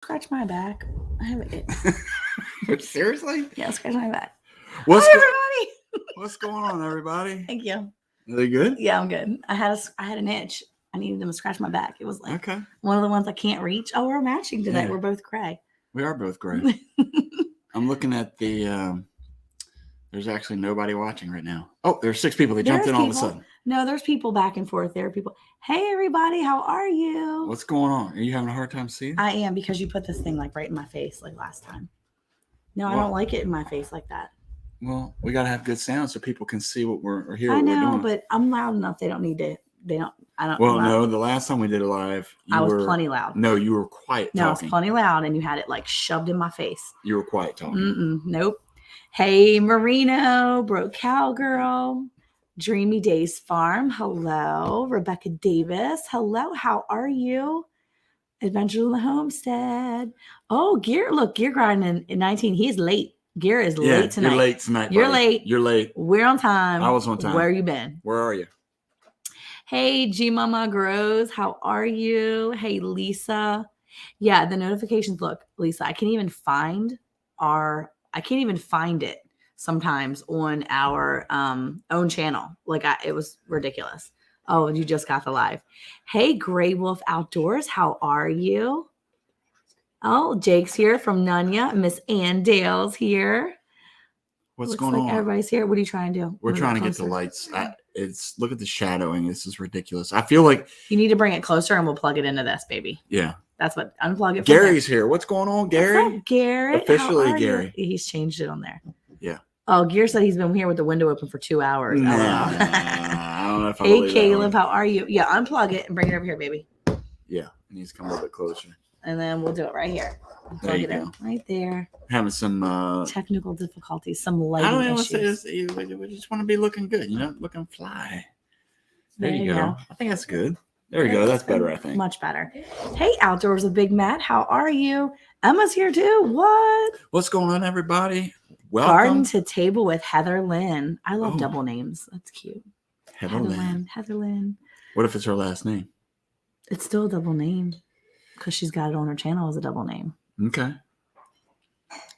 Scratch my back. I have it. Seriously? Yeah, scratch my back. What's Hi, everybody. What's going on, everybody? Thank you. Are they good? Yeah, I'm good. I had an itch. I needed them to scratch my back. It was like one of the ones I can't reach. Oh, we're matching today. Yeah. We're both gray. We are both gray. I'm looking at the. There's actually nobody watching right now. Oh, there's 6 people. They jumped in all of a sudden. No, there's people back and forth. There are people. Hey, everybody. How are you? What's going on? Are you having a hard time seeing? I am, because you put this thing like right in my face like last time. No, I don't like it in my face like that. Well, we got to have good sound so people can see what we're hear what I know, we're doing. but I'm loud enough. They don't need to. I don't. Well, no, the last time we did it live, I was plenty loud. No, you were quiet talking. No, I was plenty loud, and you had it like shoved in my face. You were quiet talking. Nope. Hey, Marino, Broke Cowgirl, Dreamy Days Farm. Hello, Rebecca Davis. Hello, how are you? Adventure in the Homestead. Oh, Gear. Look, Gear grinding in 19. He's late. Gear is late tonight. You're late tonight. You're buddy. late. You're late. We're on time. I was on time. Where you been? Where are you? Hey, G Mama Grows. How are you? Hey, Lisa. Yeah, the notifications. Look, Lisa, I can't even find it sometimes on our own channel. Like it was ridiculous. Oh, you just got the live. Hey, Gray Wolf Outdoors. How are you? Oh, Jake's here from Nunya. Miss Anne Dale's here. What's Looks going like on? Everybody's here. What are you trying to do? We're trying to get the lights. Look at the shadowing. This is ridiculous. I feel like you need to bring it closer, and we'll plug it into this, baby. Yeah. That's what unplug it. Gary's here. What's going on, Gary? What's up, Garrett? Officially, Gary. He's changed it on there. Yeah. Oh, Gary said he's been here with the window open for 2 hours. Nah, I don't know if I Hey, believe Caleb, how are you? Yeah, unplug it and bring it over here, baby. Yeah, it needs to come a little bit closer. And then we'll do it right here. There you go. Right there. Having some technical difficulties, some lighting I don't know issues. We just want to be looking good, looking fly. There you go. I think that's good. There we go. That's better, I think. Much better. Hey, Outdoors with Big Matt. How are you? Emma's here too. What? What's going on, everybody? Welcome. Garden to Table with Heather Lynn. I love double names. That's cute. Heather Lynn. Heather Lynn. What if it's her last name? It's still a double name because she's got it on her channel as a double name. Okay.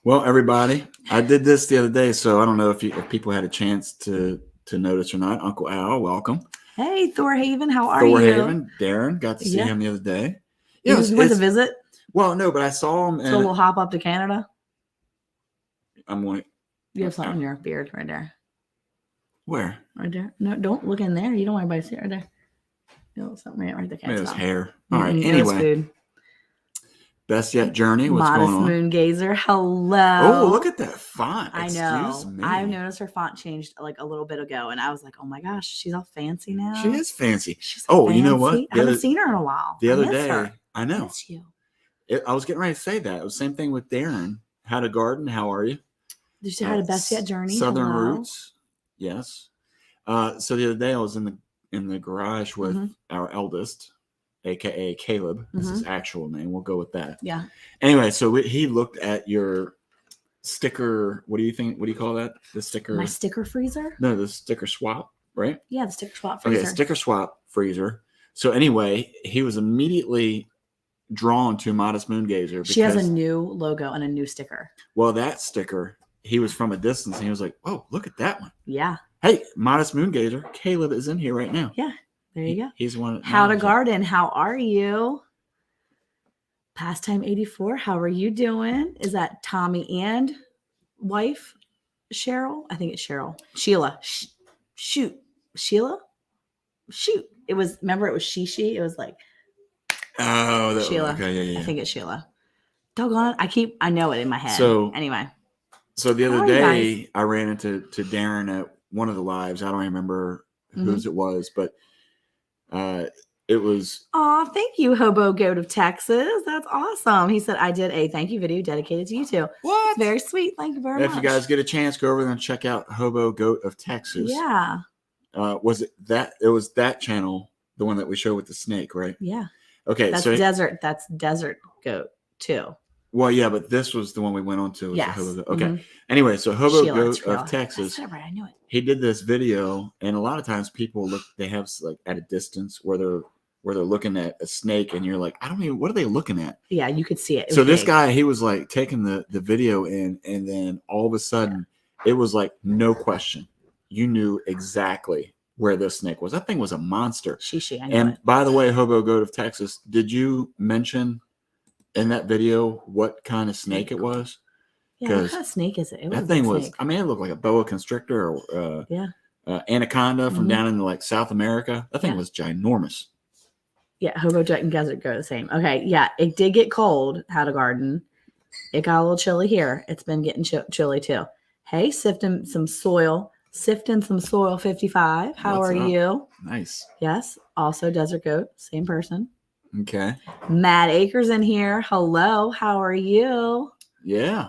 Well, everybody, I did this the other day, so I don't know if people had a chance to notice or not. Uncle Al, welcome. Hey, Thor Haven, how are you? Thor Haven, Darren, got to see him the other day. You went to visit? Well, no, but I saw him. So we'll hop up to Canada? I'm going. You have something on your beard right there. Where? Right there. No, don't look in there. You don't want anybody to see it right there. No, something right there. Maybe it's hair. All right. Anyway. Food. Best Yet Journey. What's Modest going on? Moon Gazer. Hello. Oh, look at that font. I know. Excuse me. I've noticed her font changed like a little bit ago, and I was like, oh my gosh, she's all fancy now. She is fancy. She's fancy. You know what? I haven't seen her in a while. The other day, I know. I miss you. I was getting ready to say that. It was the same thing with Darren. How to garden. How are you? Did you have a Best Yet Journey? Southern Roots. Yes. So the other day I was in the garage with our eldest, aka Caleb. That's his actual name. We'll go with that. Yeah. Anyway, so he looked at your sticker. What do you think? What do you call that? The sticker. My sticker freezer? No, the sticker swap, right? Yeah, the sticker swap freezer. Okay, sticker swap freezer. So anyway, he was immediately drawn to Modest Moon Gazer. She has a new logo and a new sticker. Well, that sticker, he was from a distance and he was like, "Oh, look at that one." Yeah. Hey, Modest Moon Gazer. Caleb is in here right now. Yeah. There you go. He's one. How to Garden. How are you? Pastime 84. How are you doing? Is that Tommy and wife Cheryl? I think it's Cheryl. Sheila. Shoot. Sheila? Shoot. It was, remember it was she. It was like. Oh, Sheila. Okay, yeah. I think it's Sheila. Doggone it. I know it in my head. So anyway. So the other day I ran into Darren at one of the lives. I don't remember whose it was, but it was. Oh, thank you, Hobo Goat of Texas. That's awesome. He said, I did a thank you video dedicated to you too. What? Very sweet. Thank you very much. If you guys get a chance, go over there and check out Hobo Goat of Texas. Yeah. Was it that? It was that channel, the one that we show with the snake, right? Yeah. Okay. That's desert. That's Desert Goat too. Well, yeah, but this was the one we went on to. Yes. Okay. Anyway, so Hobo Goat of Texas. That's right. I knew it. He did this video, and a lot of times people look. They have like at a distance where they're where they're looking at a snake and you're like, I don't even, what are they looking at? Yeah, you could see it. So this guy, he was like taking the video in, and then all of a sudden it was like, no question. You knew exactly where this snake was. That thing was a monster. I know and it. by the way, Hobo Goat of Texas, did you mention in that video what kind of snake it was? Yeah, what kind of snake is it? That thing was, I mean, it looked like a boa constrictor or anaconda from down in like South America. That thing was ginormous. Yeah, Hobo Jet and Desert Goat the same. Okay, yeah, it did get cold. Had a garden. It got a little chilly here. It's been getting chilly too. Hey, sifting some soil. 55. How are you? Nice. Yes. Also Desert Goat. Same person. Okay. Matt Akers in here. Hello. How are you? Yeah.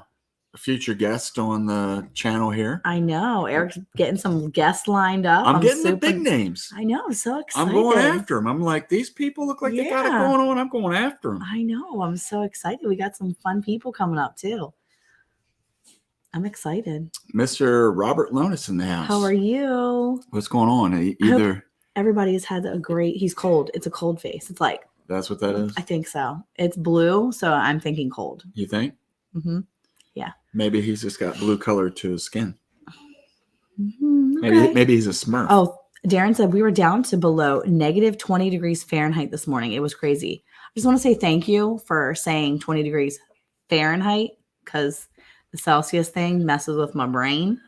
A future guest on the channel here. I know. Eric's getting some guests lined up. I'm getting the big names. I know. I'm so excited. I'm going after them. I'm like, these people look like they got it going on. I'm going after them. I know. I'm so excited. We got some fun people coming up too. I'm excited. Mr. Robert Lonis in the house. How are you? What's going on? Everybody has had a great. He's cold. It's a cold face. It's like. That's what that is? I think so. It's blue, so I'm thinking cold. You think? Mm-hmm. Yeah. Maybe he's just got blue color to his skin. Mm-hmm. Okay. Maybe he's a Smurf. Oh, Darren said we were down to below negative 20 degrees Fahrenheit this morning. It was crazy. I just want to say thank you for saying 20 degrees Fahrenheit because the Celsius thing messes with my brain.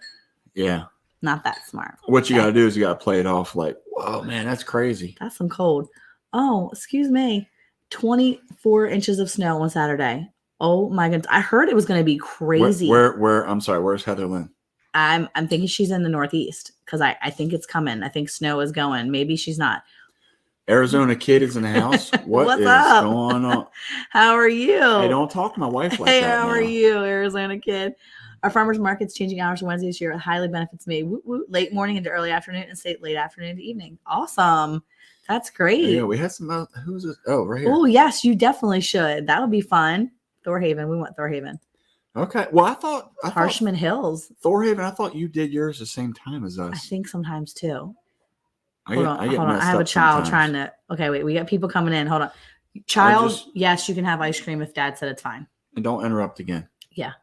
Yeah. Not that smart. What you got to do is you got to play it off like, whoa, man, that's crazy. That's some cold. Oh, excuse me. 24 inches of snow on Saturday. Oh my goodness. I heard it was going to be crazy. Where I'm sorry, where's Heather Lynn? I'm thinking she's in the Northeast because I think it's coming. I think snow is going. Maybe she's not. Arizona Kid is in the house. What's up? Going on? How are you? Hey, don't talk to my wife like that. How are you, Arizona Kid? Our farmers market's changing hours to Wednesday this year. It highly benefits me. Woo, woo, late morning into early afternoon and late afternoon to evening. Awesome. That's great. Yeah, we had some. Who's this? Oh, right here. Oh, yes, you definitely should. That would be fun. Thorhaven. We want Thorhaven. Okay. Well, I thought Harshman Hills. Thorhaven. I thought you did yours the same time as us. I think sometimes too. Hold on. I have a child trying to. Okay, wait. We got people coming in. Hold on. Child, yes, you can have ice cream if Dad said it's fine. And don't interrupt again. Yeah.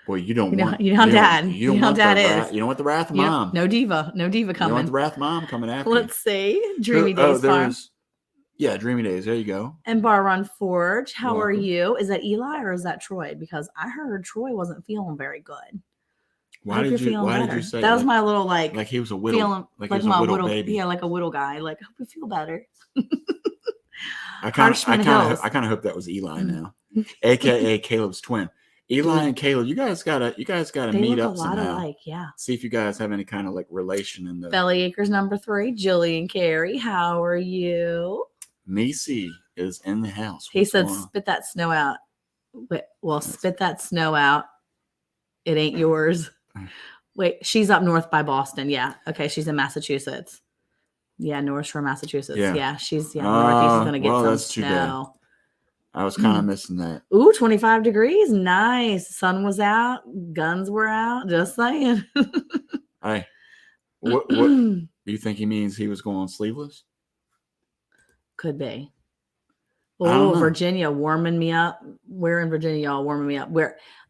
Boy, you don't want. You know how Dad. You know how Dad is. You don't want the wrath of Mom. No diva. No diva coming. You don't want the wrath of Mom coming after. Let's see. Dreamy Days Farm. Yeah, Dreamy Days. There you go. And Bar Run Forge. How are you? Is that Eli or is that Troy? Because I heard Troy wasn't feeling very good. Why did you say that? Was my little like he was a whittle, feeling like he was my whittle baby. Yeah, like a whittle guy. Like, I hope you feel better. I kind of hope that was Eli now, aka Caleb's twin. Eli and Caleb, you guys gotta meet up somehow. Alike, yeah. See if you guys have any kind of like relation in the Belly Acres number 3, Jillian Carey. How are you? Nisi is in the house. He said, "Spit that snow out." Spit that snow out. It ain't yours. Wait, she's up north by Boston. Yeah. Okay, she's in Massachusetts. Yeah, North Shore, Massachusetts. Yeah, she's northeast is gonna get some snow. I was kind of missing that. Ooh, 25 degrees. Nice. Sun was out. Guns were out. Just saying. Hey, what do you think he means? He was going sleeveless? Could be. Oh, Virginia warming me up. We're in Virginia, y'all warming me up.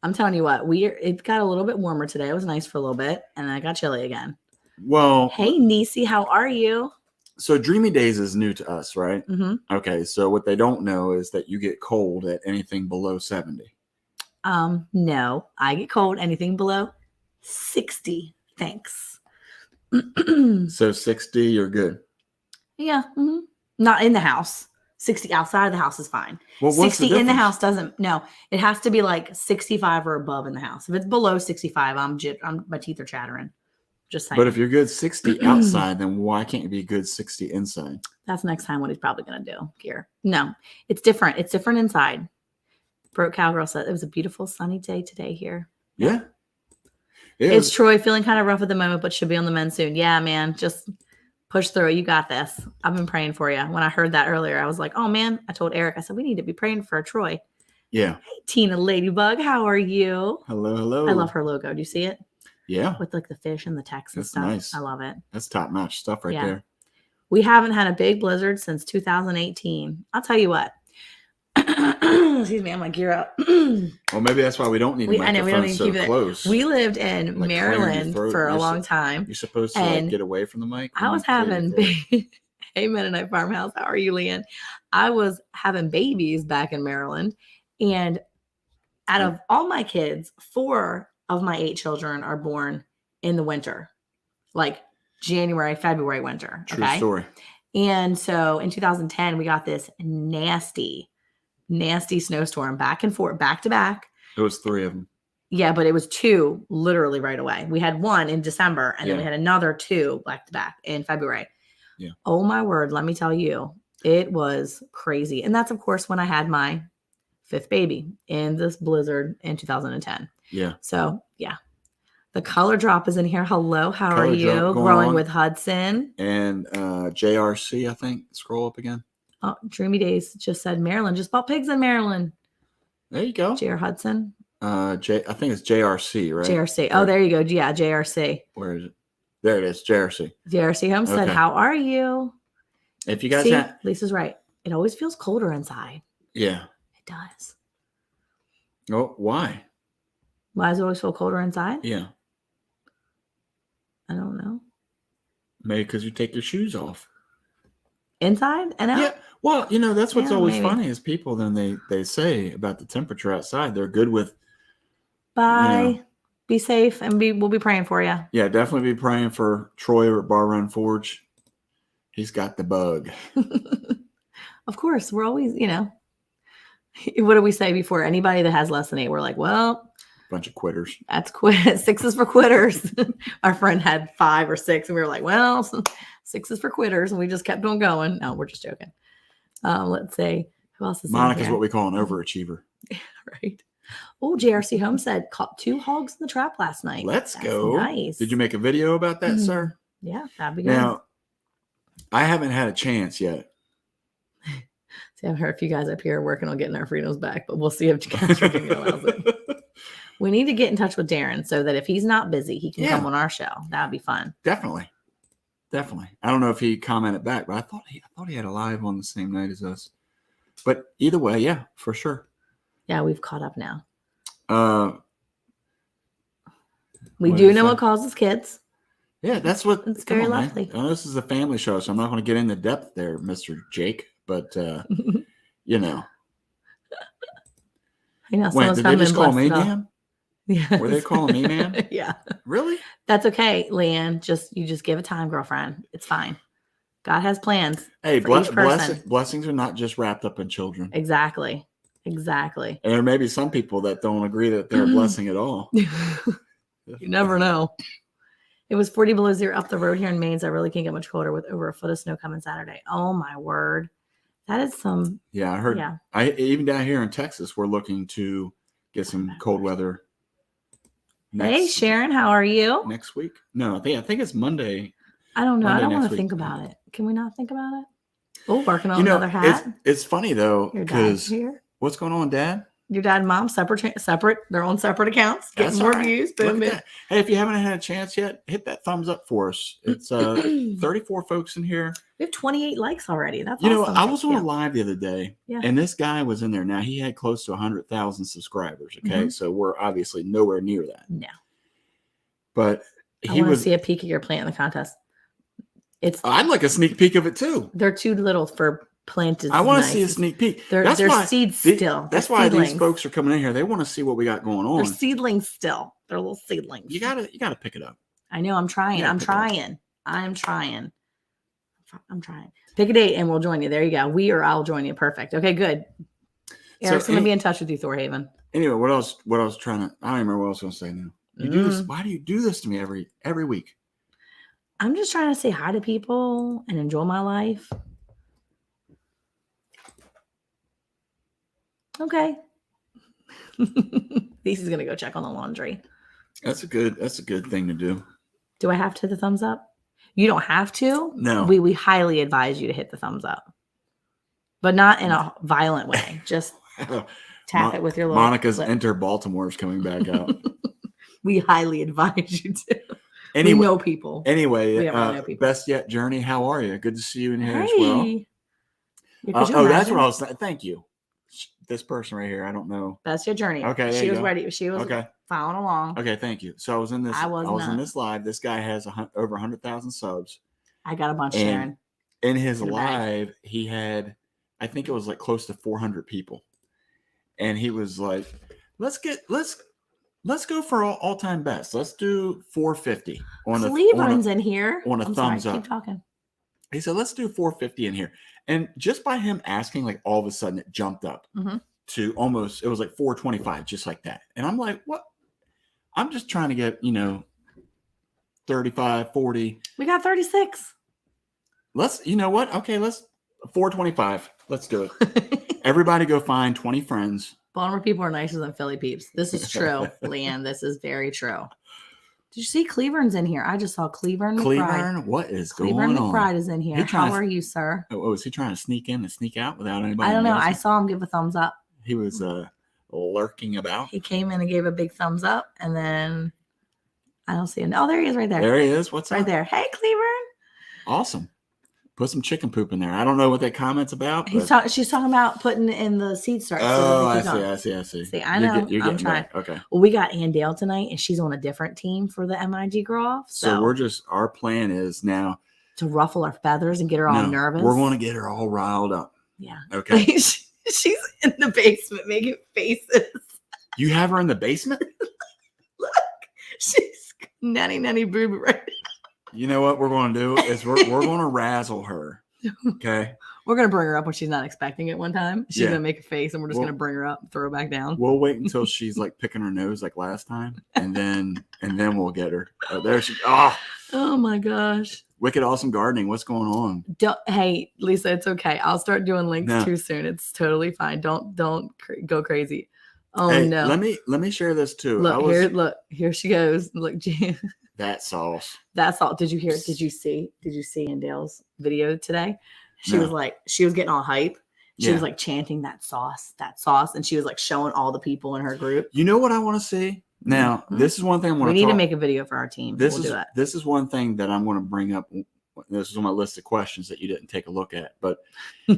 I'm telling you what, it got a little bit warmer today. It was nice for a little bit, and then it got chilly again. Well, hey, Nisi, how are you? So Dreamy Days is new to us, right? Mm-hmm. Okay, so what they don't know is that you get cold at anything below 70. No, I get cold anything below 60. Thanks. So 60, you're good. Yeah. Mm-hmm. Not in the house. 60 outside of the house is fine. Well, 60 in the house doesn't. No, it has to be like 65 or above in the house. If it's below 65, my teeth are chattering. Just saying. But if you're good 60 outside, then why can't you be good 60 inside? That's next time what he's probably going to do here. No, it's different. It's different inside. Broke Cowgirl said it was a beautiful sunny day today here. Yeah. It's Troy feeling kind of rough at the moment, but should be on the mend soon. Yeah, man. Just push through it. You got this. I've been praying for you. When I heard that earlier, I was like, oh, man. I told Eric, I said, we need to be praying for Troy. Yeah. Hey, Tina Ladybug. How are you? Hello, hello. I love her logo. Do you see it? Yeah. With like the fish and the text and stuff. Nice. I love it. That's top notch stuff right there. We haven't had a big blizzard since 2018. I'll tell you what. Excuse me, I'm like, gear up. Well, maybe that's why we don't need a I know we microphone don't need to so keep it. close. We lived in Like clearing your Maryland throat. for a long time. You're supposed to and like get away from the mic. I when was you clear your having throat. hey Mennonite Farmhouse. How are you, Leanne? I was having babies back in Maryland, and out of all my kids, 4 of my 8 children are born in the winter, like January, February, winter. True Okay. story. And so in 2010, we got this nasty snowstorm back and forth, back to back. It was 3 of them. Yeah, but it was 2 literally right away. We had 1 in December, and then we had another 2 back to back in February. Yeah. Oh my word, let me tell you, it was crazy. And that's of course when I had my 5th baby in this blizzard in 2010. Yeah. So yeah. The color drop is in here. Hello, how Color are you? drop going Growing on. with Hudson. And JRC, I think. Scroll up again. Oh, Dreamy Days just said Maryland. Just bought pigs in Maryland. There you go. JR Hudson. I think it's JRC, right? JRC. Oh, there you go. Yeah, JRC. Where is it? There it is, JRC. JRC Homestead. Okay. How are you? If you guys See, Lisa's right. It always feels colder inside. Yeah. It does. Oh, why? Why does it always feel colder inside? Yeah. I don't know. Maybe because you take your shoes off. Inside and out? Yeah. Well, that's what's always maybe. funny is people then they say about the temperature outside. They're good with. Bye. Be safe, and we'll be praying for you. Yeah, definitely be praying for Troy over at Bar Run Forge. He's got the bug. Of course, we're always, what do we say before? Anybody that has less than 8, we're like, well, bunch of quitters. That's 6 is for quitters. Our friend had 5 or 6, and we were like, well, 6 is for quitters, and we just kept on going. No, we're just joking. Let's see. Who else is Monica's in here? what we call an overachiever. Right. Oh, JRC Homestead caught 2 hogs in the trap last night. That's That's go. nice. Did you make a video about that, sir? Yeah, that'd be good. Now, I haven't had a chance yet. See, I've heard a few guys up here working on getting our freedoms back, but we'll see if Cash Virginia allows it. We need to get in touch with Darren so that if he's not busy, he can come on our show. That'd be fun. Definitely. I don't know if he commented back, but I thought he had a live on the same night as us. But either way, yeah, for sure. Yeah, we've caught up now. We What do is know that? what causes kids. Yeah, that's what. It's come very on, man. lovely. I know this is a family show, so I'm not going to get into depth there, Mr. Jake. But you know, I know. wait, did they just call me man? Yeah. Were they calling me man? Yeah. Really? That's okay, Leanne. You just give it time, girlfriend. It's fine. God has plans. Hey, for each person. blessings are not just wrapped up in children. Exactly. And there may be some people that don't agree that they're a blessing at all. You never know. It was 40 below zero up the road here in Maine. So I really can't get much colder with over a foot of snow coming Saturday. Oh my word. That is some. Yeah, I heard. Yeah. Even down here in Texas, we're looking to get some cold weather. Hey, Sharon, how are you? Next week? No, I think it's Monday. I don't know. I don't want next to week. think about it. Can we not think about it? Oh, barking on You know, another hat. It's funny though, Your dad's because here. what's going on, Dad? Your dad and mom separate. They're on separate accounts. Getting That's more all right. views. Look Boom, at boom. that. Hey, if you haven't had a chance yet, hit that thumbs up for us. It's 34 folks in here. We have 28 likes already. That's You awesome. know, I was on a live the other day, Yeah. and this guy was in there. Now he had close to 100,000 subscribers. Okay, Mhm. so we're obviously nowhere near that. No. But I he want to was. see a peek of your plant in the contest. I'd like a sneak peek of it too. They're too little for planted. I want to see a sneak peek. They're seeds still. That's They're why seedlings. these folks are coming in here. They want to see what we got going on. They're seedlings still. They're little seedlings. You gotta pick it up. I know. I'm trying. Yeah, I'm pick it up. trying. I'm trying. I'm trying. Pick a date and we'll join you. There you go. I'll join you. Perfect. Okay, good. Eric's going to be in touch with you, Thorhaven. Anyway, what else? What I was trying to? I don't remember what I was going to say now. You do this. Why do you do this to me every week? I'm just trying to say hi to people and enjoy my life. Okay. Lisa's going to go check on the laundry. That's a good thing to do. Do I have to hit the thumbs up? You don't have to. No. We highly advise you to hit the thumbs up, but not in a violent way. Just tap it with your little Monica's lip. Enter Baltimore is coming back out. We highly advise you to. Anyway, we know people. Anyway, We don't really know people. Best Yet Journey, how are you? Good to see you in here as well. Yeah, That's what I was saying. Thank you. This person right here, I don't know. Best Yet Journey. Okay, she was ready. She was following along. Okay, thank you. So I was in this. I was in this live. This guy has over 100,000 subs. I got a bunch, Sharon. In his live, he had, I think it was like close to 400 people, and he was like, "Let's go for all time best. Let's do 450 on Cleveland's in here on a thumbs up." Keep talking. He said, "Let's do 450 in here," and just by him asking, like all of a sudden, it jumped up to almost. It was like 425, just like that. And I'm like, "What?" I'm just trying to get 35, 40. We got 36. Let's, you know what? Okay, let's 425. Let's do it. Everybody go find 20 friends. Baltimore people are nicer than Philly peeps. This is true, Leanne. This is very true. Did you see Cleveland's in here? I just saw Cleveland McBride. Cleveland, what is going on? Cleveland McBride is in here. How are you, sir? Oh, is he trying to sneak in and sneak out without anybody? I don't know. I saw him give a thumbs up. He was lurking about. He came in and gave a big thumbs up, and then I don't see him. Oh, there he is right there. There he is. What's right there? Hey, Cleveland. Awesome. Put some chicken poop in there. I don't know what that comment's about. She's talking about putting in the seed starts. Oh, I see. See, I know. I'm trying. Okay. Well, we got Anne Dale tonight, and she's on a different team for the MIG Grow Off. So our plan is now to ruffle her feathers and get her all nervous. We're going to get her all riled up. Yeah. Okay. She's in the basement making faces. You have her in the basement? Look, she's nanny boob right now. You know what we're going to do is we're going to razzle her. Okay. We're going to bring her up when she's not expecting it one time. She's going to make a face and we're just going to bring her up, throw her back down. We'll wait until she's like picking her nose like last time. And then we'll get her. There she Oh my gosh. Wicked Awesome Gardening. What's going on? Hey, Lisa, it's okay. I'll start doing links too soon. It's totally fine. Don't go crazy. Oh hey, no. Let me share this too. Look, here she goes. Look, that sauce. That's all. Did you see Anne Dale's video today? She was getting all hype. She was like chanting that sauce, and she was like showing all the people in her group. You know what I want to see? Now, this is one thing I want to We need to make a video for our team. We'll do that. This is one thing that I'm going to bring up. This is on my list of questions that you didn't take a look at. But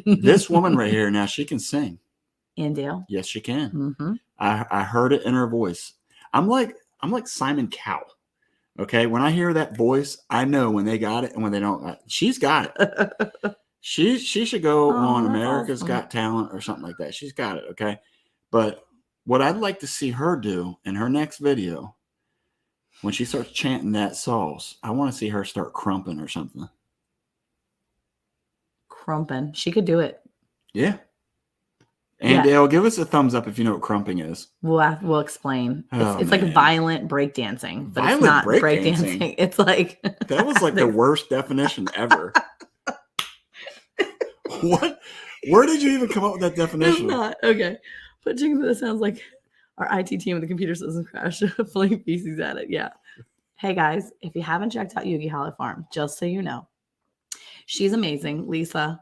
this woman right here, now she can sing. Anne Dale? Yes, she can. Mm-hmm. I heard it in her voice. I'm like Simon Cowell. Okay, when I hear that voice, I know when they got it and when they don't. She's got it. She should go on America's Got Talent or something like that. She's got it. Okay, but what I'd like to see her do in her next video, when she starts chanting that sauce, I want to see her start crumping or something. Crumping. She could do it. Yeah. And Dale, give us a thumbs up if you know what crumping is. We'll explain. It's like violent breakdancing, but it's not breakdancing. It's like that was like the worst definition ever. What? Where did you even come up with that definition? It's not okay. But that sounds like our IT team with the computer system crash, fling feces at it. Yeah. Hey guys, if you haven't checked out Yogi Hollow Farm, just so you know, she's amazing. Lisa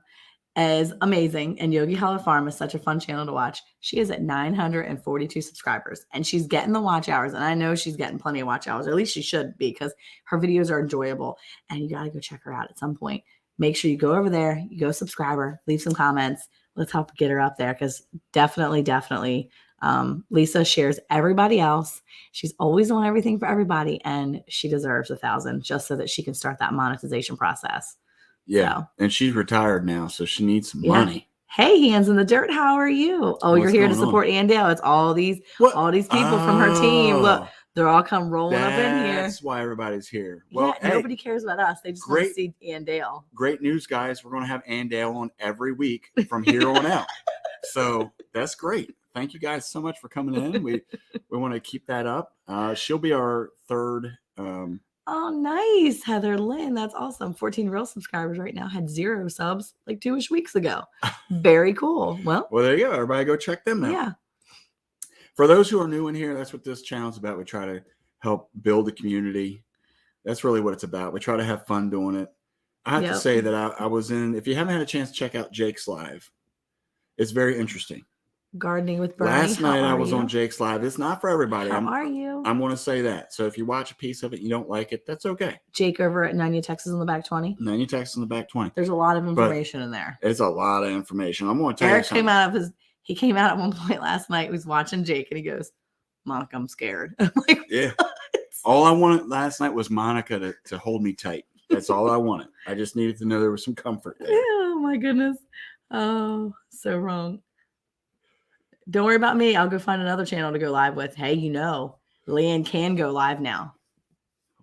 is amazing, and Yogi Hollow Farm is such a fun channel to watch. She is at 942 subscribers, and she's getting the watch hours, and I know she's getting plenty of watch hours, or at least she should be, because her videos are enjoyable, and you got to go check her out at some point. Make sure you go over there, you go subscribe her, leave some comments. Let's help get her up there, because definitely, Lisa shares everybody else. She's always on everything for everybody, and she deserves 1,000 just so that she can start that monetization process. Yeah, so. And she's retired now, so she needs some money. Hey, Hands in the Dirt, how are you? Oh, you're here to support Anne Dale. It's all these people from her team. Look, they're all come rolling up in here. That's why everybody's here. Well, nobody cares about us. They just want to see Anne Dale. Great news, guys. We're going to have Anne Dale on every week from here on out. So that's great. Thank you guys so much for coming in. We want to keep that up. She'll be our third. Oh, nice. Heather Lynn. That's awesome. 14 real subscribers right now. Had 0 subs like 2-ish weeks ago. Very cool. Well, there you go. Everybody go check them out. Yeah. For those who are new in here, that's what this channel is about. We try to help build a community. That's really what it's about. We try to have fun doing it. I have to say that I was in, if you haven't had a chance to check out Jake's live, it's very interesting. Gardening with Bernie. Last night I How was are on you? Jake's live. It's not for everybody. How are you? I'm going to say that. So if you watch a piece of it, you don't like it, that's okay. Jake over at 90 Texas in the back 20. 90 Texas in the back 20. There's a lot of information in there. It's a lot of information. I'm going to tell you Eric something. he came out at one point last night. He was watching Jake and he goes, Monica, I'm scared. I'm like, yeah. what? All I wanted last night was Monica to hold me tight. That's all I wanted. I just needed to know there was some comfort there. Oh my goodness. Oh, so wrong. Don't worry about me. I'll go find another channel to go live with. Hey, Leanne can go live now.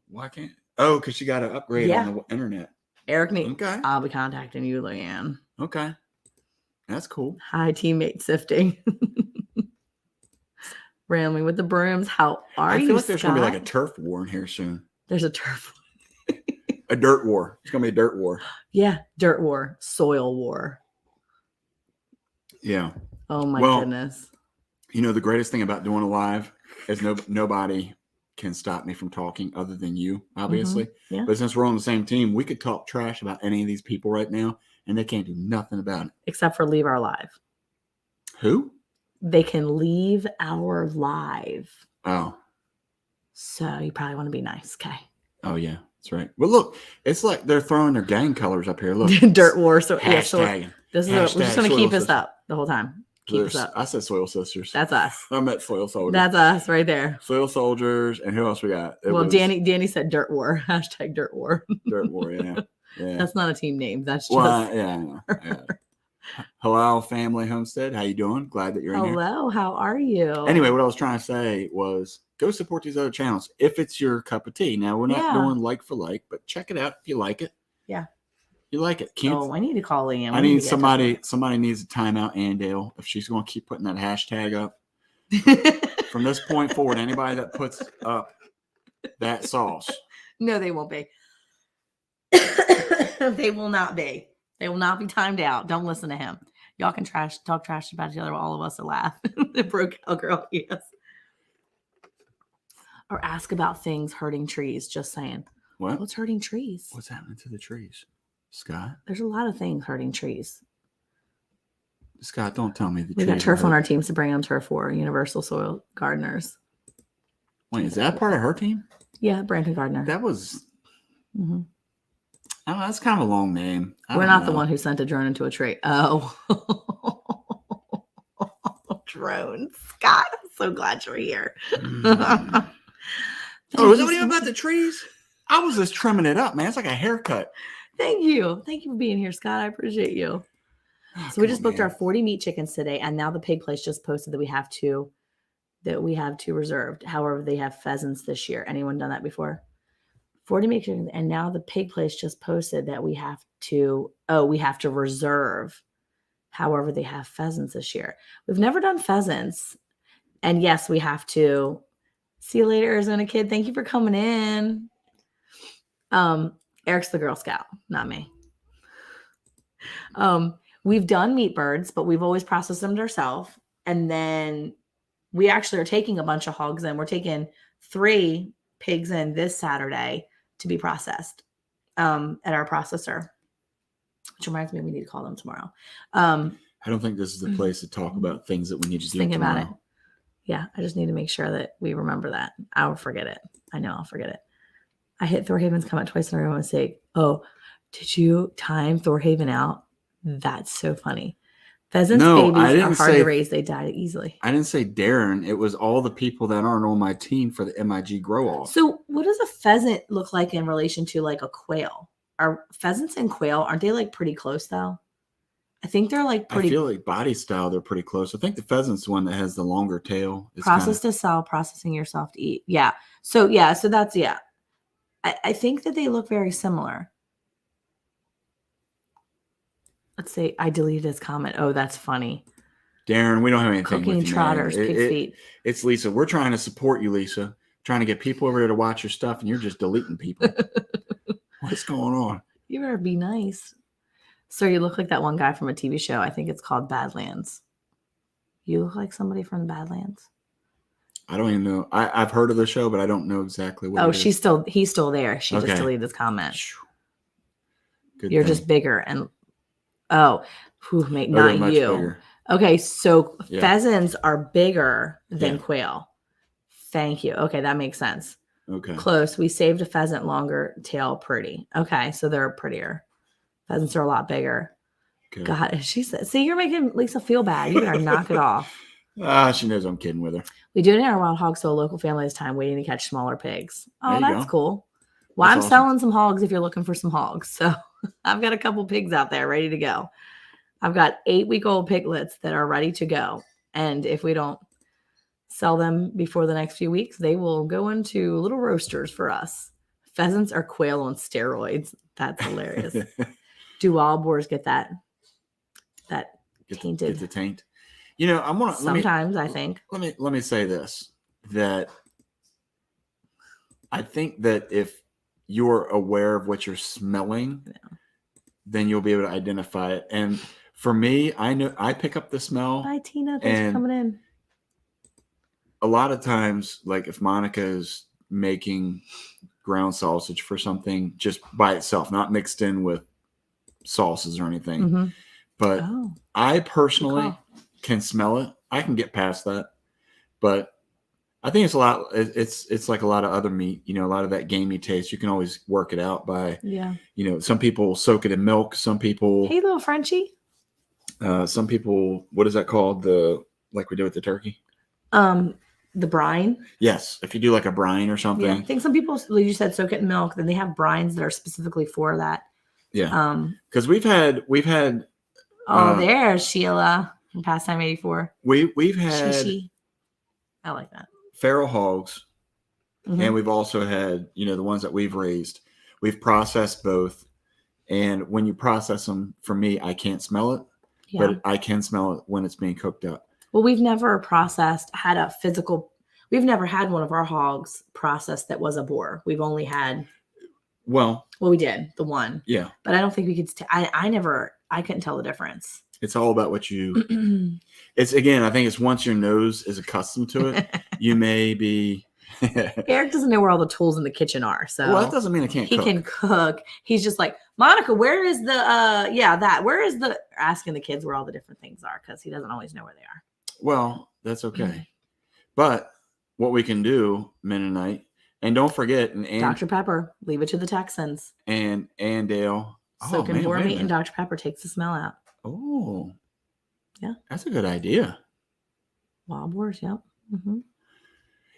Why can't? Oh, because she got an upgrade on the internet. Eric, okay. I'll be contacting you, Leanne. Okay. That's cool. Hi, teammate sifting. Rambling with the brooms. How are you? I feel like there's going to be like a turf war in here soon. There's a turf war. A dirt war. It's going to be a dirt war. Yeah. Dirt war. Soil war. Yeah. Oh my goodness. The greatest thing about doing a live is nobody can stop me from talking other than you, obviously. Mm-hmm. Yeah. But since we're on the same team, we could talk trash about any of these people right now, and they can't do nothing about it. Except for leave our live. Who? They can leave our live. Oh. So you probably want to be nice, okay? Oh, yeah. That's right. Well, look, it's like they're throwing their gang colors up here. Look. Dirt war. So, we're just going to keep this up the whole time. Keep us up. I said soil sisters. That's us. I meant soil soldiers. That's us right there. Soil soldiers. And who else we got? Danny said dirt war. Hashtag dirt war. Dirt war, yeah. That's not a team name. That's just. Well, yeah. Hello, Family Homestead. How you doing? Glad that you're in here. Hello. How are you? Anyway, what I was trying to say was go support these other channels if it's your cup of tea. Now, we're not doing like for like, but check it out if you like it. Yeah. You like it. I need to call Liam. I need somebody needs to time out Anne Dale if she's going to keep putting that hashtag up. From this point forward, anybody that puts up that sauce. No, they won't be. They will not be. They will not be timed out. Don't listen to him. Y'all can talk trash about each other. All of us will laugh. The broke out girl, yes. Or ask about things hurting trees. Just saying. What? What's hurting trees? What's happening to the trees? Scott? There's a lot of things hurting trees. Scott, don't tell me the we got turf on our team to bring on turf war, Universal Soil Gardeners. Wait, is that part of her team? Yeah, Brandon Gardner. That was... Mm-hmm. Oh, that's kind of a long name. We're not the one who sent a drone into a tree. Oh. Drone. Scott, I'm so glad you're here. Oh, is that what you about the trees? I was just trimming it up, man. It's like a haircut. Thank you. Thank you for being here, Scott. I appreciate you. So we just booked our 40 meat chickens today, and now the pig place just posted that we have two reserved. However, they have pheasants this year. Anyone done that before? 40 meat chickens, and now the pig place just posted that we have to reserve. However, they have pheasants this year. We've never done pheasants, and yes, we have to. See you later, Arizona kid. Thank you for coming in. Eric's the Girl Scout, not me. We've done meat birds, but we've always processed them ourselves. And then we actually are taking a bunch of hogs in. We're taking 3 pigs in this Saturday to be processed at our processor, which reminds me we need to call them tomorrow. I don't think this is the place to talk about things that we need to do tomorrow. About it. Yeah, I just need to make sure that we remember that. I'll forget it. I know I'll forget it. I hit Thorhaven's comment twice in a row and say, oh, did you time Thorhaven out? That's so funny. Pheasants babies are hard to raise. They die easily. I didn't say Darren. It was all the people that aren't on my team for the MIG grow off. So what does a pheasant look like in relation to like a quail? Are pheasants and quail, aren't they like pretty close though? I think they're like pretty. I feel like body style, they're pretty close. I think the pheasant's the one that has the longer tail. Processed to sell, processing yourself to eat. Yeah. So that's, yeah. I think that they look very similar. Let's say I deleted his comment. Oh, that's funny. Darren, we don't have anything. Cooking trotters, pig's feet. It's Lisa. We're trying to support you, Lisa. Trying to get people over there to watch your stuff, and you're just deleting people. What's going on? You better be nice. Sir, you look like that one guy from a TV show. I think it's called Badlands. You look like somebody from Badlands. I don't even know. I've heard of the show, but I don't know exactly what. Oh, he's still there. She just deleted this comment. You're just bigger and not you. Bigger. Okay, so Yeah. pheasants are bigger than Yeah. quail. Thank you. Okay, that makes sense. Okay. Close. We saved a pheasant longer tail pretty. Okay, so they're prettier. Pheasants are a lot bigger. Okay. God, she said, see, you're making Lisa feel bad. You better knock it off. She knows I'm kidding with her. We do it in our wild hogs, so a local family has time waiting to catch smaller pigs. Oh, There you that's go. cool. Well, That's I'm awesome. selling some hogs if you're looking for some hogs. So I've got a couple pigs out there ready to go. I've got 8-week-old piglets that are ready to go. And if we don't sell them before the next few weeks, they will go into little roasters for us. Pheasants are quail on steroids. That's hilarious. Do wild boars get that tainted? Get the taint. You know, I want to Sometimes I think. Let me say this, that I think that if you're aware of what you're smelling, then you'll be able to identify it. And for me, I know I pick up the smell. Bye, Tina. Thanks for coming in. A lot of times, like if Monica is making ground sausage for something just by itself, not mixed in with sauces or anything, Mm-hmm. but I personally can smell it. I can get past that, but I think it's a lot. It's like a lot of other meat, you know, a lot of that gamey taste. You can always work it out by, you know, some people soak it in milk. Some people, hey, little Frenchie. Some people, what is that called? Like we do with the turkey. The brine. Yes, if you do like a brine or something. Yeah, I think some people, like you said, soak it in milk. Then they have brines that are specifically for that. Yeah. Because we've had. Oh, there's Sheila from Pastime 84. We've had. Shishi. I like that. Feral hogs, and we've also had, you know, the ones that we've raised. We've processed both, and when you process them, for me, I can't smell it, but I can smell it when it's being cooked up. Well, we've never we've never had one of our hogs processed that was a boar. We've only had, well, we did the one. Yeah. But I don't think we could, I couldn't tell the difference. It's all about what you, it's again, I think it's once your nose is accustomed to it, you may be. Eric doesn't know where all the tools in the kitchen are. So well, that doesn't mean I can't cook. He can cook. He's just like, Monica, where is the, where is the, asking the kids where all the different things are, because he doesn't always know where they are. Well, that's okay. But what we can do, Mennonite, and don't forget, and Dr. Pepper, leave it to the Texans. And Anne Dale. Soak in boar meat, and Dr. Pepper takes the smell out. Oh. Yeah. That's a good idea. Wild boars, yep. Mm-hmm.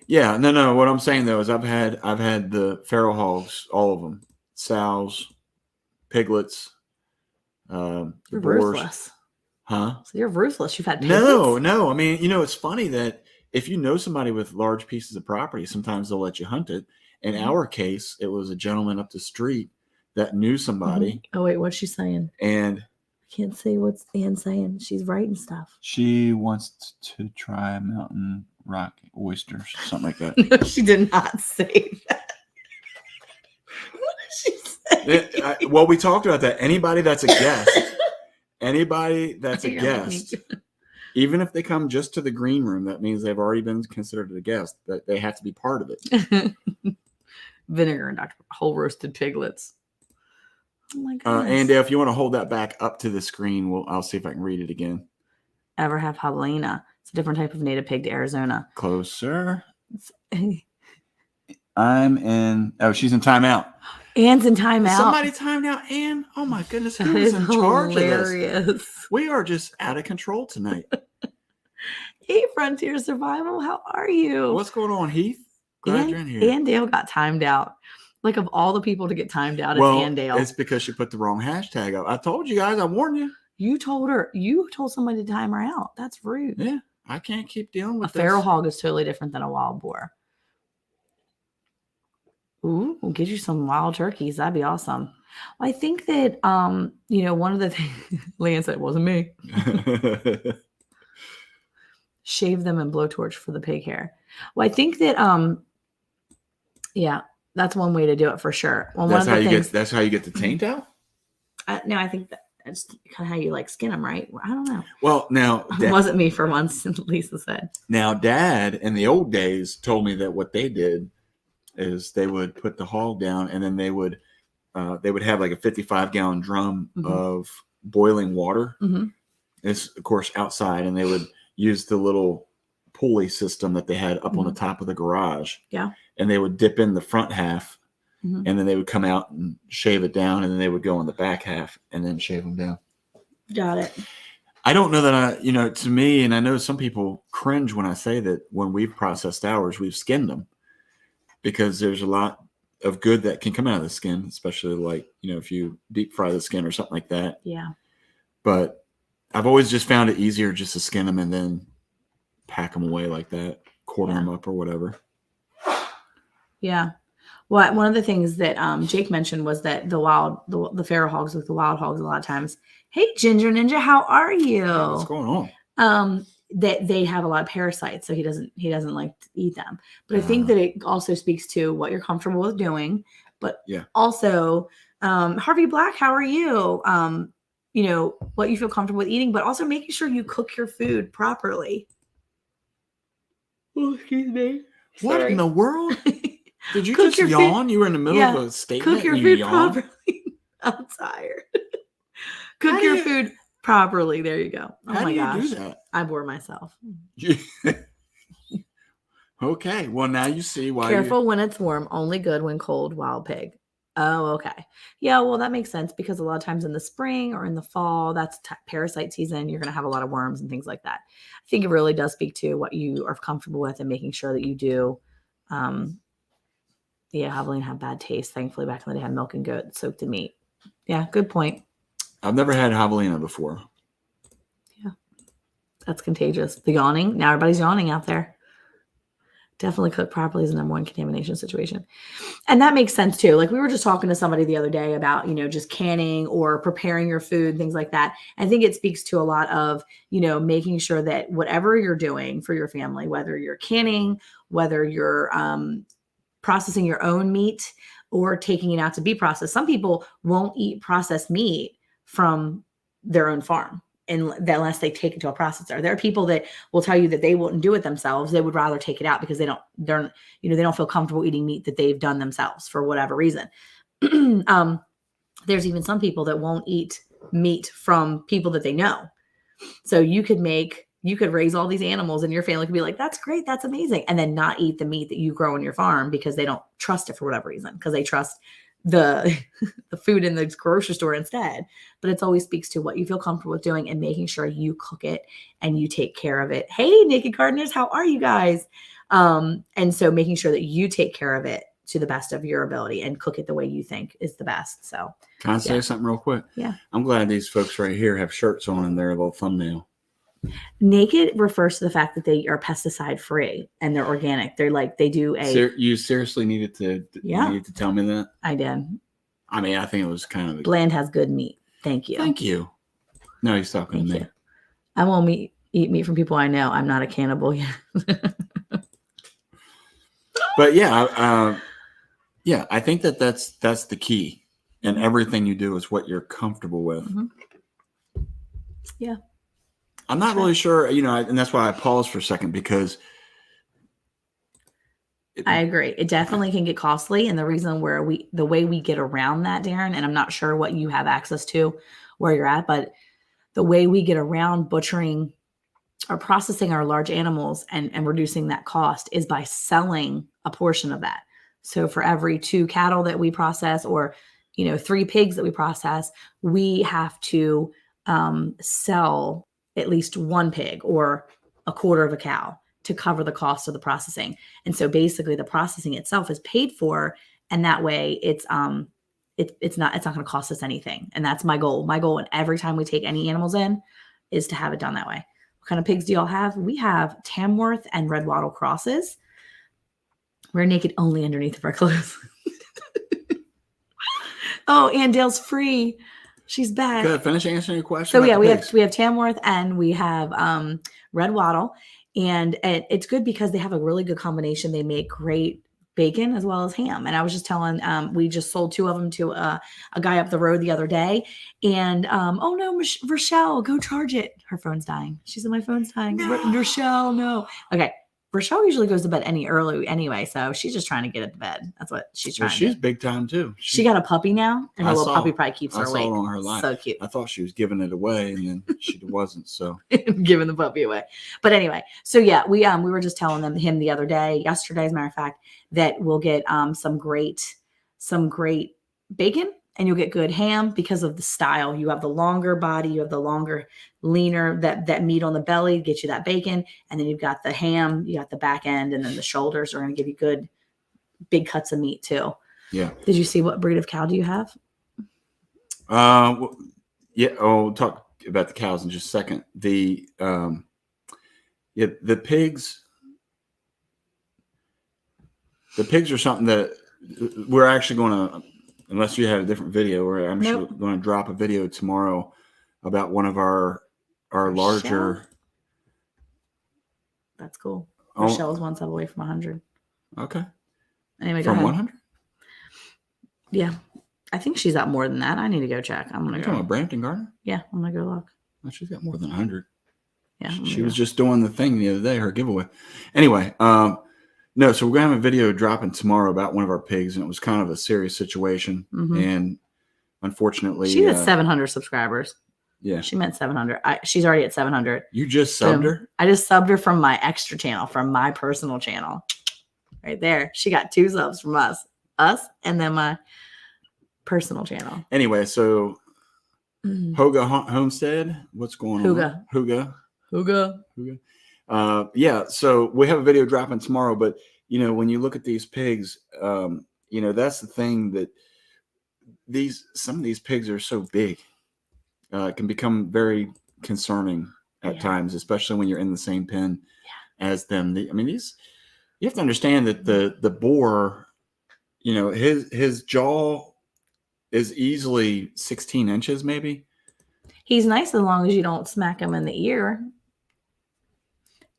Yeah, no. What I'm saying though is I've had the feral hogs, all of them, sows, piglets, You're ruthless. Huh? So you're ruthless. You've had piglets? No. I mean, you know, it's funny that if you know somebody with large pieces of property, sometimes they'll let you hunt it. In our case, it was a gentleman up the street that knew somebody. Mm-hmm. Oh wait, what's she saying? And I can't say what's Anne saying. She's writing stuff. She wants to try mountain rock oysters, something like that. No, she did not say that. What did she say? Well, we talked about that. Anybody that's a guest, even if they come just to the green room, that means they've already been considered a guest. That they have to be part of it. Vinegar and whole roasted piglets. Oh my goodness. And if you want to hold that back up to the screen, I'll see if I can read it again. Ever have javelina? It's a different type of native pig to Arizona. Closer. I'm in. Oh, she's in timeout. Anne's in timeout. Somebody timed out Anne. Oh my goodness, who is in charge of this? We are just out of control tonight. Hey, Frontier Survival, how are you? What's going on, Heath? Glad you're in here. Anne Dale got timed out. Like, of all the people to get timed out, it's Anne Dale. It's because she put the wrong hashtag up. I told you guys. I warned you. You told somebody to time her out. That's rude. Yeah, I can't keep dealing with this. A feral hog is totally different than a wild boar. Ooh, we'll get you some wild turkeys. That'd be awesome. Well, I think that, one of the things Leanne said, it wasn't me. Shave them and blowtorch for the pig hair. Well, I think that, that's one way to do it for sure. Well, that's how you get the taint out? No, I think that's kind of how you skin them, right? I don't know. Well, now it wasn't me for once, Lisa said. Now, Dad in the old days told me that what they did is they would put the hog down, and then they would have like a 55-gallon drum of boiling water, It's of course outside, and they would use the little pulley system that they had up on the top of the garage. Yeah. And they would dip in the front half, Mhm. and then they would come out and shave it down, and then they would go on the back half and then shave them down. Got it. I don't know that to me, and I know some people cringe when I say that when we've processed ours, we've skinned them, because there's a lot of good that can come out of the skin, especially like, if you deep fry the skin or something like that. Yeah. But I've always just found it easier just to skin them and then pack them away like that, quarter them up or whatever. Yeah. Well, one of the things that Jake mentioned was that the feral hogs with the wild hogs a lot of times, hey, Ginger Ninja, how are you? What's going on? That they have a lot of parasites, so he doesn't like to eat them. But I think that it also speaks to what you're comfortable with doing. But also, Harvey Black, how are you? What you feel comfortable with eating, but also making sure you cook your food properly. Oh, excuse me. What in the world? Did you Cook just yawn? You were in the middle of a statement. Cook your food properly. I'm tired. Cook your food properly. There you go. Oh my gosh. Do that? I bore myself. Okay. Well, now you see why. Careful when it's warm. Only good when cold. Wild pig. Oh, okay. Yeah, well, that makes sense, because a lot of times in the spring or in the fall, that's parasite season. You're going to have a lot of worms and things like that. I think it really does speak to what you are comfortable with and making sure that you do. Javelina have bad taste. Thankfully, back in the day, had milk and goat soaked in meat. Yeah, good point. I've never had javelina before. Yeah, that's contagious. The yawning. Now everybody's yawning out there. Definitely cook properly is the number one contamination situation. And that makes sense too. Like we were just talking to somebody the other day about, just canning or preparing your food, things like that. I think it speaks to a lot of, making sure that whatever you're doing for your family, whether you're canning, whether you're processing your own meat or taking it out to be processed. Some people won't eat processed meat from their own farm unless they take it to a processor. There are people that will tell you that they wouldn't do it themselves. They would rather take it out because they don't feel comfortable eating meat that they've done themselves for whatever reason. There's even some people that won't eat meat from people that they know. So you could raise all these animals and your family could be like, that's great. That's amazing. And then not eat the meat that you grow on your farm because they don't trust it for whatever reason, because they trust the food in the grocery store instead. But it always speaks to what you feel comfortable with doing and making sure you cook it and you take care of it. Hey, Naked Gardeners, how are you guys? And so making sure that you take care of it to the best of your ability and cook it the way you think is the best. So can I say something real quick? Yeah. I'm glad these folks right here have shirts on in their little thumbnail. Naked refers to the fact that they are pesticide free and they're organic. They're like, they do you seriously needed to tell me that? I did. I mean, I think it was kind of Bland has good meat. Thank you. Thank you. No, he's talking to me. I won't eat meat from people I know. I'm not a cannibal yet. But yeah, I think that's the key. And everything you do is what you're comfortable with. Mm-hmm. Yeah. I'm not really sure, and that's why I paused for a second, because I agree. It definitely can get costly. And the reason the way we get around that, Darren, and I'm not sure what you have access to where you're at, but the way we get around butchering or processing our large animals and reducing that cost is by selling a portion of that. So for every 2 cattle that we process or, 3 pigs that we process, we have to sell at least 1 pig or a quarter of a cow to cover the cost of the processing. And so basically the processing itself is paid for. And that way it's not going to cost us anything. And that's my goal. My goal, and every time we take any animals in, is to have it done that way. What kind of pigs do y'all have? We have Tamworth and Red Wattle crosses. We're naked only underneath of our clothes. Oh, Anne Dale's free. She's back. Good. Finish answering your question. So yeah, we have Tamworth and we have Red Wattle, and it's good because they have a really good combination. They make great bacon as well as ham. And I was just telling, we just sold 2 of them to a guy up the road the other day. And oh no, Rochelle, go charge it. Her phone's dying. She said, my phone's dying. No. Rochelle, no. Okay. Rochelle usually goes to bed any early anyway, so she's just trying to get at the bed. That's what she's Well, trying she's to do. big time too. She got a puppy now, and her I little saw- puppy probably keeps her I saw awake. it on her live. So cute. I thought she was giving it away, and then she wasn't. So Giving the puppy away. But anyway, so yeah, we were just telling him the other day, yesterday, as a matter of fact, that we'll get some great bacon, and you'll get good ham because of the style. You have the longer body, you have the longer, leaner, that meat on the belly, get you that bacon, and then you've got the ham, you got the back end, and then the shoulders are going to give you good big cuts of meat too. yeah. Did you see what breed of cow do you have? Well, yeah. Oh, we'll talk about the cows in just a second. The pigs. The pigs are something that we're actually going to, unless you had a different video, or I'm sure going to drop a video tomorrow about one of our larger. That's cool. Rochelle's 1 step away from 100. Okay. Anyway, from 100. Yeah, I think she's got more than that. I need to go check. I'm gonna go. Talking about Brampton Gardner? Yeah, I'm gonna go look. Well, she's got more than 100. Yeah, she was just doing the thing the other day, her giveaway. Anyway, no, so we're gonna have a video dropping tomorrow about one of our pigs, and it was kind of a serious situation, and unfortunately, she has 700 subscribers. Yeah, she meant 700. She's already at 700. You just subbed her? I just subbed her from my extra channel, from my personal channel, right there. She got 2 subs from us, and then my personal channel. Anyway, so Hoga Homestead, what's going on? Huga. Yeah, so we have a video dropping tomorrow, but when you look at these pigs, that's the thing, that some of these pigs are so big, it can become very concerning at times, especially when you're in the same pen as them. These, you have to understand that the boar, his jaw is easily 16 inches, maybe. He's nice as long as you don't smack him in the ear.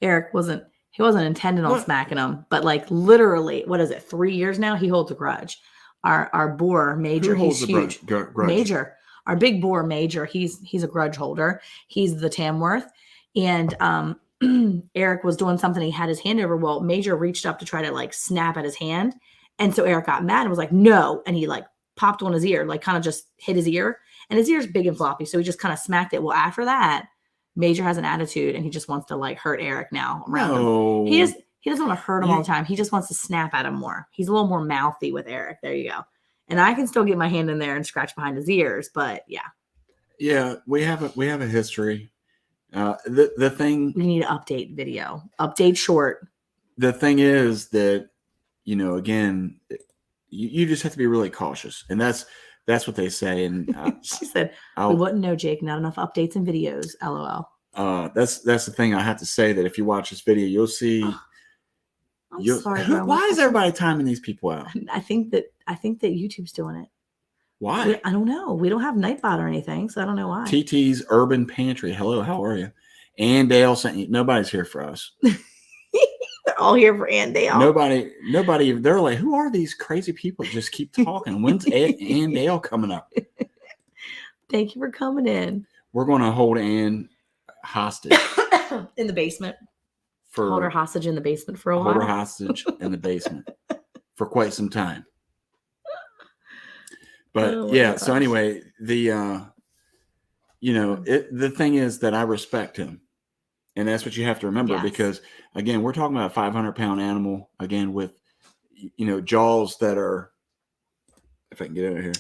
Eric wasn't intending on smacking him, but like literally, what is it, 3 years now? He holds a grudge. Our boar Major, he's huge. Grudge? Major, our big boar Major, he's a grudge holder. He's the Tamworth, and Eric was doing something. He had his hand over. Well, Major reached up to try to like snap at his hand, and so Eric got mad and was like, "No!" And he like popped on his ear, like kind of just hit his ear, and his ear's big and floppy, so he just kind of smacked it. Well, after that, Major has an attitude, and he just wants to like hurt Eric now around him. He doesn't want to hurt him all the time. He just wants to snap at him more. He's a little more mouthy with Eric. There you go. And I can still get my hand in there and scratch behind his ears, but yeah. Yeah, we have a history. The thing, we need an update video, update short. The thing is that, again, you just have to be really cautious, and that's what they say. And she said, "We wouldn't know, Jake. Not enough updates and videos." LOL. That's the thing. I have to say that if you watch this video, you'll see. I'm sorry, bro. Why is everybody timing these people out? I think that YouTube's doing it. Why? I don't know. We don't have Nightbot or anything, so I don't know why. TT's Urban Pantry. Hello, how are you? Anne Dale sent you. Nobody's here for us. They're all here for Anne Dale. Nobody. They're like, who are these crazy people that just keep talking? When's Anne Dale coming up? Thank you for coming in. We're going to hold Anne hostage in the basement. Hold her hostage in the basement for a while. Hold her hostage in the basement for quite some time. But yeah, so anyway, the thing is that I respect him, and that's what you have to remember, because again, we're talking about a 500-pound animal, again, with jaws that are, if I can get over here,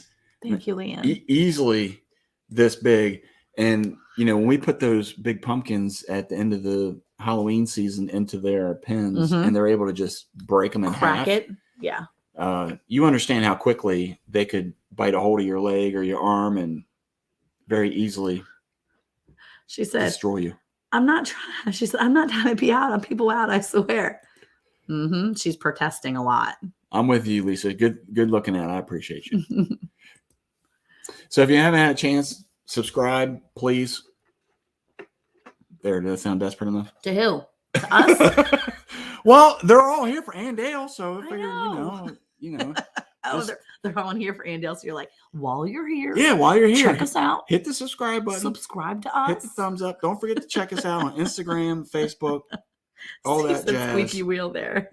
thank you, Leanne, easily this big. And when we put those big pumpkins at the end of the Halloween season into their pens, and they're able to just break them in half, you understand how quickly they could bite a hold of your leg or your arm and very easily, she said, destroy you. She said, I'm not trying to people out, I swear. She's protesting a lot. I'm with you, Lisa. Good looking at it. I appreciate you. So if you haven't had a chance, subscribe, please. There, did that sound desperate enough? To who? To us? Well, they're all here for Anne Dale, so I figured, Oh, they're all here for Anne Dale. So you're like, while you're here, check us out. Hit the subscribe button. Subscribe to us. Hit the thumbs up. Don't forget to check us out on Instagram, Facebook. all He that said jazz. squeaky wheel there.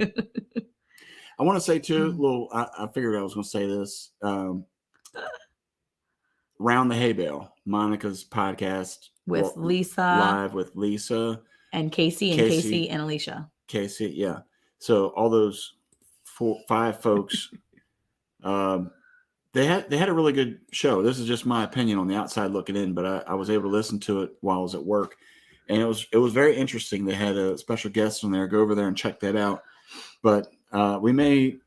I want to say too, Mm. little. I figured I was going to say this. Round the Hay Bale, Monica's podcast With Lisa live with Lisa and Casey and Alicia. Casey, yeah. So all those 5 folks, they had a really good show. This is just my opinion on the outside looking in, but I was able to listen to it while I was at work, and it was very interesting. They had a special guest on there. Go over there and check that out. But we maybe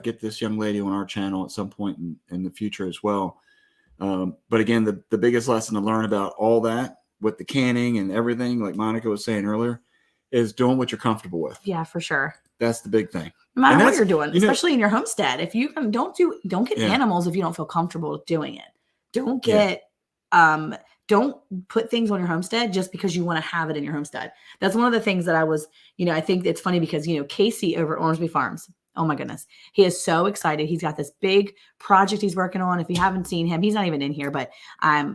get this young lady on our channel at some point in the future as well. But again, the biggest lesson to learn about all that with the canning and everything, like Monica was saying earlier, is doing what you're comfortable with. Yeah, for sure. That's the big thing. No matter what you're doing, especially in your homestead, if you don't get animals if you don't feel comfortable doing it. Don't get don't put things on your homestead just because you want to have it in your homestead. That's one of the things that I was, I think it's funny because, Casey over at Ormsby Farms, oh my goodness, he is so excited. He's got this big project he's working on. If you haven't seen him, he's not even in here, but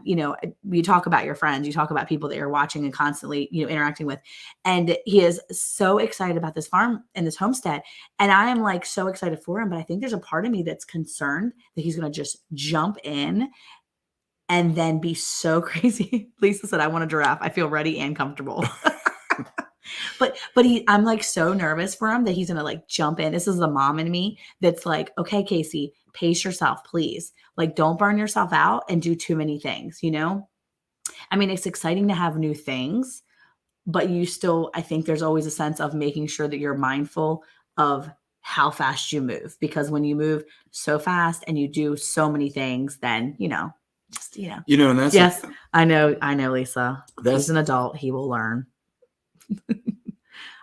you talk about your friends, you talk about people that you're watching and constantly, interacting with. And he is so excited about this farm and this homestead. And I am like so excited for him, but I think there's a part of me that's concerned that he's going to just jump in and then be so crazy. Lisa said, I want a giraffe. I feel ready and comfortable. But I'm like so nervous for him that he's gonna like jump in. This is the mom in me that's like, okay, Casey, pace yourself, please. Like, don't burn yourself out and do too many things. I mean, it's exciting to have new things, but I think there's always a sense of making sure that you're mindful of how fast you move, because when you move so fast and you do so many things, then and that's yes, I know, Lisa. He's an adult; he will learn.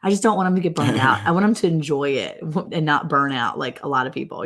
I just don't want him to get burned out. I want him to enjoy it and not burn out like a lot of people,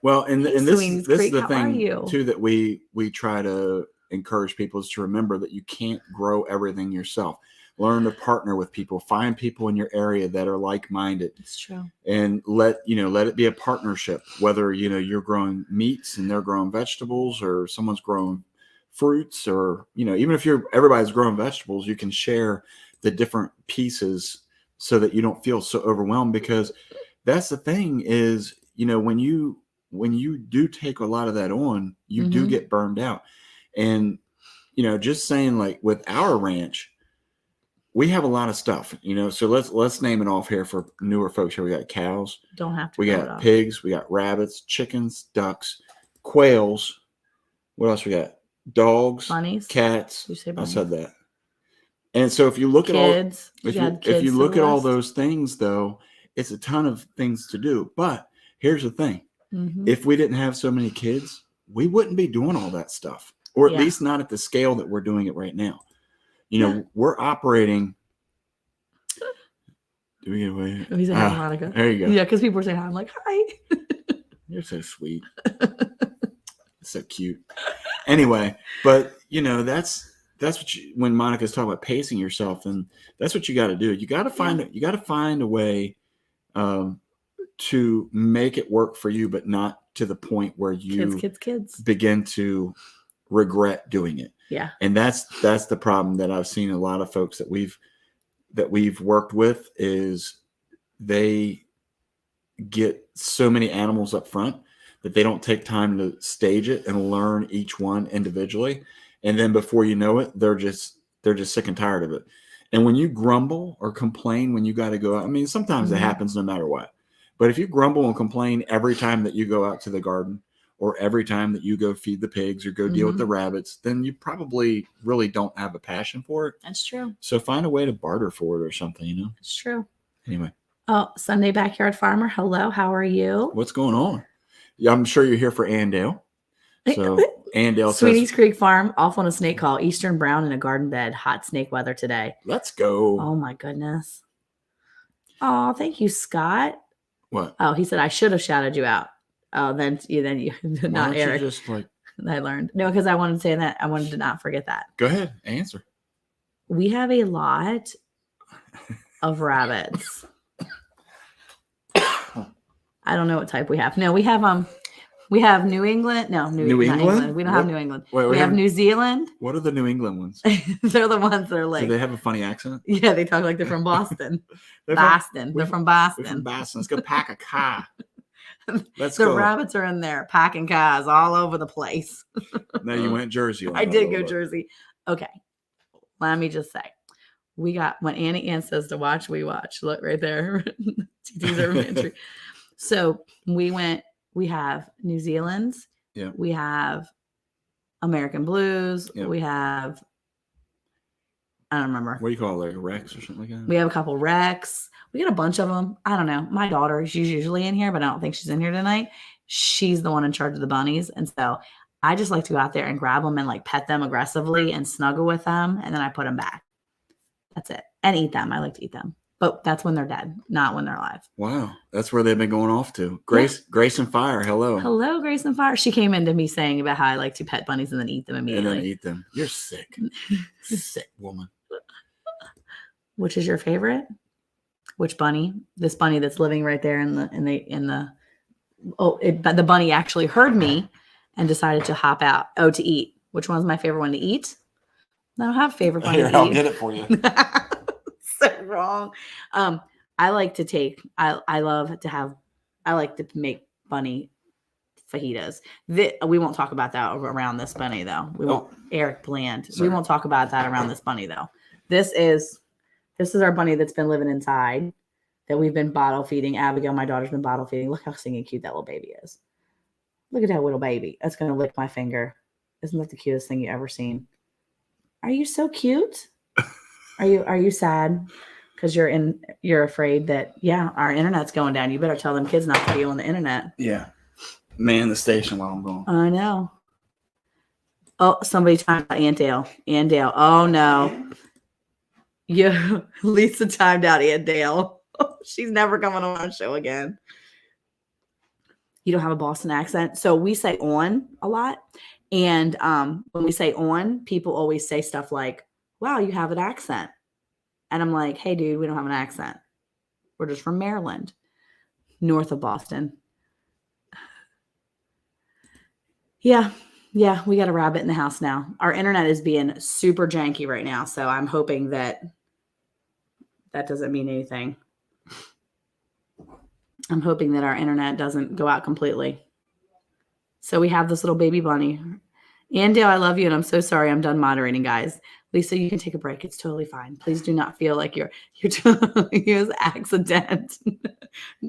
Well, and this is the thing too that we try to encourage people is to remember that you can't grow everything yourself. Learn to partner with people, find people in your area that are like-minded. It's true. And let it be a partnership, whether, you're growing meats and they're growing vegetables, or someone's growing fruits, or, even if everybody's growing vegetables, you can share the different pieces so that you don't feel so overwhelmed, because that's the thing is, when you do take a lot of that on, you do get burned out. And, just saying, like with our ranch, we have a lot of stuff, so let's name it off here for newer folks here. We got cows. Don't have to. We got pigs. We got rabbits, chickens, ducks, quails. What else we got? Dogs, bunnies, cats. You say bunnies? I said that. And so if you look kids, if you look at all those things, though, it's a ton of things to do. But here's the thing. If we didn't have so many kids, we wouldn't be doing all that stuff, or at least not at the scale that we're doing it right now. We're operating. Do we get away? Oh, he's a Monica. There you go. Yeah, because people were saying hi. I'm like, hi. You're so sweet. So cute. Anyway, but that's what when Monica's talking about pacing yourself, and that's what you got to do. You got to find a way to make it work for you, but not to the point where you kids begin to regret doing it. Yeah. And that's the problem that I've seen a lot of folks that we've worked with, is they get so many animals up front that they don't take time to stage it and learn each one individually. And then before you know it, they're just sick and tired of it. And when you grumble or complain when you got to go out, I mean, sometimes it happens no matter what. But if you grumble and complain every time that you go out to the garden, or every time that you go feed the pigs or go deal with the rabbits, then you probably really don't have a passion for it. That's true. So find a way to barter for it or something, It's true. Anyway. Oh, Sunday Backyard Farmer. Hello. How are you? What's going on? Yeah, I'm sure you're here for Anne Dale. So Anne Dale Sweeney's Creek Farm, off on a snake call. Eastern brown in a garden bed. Hot snake weather today. Let's go. Oh my goodness. Oh, thank you, Scott. What? Oh, he said I should have shouted you out. Oh, then you not Eric. You just I learned. No, because I wanted to say that. I wanted to not forget that. Go ahead, answer. We have a lot of rabbits. I don't know what type we have. No, we have We have New England. No, New not England? England. We don't have What? New England. Wait, we have New Zealand. What are the New England ones? They're the ones that are Do like, they have a funny accent? yeah, they talk like they're from Boston. They're Boston. we're They're from We're from Boston. Boston. Let's go pack a car. Let's The go. rabbits are in there packing cars all over the place. Now you went Jersey. On I it a did little go bit. Jersey. Okay. Let me just say, we got when Anne says to watch, we watch. Look right there. TT's urban entry. So we have New Zealand's. Yeah. We have American Blues. Yeah. We have, I don't remember. What do you call it? Like a Rex or something like that? We have a couple Rex. We got a bunch of them. I don't know. My daughter, she's usually in here, but I don't think she's in here tonight. She's the one in charge of the bunnies. And so I just like to go out there and grab them and like pet them aggressively and snuggle with them. And then I put them back. That's it. And eat them. I like to eat them. But that's when they're dead, not when they're alive. Wow. That's where they've been going off to. Grace and Fire. Hello. Hello, Grace and Fire. She came into me saying about how I like to pet bunnies and then eat them immediately. And then eat them. You're sick. Sick woman. Which is your favorite? Which bunny? This bunny that's living right there the bunny actually heard me and decided to hop out. Oh, to eat. Which one's my favorite one to eat? I don't have a favorite bunny to eat. I'll get it for you. So wrong. I like to make bunny fajitas. We won't talk about that around this bunny though. We won't. Eric Bland. Sorry. We won't talk about that around this bunny though. This is our bunny that's been living inside that we've been bottle feeding. Abigail, my daughter's been bottle feeding. Look how singing cute that little baby is. Look at that little baby. That's going to lick my finger. Isn't that the cutest thing you ever seen? Are you so cute? Are you sad? Because you're afraid that, our internet's going down. You better tell them kids not to be on the internet. Yeah. Man the station while I'm gone. I know. Oh, somebody timed out Anne Dale. Anne Dale. Oh no. Yeah, Lisa timed out Anne Dale. She's never coming on our show again. You don't have a Boston accent. So we say on a lot. And when we say on, people always say stuff like, wow, you have an accent. And I'm like, hey, dude, we don't have an accent. We're just from Maryland, north of Boston. Yeah, we got a rabbit in the house now. Our internet is being super janky right now. So I'm hoping that doesn't mean anything. I'm hoping that our internet doesn't go out completely. So we have this little baby bunny. Anne Dale, I love you, and I'm so sorry. I'm done moderating, guys. Lisa, you can take a break. It's totally fine. Please do not feel like you're totally use accident.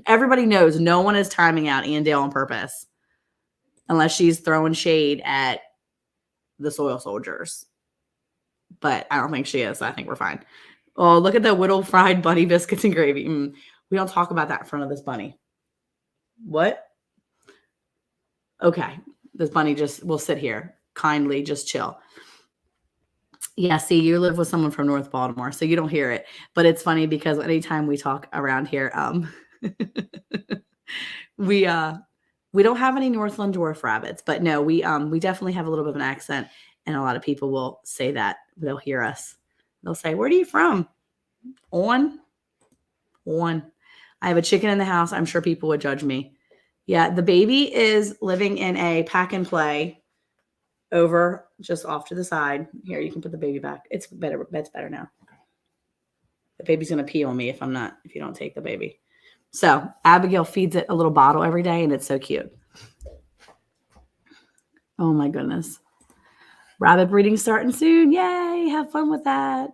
Everybody knows no one is timing out Anne Dale on purpose, unless she's throwing shade at the soil soldiers. But I don't think she is. So I think we're fine. Oh, look at the whittled fried bunny biscuits and gravy. We don't talk about that in front of this bunny. What? Okay. This bunny just will sit here kindly, just chill. Yeah, see, you live with someone from North Baltimore, so you don't hear it. But it's funny because anytime we talk around here, we don't have any Northland dwarf rabbits, but no, we definitely have a little bit of an accent, and a lot of people will say that. They'll hear us. They'll say, "Where are you from?" On. I have a chicken in the house. I'm sure people would judge me. Yeah, the baby is living in a pack and play over just off to the side. Here, you can put the baby back. It's better. That's better now. The baby's gonna pee on me if you don't take the baby. So Abigail feeds it a little bottle every day, and it's so cute. Oh my goodness. Rabbit breeding starting soon. Yay, have fun with that.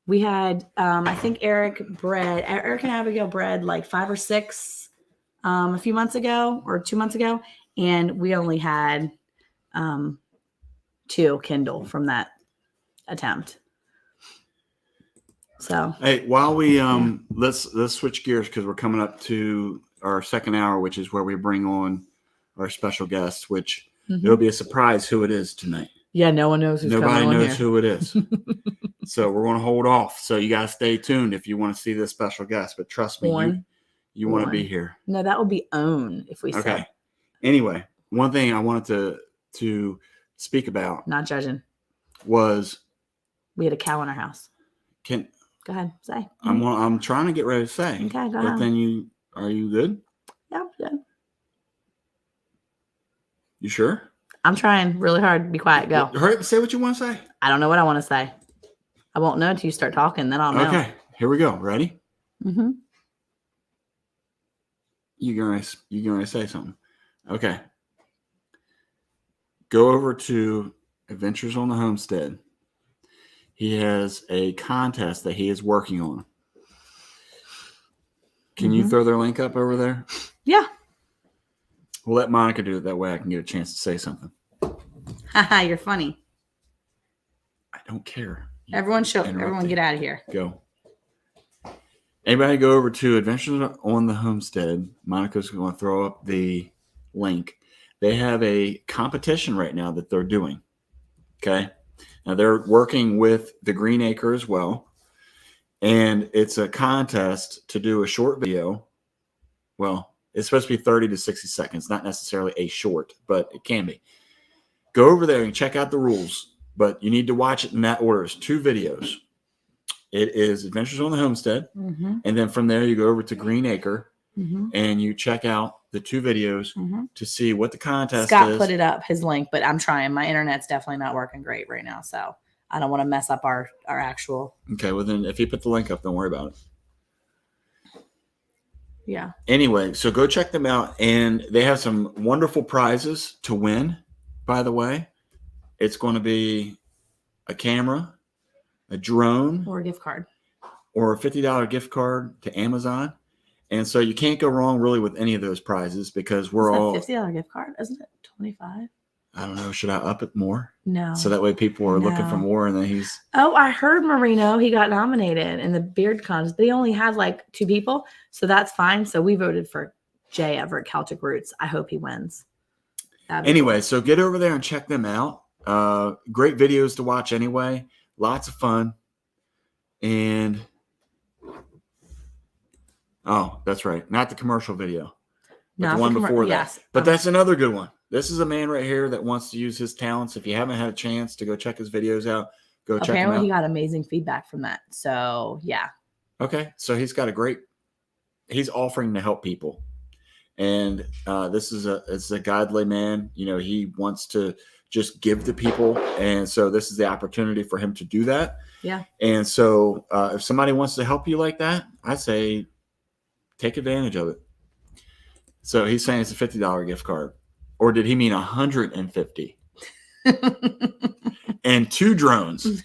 We had, I think Eric and Abigail bred like 5 or 6 a few months ago or 2 months ago. And we only had 2 Kindle from that attempt. So, hey, while we, let's switch gears because we're coming up to our second hour, which is where we bring on our special guest, which it'll be a surprise who it is tonight. Yeah, no one knows who's Nobody coming on knows who it is. So we're going to hold off. So you got to stay tuned if you want to see this special guest. But trust me, you want to be here. No, that would be own if we okay. said. Anyway, one thing I wanted to speak about. Not judging. Was. We had a cow in our house. Go ahead, say. I'm trying to get ready to say. Okay, go ahead. But then are you good? Yeah, I'm good. You sure? I'm trying really hard to be quiet. Go. Hurry up, say what you want to say. I don't know what I want to say. I won't know until you start talking. Then I'll know. Okay, here we go. Ready? Mm-hmm. You're gonna say something. Okay. Go over to Adventures on the Homestead. He has a contest that he is working on. Can you throw their link up over there? Yeah. We'll let Monica do it. That way I can get a chance to say something. Haha, you're funny. I don't care. Everyone get out of here. Go. Anybody go over to Adventures on the Homestead. Monica's going to throw up the link. They have a competition right now that they're doing. Okay. Now they're working with the Green Acre as well. And it's a contest to do a short video. Well, it's supposed to be 30 to 60 seconds, not necessarily a short, but it can be. Go over there and check out the rules, but you need to watch it in that order. It's 2 videos. It is Adventures on the Homestead. Mm-hmm. And then from there, you go over to Green Acre and you check out the 2 videos to see what the contest is. Scott put it up, his link, but I'm trying. My internet's definitely not working great right now, so I don't want to mess up our actual. Okay, well then if you put the link up, don't worry about it. Yeah. Anyway, so go check them out. And they have some wonderful prizes to win, by the way. It's going to be a camera, a drone, or a gift card, or a $50 gift card to Amazon. And so you can't go wrong really with any of those prizes because we're all $50 gift card, isn't it? 25. I don't know. Should I up it more? No. So that way people are looking for more, and then he's. Oh, I heard Marino. He got nominated in the beard contest, but he only had like 2 people, so that's fine. So we voted for Jay Everett, Celtic Roots. I hope he wins. Anyway, cool. So get over there and check them out. Great videos to watch anyway. Lots of fun. And oh, that's right. Not the commercial video. But the one before that. Yes. But that's another good one. This is a man right here that wants to use his talents. If you haven't had a chance to go check his videos out, go check them out. Apparently he got amazing feedback from that. So, yeah. Okay. So he's offering to help people. And this is a godly man. You know, he wants to just give to people. And so this is the opportunity for him to do that. Yeah. And so if somebody wants to help you like that, I say take advantage of it. So he's saying it's a $50 gift card. Or did he mean 150? And 2 drones.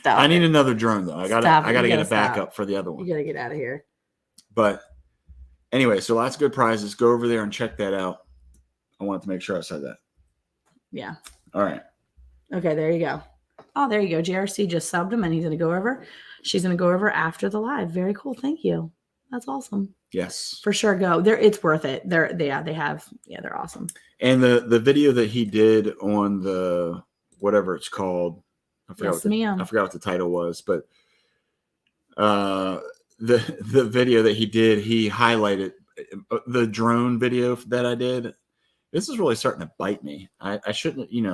I need another drone though. I gotta get a backup for the other one. You gotta get out of here. But anyway, so lots of good prizes. Go over there and check that out. I wanted to make sure I said that. Yeah. All right. Okay, there you go. Oh, there you go. JRC just subbed him and he's gonna go over. She's gonna go over after the live. Very cool. Thank you. That's awesome. Yes. For sure. Go there. It's worth it. They're awesome. And the video that he did on the whatever it's called, I forgot what the title was, but the video that he did, he highlighted the drone video that I did. This is really starting to bite me. I shouldn't, maybe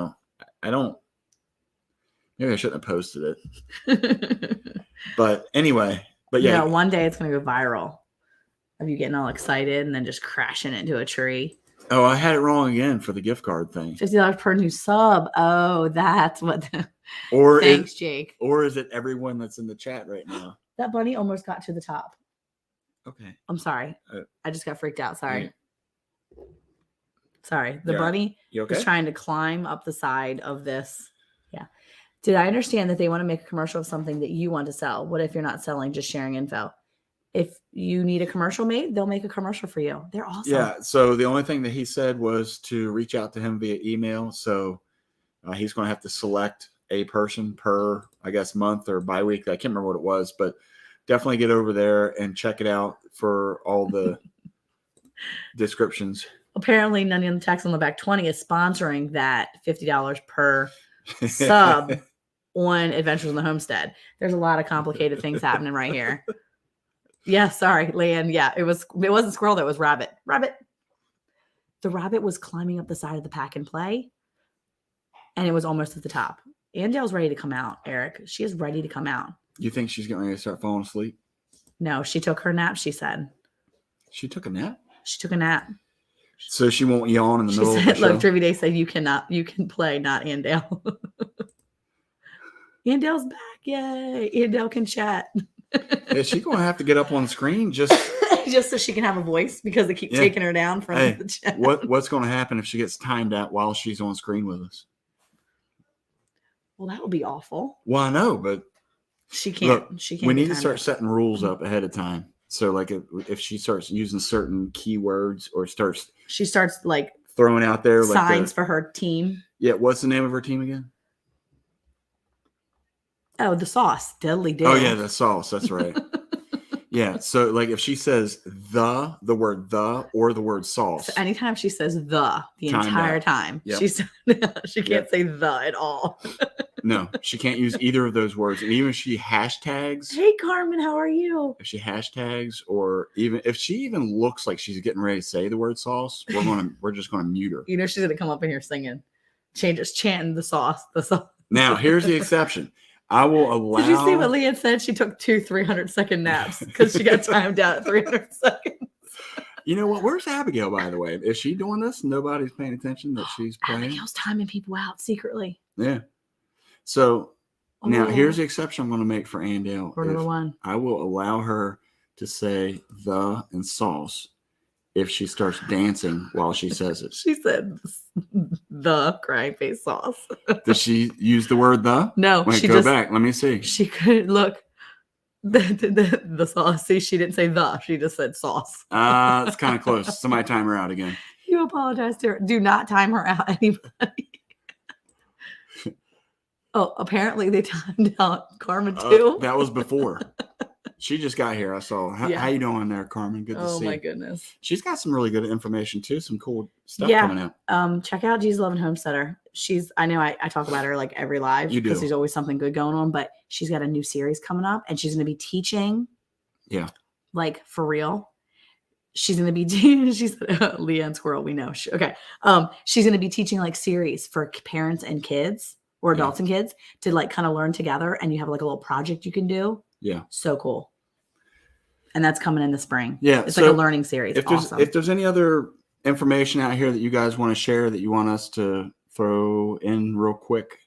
I shouldn't have posted it. But anyway. But yeah, one day it's going to go viral of you getting all excited and then just crashing into a tree. Oh, I had it wrong again for the gift card thing. $50 per new sub. Oh, that's what. Thanks, Jake. Or is it everyone that's in the chat right now? That bunny almost got to the top. Okay. I'm sorry. I just got freaked out. Sorry. Yeah. Sorry. The bunny was trying to climb up the side of this. Yeah. Did I understand that they want to make a commercial of something that you want to sell? What if you're not selling, just sharing info? If you need a commercial made, they'll make a commercial for you. They're awesome. Yeah. So the only thing that he said was to reach out to him via email. So he's going to have to select a person per, I guess, month or bi-weekly. I can't remember what it was, but definitely get over there and check it out for all the descriptions. Apparently, None in the Text on the Back 20 is sponsoring that $50 per sub on Adventures on the Homestead. There's a lot of complicated things happening right here. Yeah, sorry, Leanne. Yeah, it wasn't squirrel, that was rabbit. Rabbit. The rabbit was climbing up the side of the pack and play, and it was almost at the top. Anne Dale's ready to come out, Eric. She is ready to come out. You think she's going to start falling asleep? No, she took her nap, she said. She took a nap? She took a nap. So she won't yawn in the She middle of the said, show. look, Trivia Day said you can play, not Anne Dale. Anne Dale's back. Yay. Anne Dale can chat. Is she going to have to get up on the screen just so she can have a voice because they keep taking her down from the chat? What's going to happen if she gets timed out while she's on screen with us? Well, that would be awful. Well, I know, but she can't. We need to start setting rules up ahead of time. So, like, if she starts using certain keywords or she starts like throwing out there like signs for her team. Yeah, what's the name of her team again? Oh, the sauce, Deadly Dill. Oh yeah, the sauce. That's right. Yeah. So, like, if she says the word the or the word sauce, so anytime she says the entire time, she can't say the at all. No, she can't use either of those words. And even if she hashtags, hey Carmen, how are you? If she hashtags, or even if she even looks like she's getting ready to say the word sauce, we're just gonna mute her. You know she's gonna come up in here singing, chanting the sauce. Now here's the exception. I will allow. Did you see what Leanne said? She took 2 300-second naps because she got timed out at 300 seconds. You know what? Where's Abigail, by the way? Is she doing this? Nobody's paying attention that she's playing. Abigail's timing people out secretly. Yeah. So now here's the exception I'm going to make for Anne Dale. For number 1. I will allow her to say the and sauce if she starts dancing while she says it. She said the crying face sauce. Does she use the word the? No. Wait, go back. Let me see. She couldn't look. The sauce. See, she didn't say the. She just said sauce. It's kind of close. Somebody time her out again. You apologize to her. Do not time her out, anybody. Oh, apparently they timed out Carmen too. That was before. She just got here. I saw. How you doing there, Carmen? Good to see you. Oh my goodness. She's got some really good information too. Some cool stuff coming out. Check out Jesus Loving Homesteader. I know I talk about her like every live because there's always something good going on, but she's got a new series coming up and she's going to be teaching. Yeah. Like for real. She's going to be, she's Leanne Squirrel. We know. Okay. She's going to be teaching like series for parents and kids or adults and kids to like kind of learn together. And you have like a little project you can do. Yeah. So cool. And that's coming in the spring. Yeah. It's like a learning series. If there's any other information out here that you guys want to share that you want us to throw in real quick,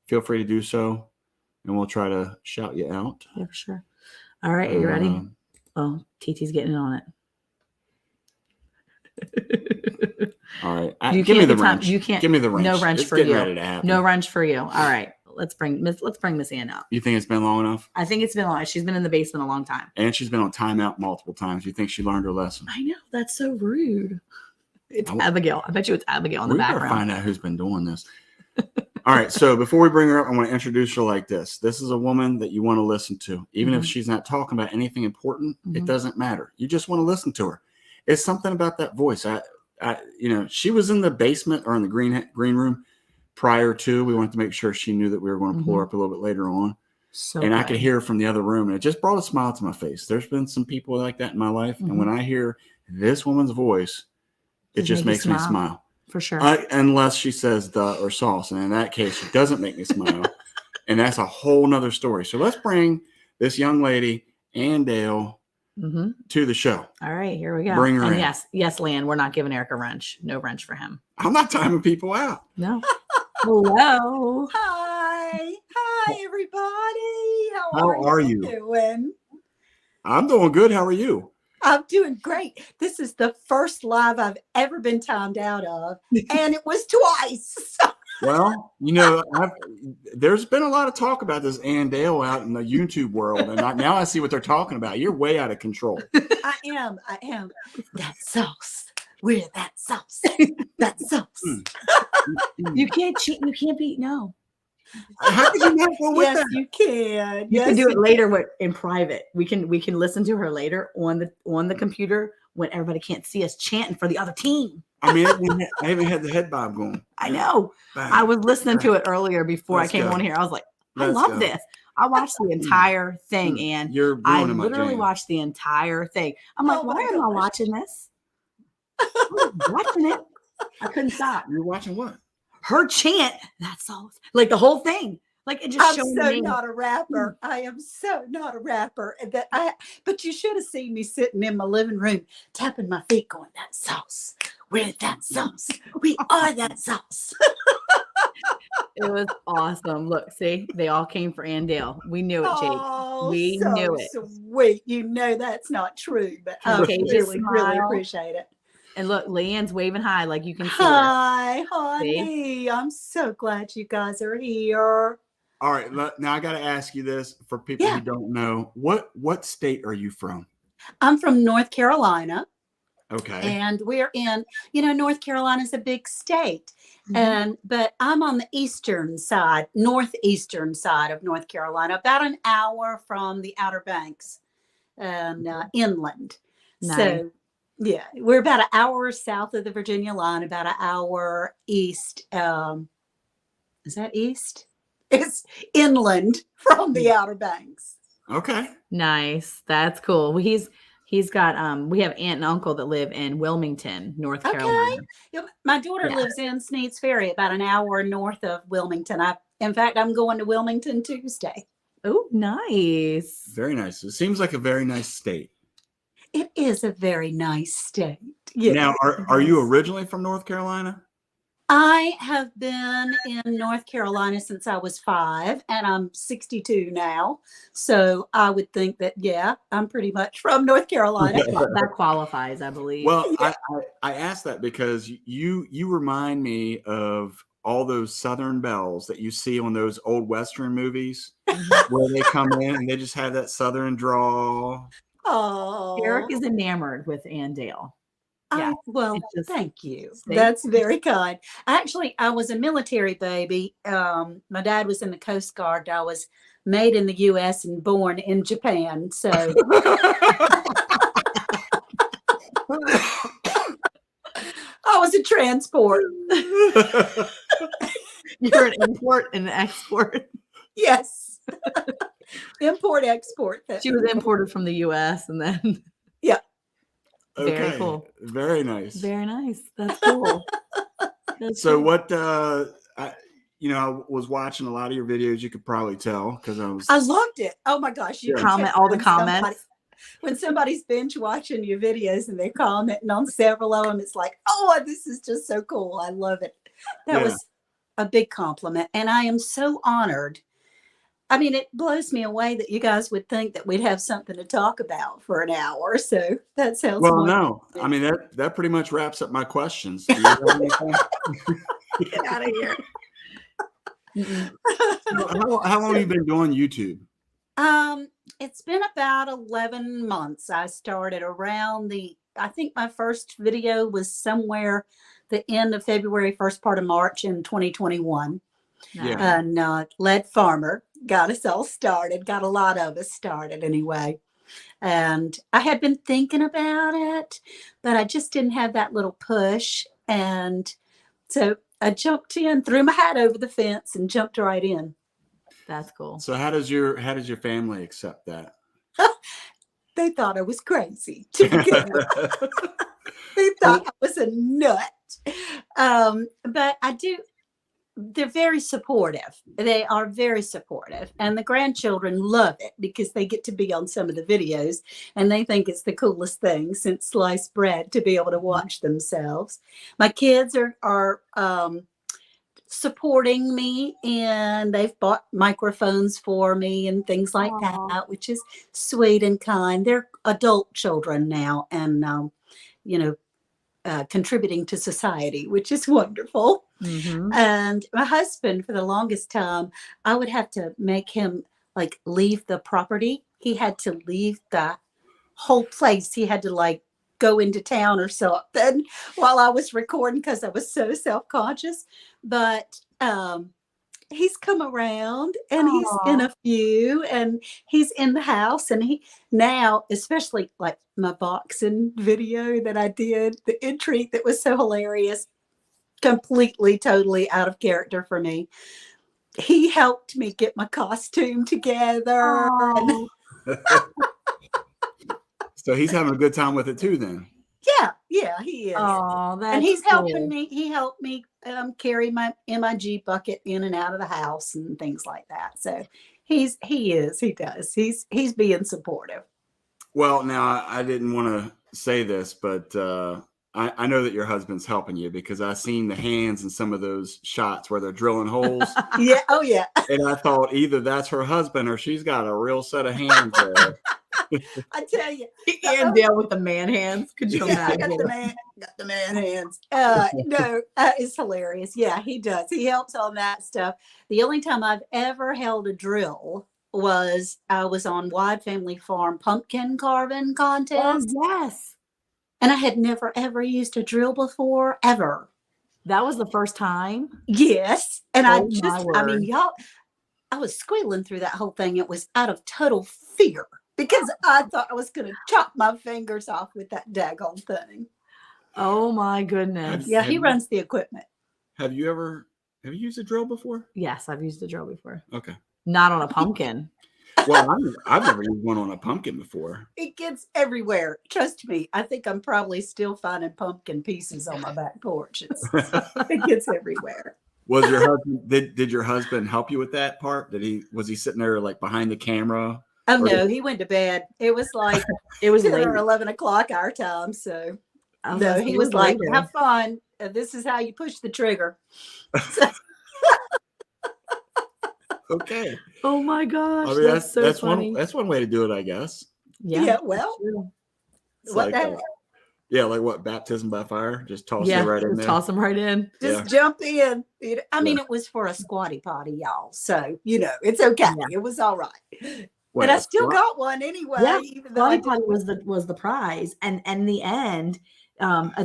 feel free to do so. And we'll try to shout you out. Yeah, for sure. All right. Are you ready? Oh, TT's getting in on it. All right. Give me the wrench. You can't. Give me the wrench. No wrench it's for you. Ready to happen. No wrench for you. All right. Let's bring Miss Ann up. You think it's been long enough? I think it's been long. She's been in the basement a long time. And she's been on timeout multiple times. You think she learned her lesson? I know. That's so rude. It's Abigail. I bet you it's Abigail in the background. We better find out who's been doing this. All right. So before we bring her up, I want to introduce her like this. This is a woman that you want to listen to. Even if she's not talking about anything important, it doesn't matter. You just want to listen to her. It's something about that voice. She was in the basement or in the green room prior to. We wanted to make sure she knew that we were going to pull her up a little bit later on. I could hear her from the other room, and it just brought a smile to my face. There's been some people like that in my life, and when I hear this woman's voice, it just makes me smile. For sure. Unless she says the or sauce, and in that case, she doesn't make me smile, and that's a whole nother story. So let's bring this young lady, Anne Dale, to the show. All right, here we go. Bring her in. Yes, Lan, we're not giving Eric a wrench. No wrench for him. I'm not timing people out. No. Hello. Hi, everybody. How are you doing? I'm doing good. How are you? I'm doing great. This is the first live I've ever been timed out of, and it was twice. Well, there's been a lot of talk about this Anne Dale out in the YouTube world, and now I see what they're talking about. You're way out of control. I am. That sauce. We're that sauce. That sauce. You can't cheat. You can't beat. No. How did you not go with that? You can. You can do it later in private. We can listen to her later on the computer when everybody can't see us chanting for the other team. I mean, I haven't had the head bob going. I know. Bang. I was listening to it earlier before I came on here. I was like, I love this. I watched the entire thing, and I literally watched the entire thing. I'm like, why am I watching this? I was watching it. I couldn't stop. You're watching what? Her chant. That's all. Like the whole thing. Like it just showed me. Not a rapper. I am so not a rapper. But you should have seen me sitting in my living room, tapping my feet, going, that sauce. We're that sauce. We are that sauce. It was awesome. Look, see, they all came for Anne Dale. We knew it, Jake. Oh, We so knew it. sweet. You know that's not true, but I Contagious really, really smile. appreciate it. And look, Leanne's waving high like you can see her. Hi, honey. I'm so glad you guys are here. All right, now I got to ask you this for people who don't know. What state are you from? I'm from North Carolina. Okay. And we're in, North Carolina's a big state. But I'm on the northeastern side of North Carolina, about an hour from the Outer Banks and inland. Nice. So, yeah, we're about an hour south of the Virginia line, about an hour east. Is that east? It's inland from the Outer Banks. Okay. Nice. That's cool. Well, he's got we have aunt and uncle that live in Wilmington, North Carolina. Yeah, my daughter lives in Sneads Ferry, about an hour north of Wilmington. In fact, I'm going to Wilmington Tuesday. Oh, nice. Very nice. It seems like a very nice state. It is a very nice state. Yes. Now, are you originally from North Carolina? I have been in North Carolina since I was 5, and I'm 62 now. So I would think that, I'm pretty much from North Carolina. That qualifies, I believe. Well, I asked that because you remind me of all those Southern belles that you see on those old Western movies where they come in and they just have that Southern drawl. Oh, Eric is enamored with Anne Dale. Yeah. Thank you. That's very kind. Actually, I was a military baby. My dad was in the Coast Guard. I was made in the U.S. and born in Japan. So I was a transport. You're an import and an export. Yes. Import, export. She was imported from the U.S. and then. Yeah. Very cool. Very nice. Very nice. That's cool. So what, I was watching a lot of your videos. You could probably tell because I loved it. Oh my gosh. You comment all the comments. When somebody's binge watching your videos and they're commenting on several of them, it's like, oh, this is just so cool. I love it. That was a big compliment. And I am so honored. I mean, it blows me away that you guys would think that we'd have something to talk about for an hour. So that sounds no. I mean, that pretty much wraps up my questions. Do you have anything? Get out of here. How long have you been doing YouTube? It's been about 11 months. I started around I think my first video was somewhere the end of February, first part of March in 2021. Yeah. And Lead Farmer got us all started, got a lot of us started anyway. And I had been thinking about it, but I just didn't have that little push. And so I jumped in, threw my hat over the fence and jumped right in. That's cool. So how does your family accept that? They thought I was crazy to begin with. They thought I was a nut. But they're very supportive. They are very supportive. And the grandchildren love it because they get to be on some of the videos and they think it's the coolest thing since sliced bread to be able to watch themselves. My kids are supporting me and they've bought microphones for me and things like that, which is sweet and kind. They're adult children now and, contributing to society, which is wonderful. Mm-hmm. And my husband, for the longest time, I would have to make him leave the property. He had to leave the whole place. He had to go into town or something while I was recording because I was so self-conscious. But he's come around and he's in a few and he's in the house and he now, especially my boxing video that I did, the entry that was so hilarious, completely, totally out of character for me. He helped me get my costume together. So he's having a good time with it too then. Yeah, he is. Oh, that's and he's cool. helping me. He helped me carry my MIG bucket in and out of the house and things like that. So he does. He's being supportive. Well, now I didn't want to say this, but I know that your husband's helping you because I've seen the hands in some of those shots where they're drilling holes. Yeah. Oh, yeah. And I thought either that's her husband or she's got a real set of hands there. I tell you. Anne Dale with the man hands. Could you Yeah, I imagine? got the man hands. No, it's hilarious. Yeah, he does. He helps on that stuff. The only time I've ever held a drill was I was on Wide Family Farm pumpkin carving Oh, contest, yes. and I had never ever used a drill before, ever. That was the first time. Yes, and Oh, my I mean, word. y'all, I was squealing through that whole thing. It was out of total fear because I thought I was going to chop my fingers off with that daggone thing. Oh my goodness. Yeah, Have he you- runs the equipment. Have you used a drill before? Yes, I've used a drill before. Okay. Not on a pumpkin. Well, I've never used one on a pumpkin before. It gets everywhere. Trust me. I think I'm probably still finding pumpkin pieces on my back porch. It gets everywhere. Was your husband did your husband help you with that part? Was he sitting there like behind the camera? Oh Or no, he went to bed. It was like It was 10 late. or 11 o'clock our time. So I was no, gonna say he it was like, later. have fun. This is how you push the trigger. Okay. Oh my gosh. I mean, that's so that's funny. one way to do it, I guess. Yeah, well, true. It's what like, the heck? yeah, like what, baptism by fire? Just toss Yeah, it right in just there. toss them right in. Just Yeah. jump in. I mean, it was for a squatty potty, y'all. So, it's okay. Yeah. It was all right. Wait, And I a still squat- got one anyway, Yeah, even though I Squatty didn't. Potty was the prize, and in the end,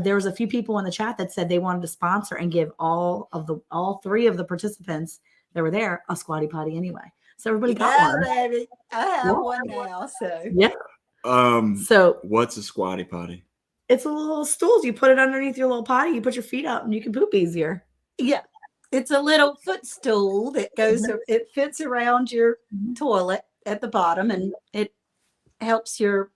there was a few people in the chat that said they wanted to sponsor and give all three of the participants that were there a Squatty Potty anyway. So everybody got Yeah, one. baby. I have Yeah. one now. So, Yeah. So What's a squatty potty? it's a little stools. You put it underneath your little potty. You put your feet up, and you can poop easier. yeah, it's a little footstool that goes, it fits around your toilet at the bottom, and it helps your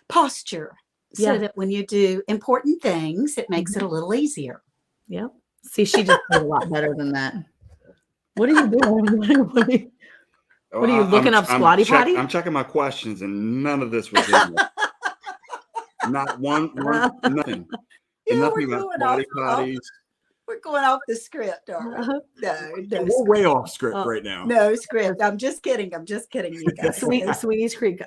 posture so Yeah. that when you do important things, it makes it a little easier. Yep. See, she just did a lot better than that. What are you doing? What are you looking up, Squatty Potty? I'm checking my questions, and none of this was in there. Not one, nothing. Yeah, Nothing we're about going squatty off. potties. We're going off the script, aren't we? No, We're way off script Oh. right now. no script. I'm just kidding, you guys. Sweeties Creek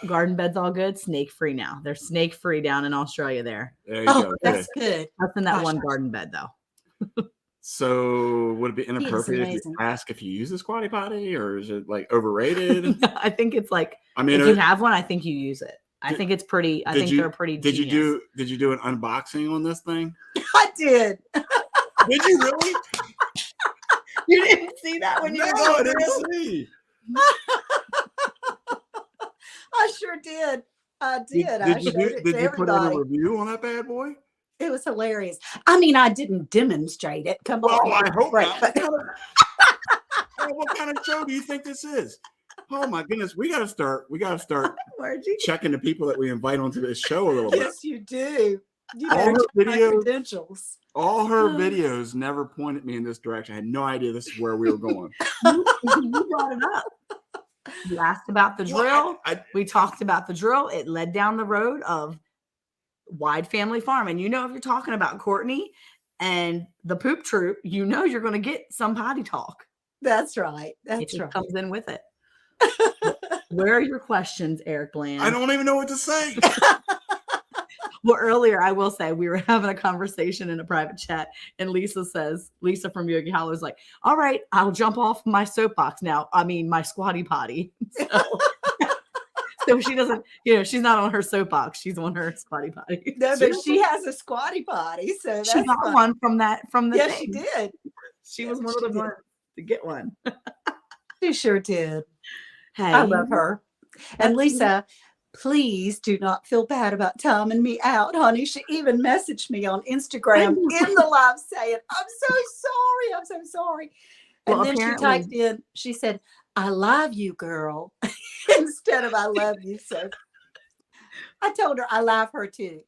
garden beds all good. Snake free now. They're snake free down in Australia. There. There you Oh, go. Okay. that's good. That's in that Gosh. one garden bed though. So would it be inappropriate if you amazing. ask if you use a squatty potty, or is it like overrated? I think it's like I mean, if you have one, I think you use it. I Did- think it's pretty. I did think you- they're pretty. did you genius. did you do an unboxing on this thing? I did. Did you really? You didn't see that when you No, were I going didn't through? see. I sure did. I did. I Did you showed it to put in a everybody. review on that bad boy? It was hilarious. I mean, I didn't demonstrate it. Come Well, on. I hope Right, not. but- What kind of show do you think this is? Oh my goodness, we gotta start Where'd you? checking the people that we invite onto this show a little bit. Yes, you do. You All better her check my videos- credentials. All her videos never pointed me in this direction. I had no idea this is where we were going. You brought it up. You asked about the drill. Well, I- We talked about the drill. It led down the road of Wide Family Farm. And if you're talking about Courtney and the poop troop, you're going to get some potty talk. That's right. It That's just right. comes in with it. Where are your questions, Eric Bland? I don't even know what to say. Well, earlier, I will say we were having a conversation in a private chat, and Lisa from Yogi Hollow is like, all right, I'll jump off my soapbox now. I mean, my squatty potty. So she doesn't, she's not on her soapbox. She's on her squatty potty. No, but she has a squatty potty, so that's She got fun. one from the Yes, thing. she did. She was one she of the did. ones to get one. She sure did. Hey, I love her. And Lisa, please do not feel bad about Tom and me out, honey. She even messaged me on Instagram in the live saying, I'm so sorry. I'm so sorry. And Well, then she apparently- typed in, she said, I love you, girl, instead of I love you. So I told her I love her too.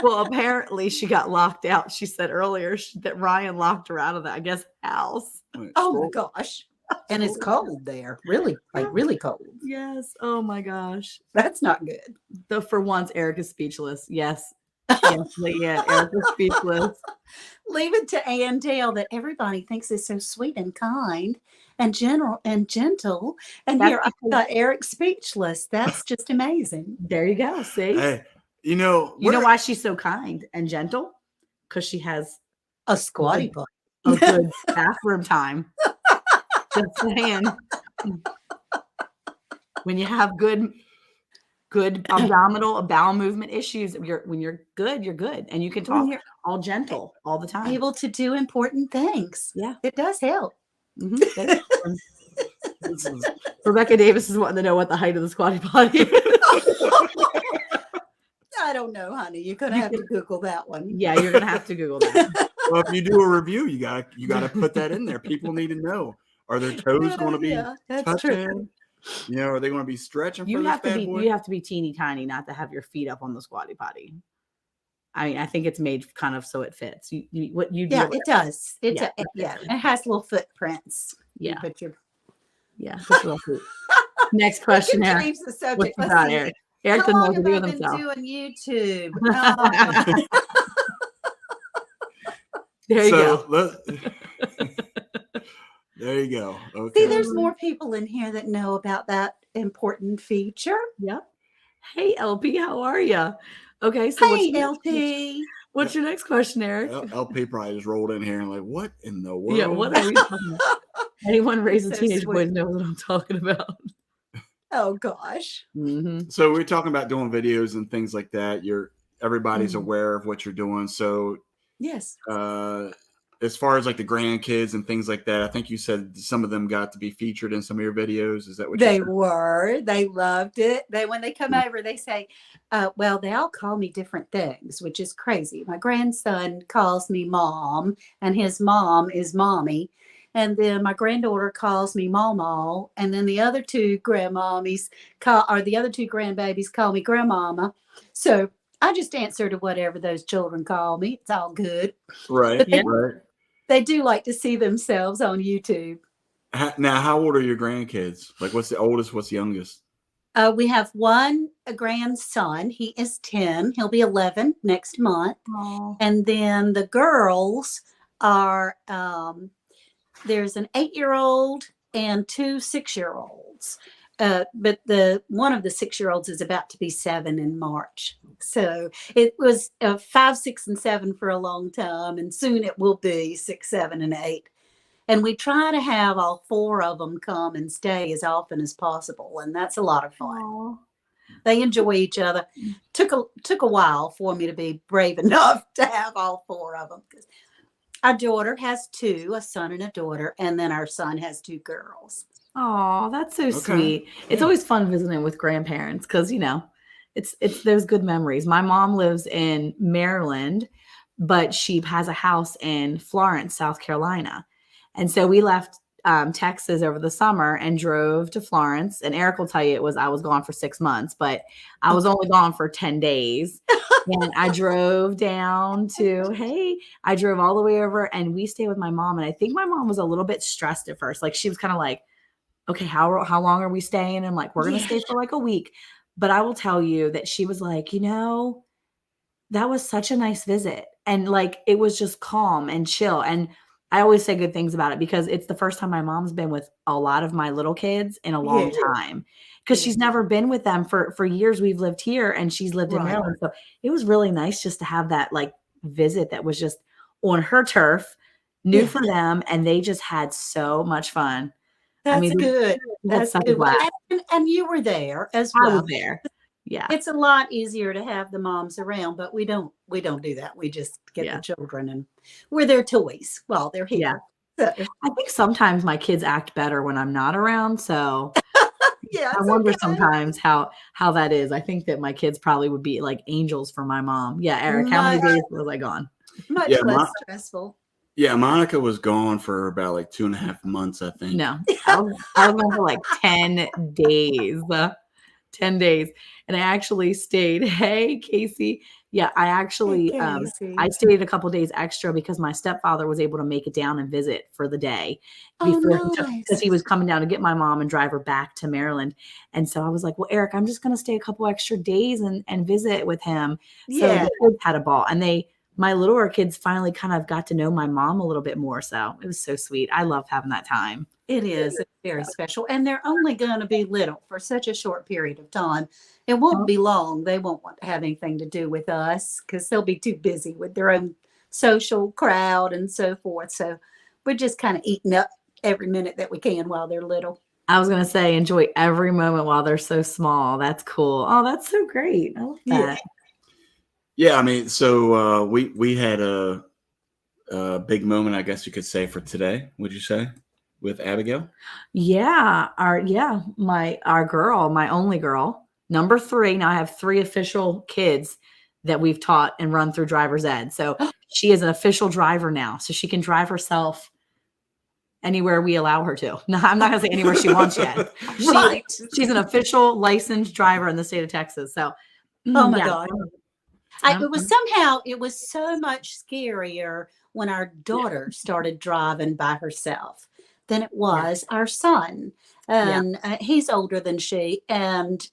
Well, apparently she got locked out. She said earlier that Ryan locked her out of the, I guess, house. Oh my gosh. And it's cold there, really, like really cold. Yes. Oh my gosh. That's not good. For once, Eric is speechless. Yes. Yes, Leanne. Eric is speechless. Leave it to Anne Dale that everybody thinks is so sweet and kind and general and gentle. And That's here I because- got Eric speechless. That's just amazing. There you go. See? Hey, You know why she's so kind and gentle? Because she has A squatty potty. a good bathroom time. Just saying. When you have good abdominal bowel movement issues, when you're good, and you can When talk you're all gentle all the time. able to do important things. Yeah. It does help. Mhm. Rebecca Davis is wanting to know what the height of the squatty potty is. I don't know, honey. You're gonna have to Google that one. Yeah, you're gonna have to Google that. well, if you do a review, you gotta put that in there. People need to know: are their toes going to be that's true. touching? You know, are they going to be stretching? You for have this to bad be boy? you have to be teeny tiny not to have your feet up on the squatty potty. I mean, I think it's made kind of so it fits. What you do? Yeah, it does. It has little footprints. Yeah. But you're Just real feet. Next question we can here. change the What subject. you Let's got, see. Eric? Eric How doesn't know long what to have do I with been himself. doing YouTube? There you go. There you go. See, Okay. there's more people in here that know about that important feature. Yep. Hey, LP, how are you? Okay, so Hey, LP. what's your next question, Eric? LP probably just rolled in here and like, what in the world? Yeah, what are we talking about? Anyone raising So teenage boys sweet. knows what I'm talking about. Oh gosh. Mm-hmm. So we're talking about doing videos and things like that. Everybody's Mhm. aware of what you're doing. So Yes. as far as like the grandkids and things like that, I think you said some of them got to be featured in some of your videos. Is that what They you said? were. They loved it. When they come over, they say, well, they all call me different things, which is crazy. My grandson calls me mom, and his mom is mommy. And then my granddaughter calls me mama, and then the other two grandbabies call me grandmama. So I just answer to whatever those children call me. It's all good. Right. But Right. they do like to see themselves on YouTube. Now, how old are your grandkids? Like, what's the oldest? What's the youngest? We have a grandson. He is 10. He'll be 11 next month. Aww. And then the girls are, there's an 8-year-old and 2 6-year-olds. But one of the 6-year-olds is about to be 7 in March. So it was 5, 6, and 7 for a long time. And soon it will be 6, 7, and 8. And we try to have all 4 of them come and stay as often as possible. And that's a lot of fun. Aww. They enjoy each other. Took a while for me to be brave enough to have all 4 of them. Because our daughter has 2, a son and a daughter. And then our son has 2 girls. Oh, that's so Okay. sweet. It's Yeah. always fun visiting with grandparents because, it's there's good memories. My mom lives in Maryland, but she has a house in Florence, South Carolina. And so we left Texas over the summer and drove to Florence. And Eric will tell you I was gone for 6 months, but I was only gone for 10 days. And I drove down I drove all the way over and we stayed with my mom. And I think my mom was a little bit stressed at first. Like she was kind of like, okay, how long are we staying? And I'm like, we're going to stay for like a week. But I will tell you that she was like, that was such a nice visit. And like, it was just calm and chill. And I always say good things about it because it's the first time my mom's been with a lot of my little kids in a long time because she's never been with them for years. We've lived here and she's lived in Maryland. So it was really nice just to have that like visit that was just on her turf, new for them. And they just had so much fun. That's good. That's good. And you were there as I well. was there. Yeah. It's a lot easier to have the moms around, but we don't do that. We just get the children and we're their toys while they're here. Yeah. So. I think sometimes my kids act better when I'm not around. So yeah, I wonder sometimes how that is. I think that my kids probably would be like angels for my mom. Yeah, Eric, how many days was I gone? Much less stressful. Yeah, Monica was gone for about like 2.5 months, I think. No, I was gone for like 10 days. 10 days. And I actually stayed. Hey, Casey, Yeah, I actually Casey. I stayed a couple days extra because my stepfather was able to make it down and visit for the day Oh, before because he nice. was coming down to get my mom and drive her back to Maryland. And so I was like, well, Eric, I'm just gonna stay a couple extra days and visit with him. So Yeah, the kids had a ball. And my littler kids finally kind of got to know my mom a little bit more. So it was so sweet. I love having that time. it is. It's very special. And they're only going to be little for such a short period of time. It won't be long. They won't want to have anything to do with us because they'll be too busy with their own social crowd and so forth. So we're just kind of eating up every minute that we can while they're little. I was gonna say enjoy every moment while they're so small. That's cool. Oh, that's so great. I love that. Yeah, I mean, so we had a big moment, I guess you could say, for today. Would you say, with Abigail? Yeah, our girl, my only girl, number 3. Now I have 3 official kids that we've taught and run through driver's ed. So she is an official driver now. So she can drive herself anywhere we allow her to. No, I'm not gonna say anywhere she wants yet. Right. She's an official licensed driver in the state of Texas. So Oh my yeah. God. It was so much scarier when our daughter started driving by herself than it was our son. And he's older than she. And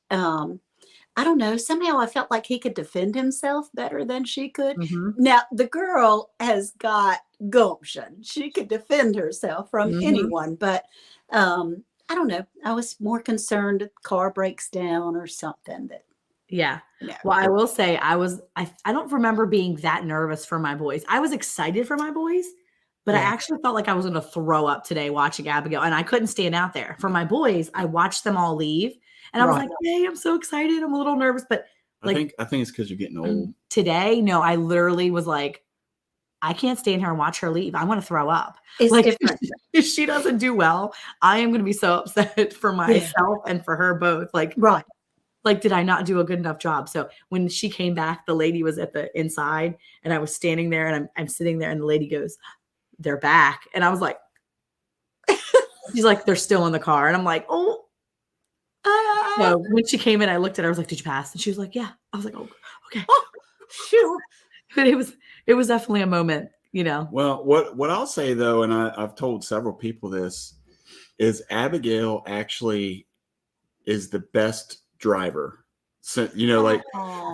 I don't know, somehow I felt like he could defend himself better than she could. Mhm. Now, the girl has got gumption. She could defend herself from anyone. But I don't know. I was more concerned if the car breaks down or something. That Yeah. No. Well, I will say I don't remember being that nervous for my boys. I was excited for my boys, but I Yeah. actually felt like I was going to throw up today watching Abigail, and I couldn't stand out there. For my boys, I watched them all leave, and I was Right. like, "Yay, I'm so excited. I'm a little nervous." But I think it's because you're getting old. today, no, I literally was like, I can't stand here and watch her leave. I want to throw up. It's Like, different. if she doesn't do well, I am going to be so upset for myself and for her both. Right. Like, did I not do a good enough job? So when she came back, the lady was at the inside and I was standing there and I'm sitting there and the lady goes, they're back. And I was like, she's like, they're still in the car. And I'm like, oh. So when she came in, I looked at her, I was like, did you pass? And she was like, yeah. I was like, oh, okay. Sure. But it was definitely a moment, you know. Well, what I'll say though, and I've told several people this, is Abigail actually is the best driver. So, like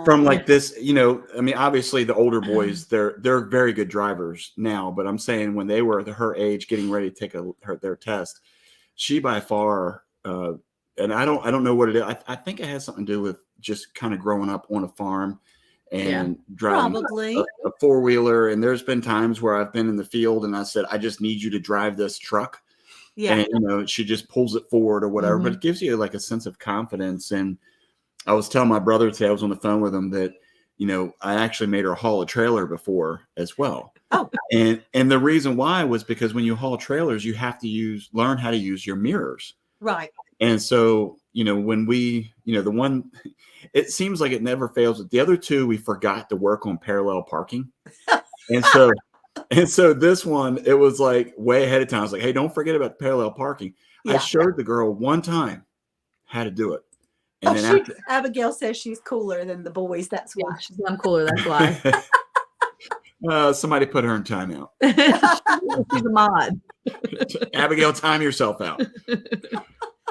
from like this, I mean, obviously the older boys, they're very good drivers now, but I'm saying when they were her age, getting ready to take their test, she by far, and I don't know what it is. I think it has something to do with just kind of growing up on a farm and driving Probably. a 4-wheeler. And there's been times where I've been in the field and I said, I just need you to drive this truck. Yeah. And she just pulls it forward or whatever, but it gives you like a sense of confidence. And I was telling my brother today, I was on the phone with him, that I actually made her haul a trailer before as well. Oh. And the reason why was because when you haul trailers, you have to learn how to use your mirrors. Right. And so, when we, the one, it seems like it never fails. The other 2, we forgot to work on parallel parking. And so this one, it was like way ahead of time. I was like, hey, don't forget about the parallel parking. Yeah. I showed the girl one time how to do it. And then Abigail says she's cooler than the boys. That's why. I'm cooler. That's why. Somebody put her in timeout. She's a mod. Abigail, time yourself out.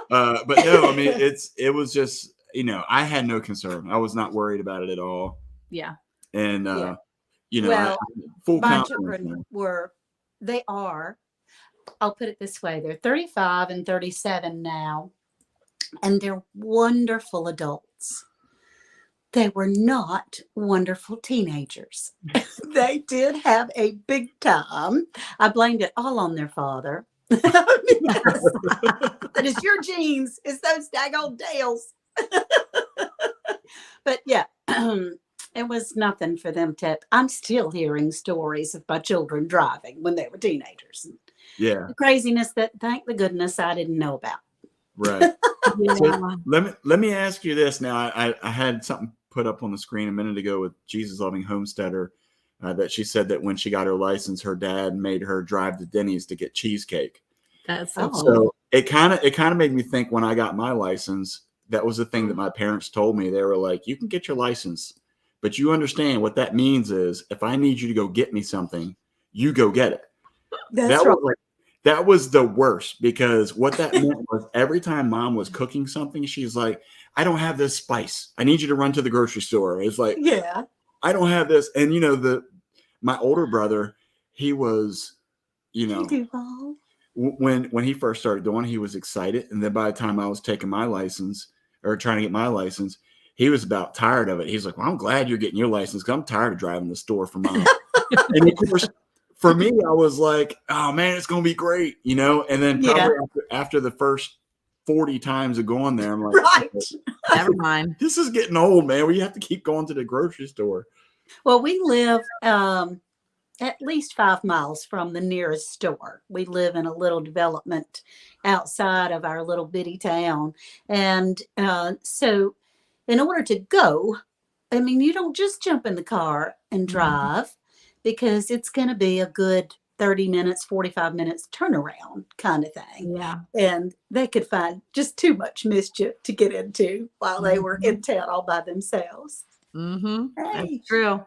But no, I mean, it was just, I had no concern. I was not worried about it at all. Yeah. And, Well, full my confidence. children I'll put it this way. They're 35 and 37 now, and they're wonderful adults. They were not wonderful teenagers. They did have a big time. I blamed it all on their father. That is your genes. It's those daggone Dales. But yeah, it was nothing for them to. I'm still hearing stories of my children driving when they were teenagers. Yeah. The craziness that, thank the goodness, I didn't know about. Right. Yeah. So let me ask you this now. I had something put up on the screen a minute ago with Jesus Loving Homesteader, that she said that when she got her license, her dad made her drive to Denny's to get cheesecake. That's so cool. So it kind of made me think, when I got my license, that was the thing that my parents told me. They were like, you can get your license, but you understand what that means is if I need you to go get me something, you go get it. That's right. That was the worst, because what that meant was every time mom was cooking something, she's like, I don't have this spice. I need you to run to the grocery store. It's like, Yeah. I don't have this. And my older brother, he was, when he first started doing, he was excited. And then by the time I was taking my license or trying to get my license, he was about tired of it. He's like, well, I'm glad you're getting your license because I'm tired of driving the store for mom. And of course, for me, I was like, oh man, it's going to be great, and then probably after the first 40 times of going there, I'm like, right. Never mind. This is getting old, man. We have to keep going to the grocery store. Well, we live at least 5 miles from the nearest store. We live in a little development outside of our little bitty town. And so in order to go, I mean, you don't just jump in the car and drive, because it's going to be a good 30 minutes, 45 minutes turnaround kind of thing. Yeah. And they could find just too much mischief to get into while they were in town all by themselves. Mm-hmm. Hey. That's true.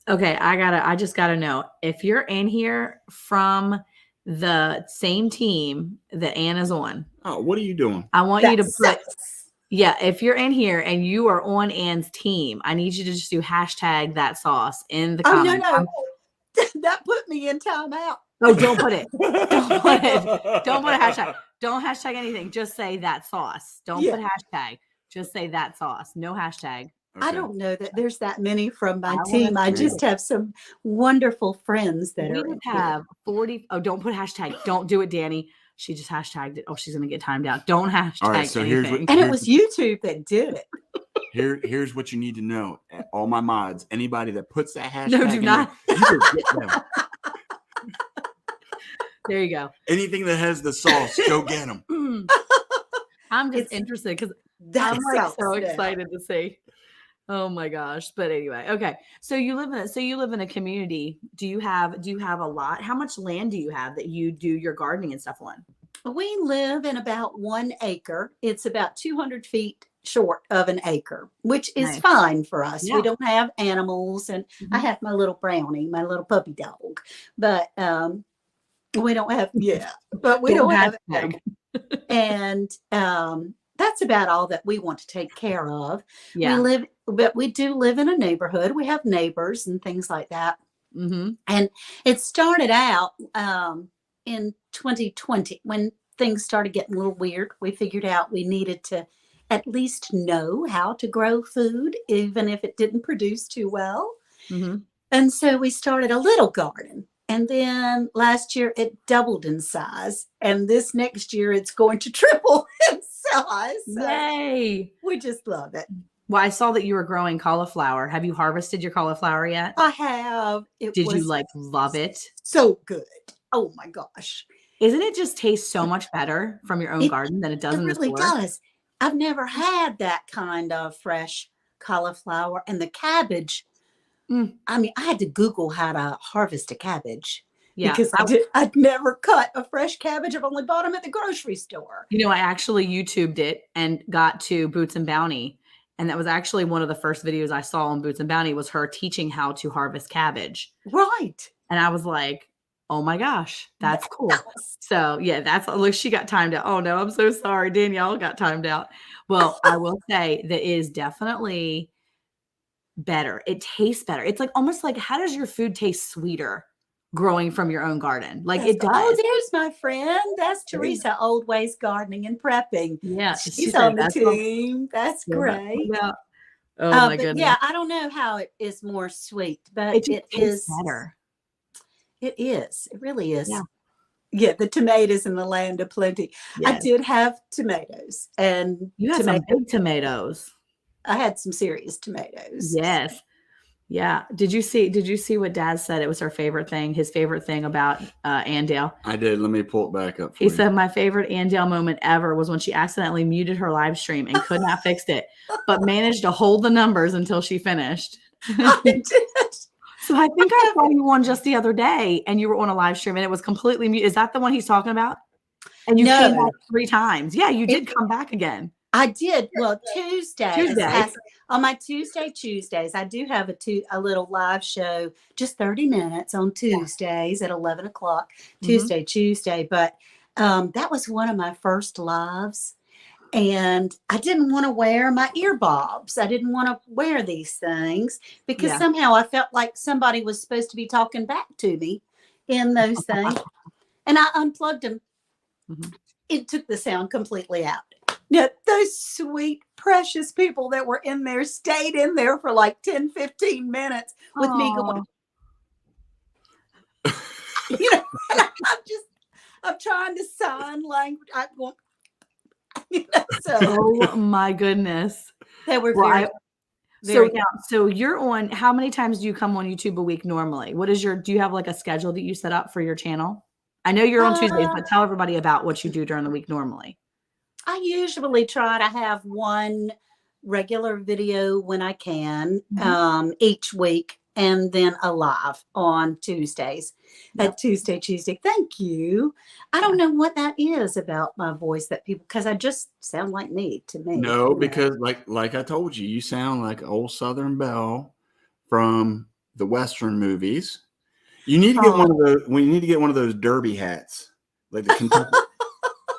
Okay. I just gotta know, if you're in here from the same team that Anna's on. Oh, what are you doing? I want you to put, if you're in here and you are on Anne's team, I need you to just do hashtag that sauce in the comments. No. That put me in timeout. Oh, don't put it. Don't put it. Don't put a hashtag. Don't hashtag anything. Just say that sauce. Don't put hashtag. Just say that sauce. No hashtag. Okay. I don't know that there's that many from my team. I just have some wonderful friends that we have 40. Oh, don't put hashtag. Don't do it, Danny. She just hashtagged it. Oh, she's going to get timed out. Don't hashtag all right, so anything. And it was YouTube that did it. Here's what you need to know. All my mods, anybody that puts that hashtag No, do not. you can get them. There you go. Anything that has the sauce, go get them. I'm just interested because I'm like so excited to see. Oh my gosh. But anyway, okay. So you live in a community. Do you have a lot? How much land do you have that you do your gardening and stuff on? We live in about 1 acre. It's about 200 feet short of an acre, which is fine for us. Yeah. We don't have animals, and I have my little brownie, my little puppy dog, but we don't have but we don't have animals. And that's about all that we want to take care of. Yeah. We do live in a neighborhood. We have neighbors and things like that. Mm-hmm. And it started out in 2020 when things started getting a little weird. We figured out we needed to at least know how to grow food, even if it didn't produce too well. Mm-hmm. And so we started a little garden. And then last year it doubled in size. And this next year it's going to triple in size. So yay. we just love it. Well, I saw that you were growing cauliflower. Have you harvested your cauliflower yet? I have. Did you love it? So good. Oh my gosh. Isn't it just taste so much better from your own garden than it does in the store? It really does. I've never had that kind of fresh cauliflower, and the cabbage. I mean, I had to Google how to harvest a cabbage because I'd never cut a fresh cabbage. I've only bought them at the grocery store. I actually YouTubed it and got to Boots and Bounty. And that was actually one of the first videos I saw on Boots and Bounty was her teaching how to harvest cabbage. Right. And I was like, oh my gosh, that's cool. So look, she got timed out. Oh no, I'm so sorry. Danielle got timed out. Well, I will say that is definitely better. It tastes better. It's like almost like, how does your food taste sweeter growing from your own garden? Like it does. Oh, there's my friend. That's Teresa, Old Ways Gardening and Prepping. Yeah. She's on the team. That's great. Yeah. Oh my goodness. Yeah, I don't know how it is more sweet, but it is better. It is. It really is. Yeah, the tomatoes in the land of plenty. Yes. I did have tomatoes, and you had some big tomatoes. I had some serious tomatoes. Yes. Yeah. Did you see what Dad said? It was his favorite thing about Anne Dale. I did. Let me pull it back up. He said, my favorite Anne Dale moment ever was when she accidentally muted her live stream and could not fix it, but managed to hold the numbers until she finished. I did. So I think I saw you on just the other day and you were on a live stream and it was completely mute. Is that the one he's talking about? And you came back 3 times. Yeah, you did come back again. I did. Well, Tuesdays. Tuesday. On my Tuesdays, I do have a little live show, just 30 minutes on Tuesdays at 11 o'clock, Tuesday. But that was one of my first lives. And I didn't want to wear my earbobs. I didn't want to wear these things because somehow I felt like somebody was supposed to be talking back to me in those things. And I unplugged them. It took the sound completely out. Now, those sweet, precious people that were in there stayed in there for like 10, 15 minutes with me going, I'm trying to sign language. I'm going, so. Oh my goodness. They were so you're on, how many times do you come on YouTube a week normally? Do you have like a schedule that you set up for your channel? I know you're on Tuesdays, but tell everybody about what you do during the week normally. I usually try to have one regular video when I can each week, and then a live on Tuesdays. At Tuesday. Thank you. I don't know what that is about my voice that people, because I just sound like me to me. No, because like I told you, you sound like old Southern Belle from the Western movies. You need to get one of those. We need to get one of those derby hats, like the Kentucky,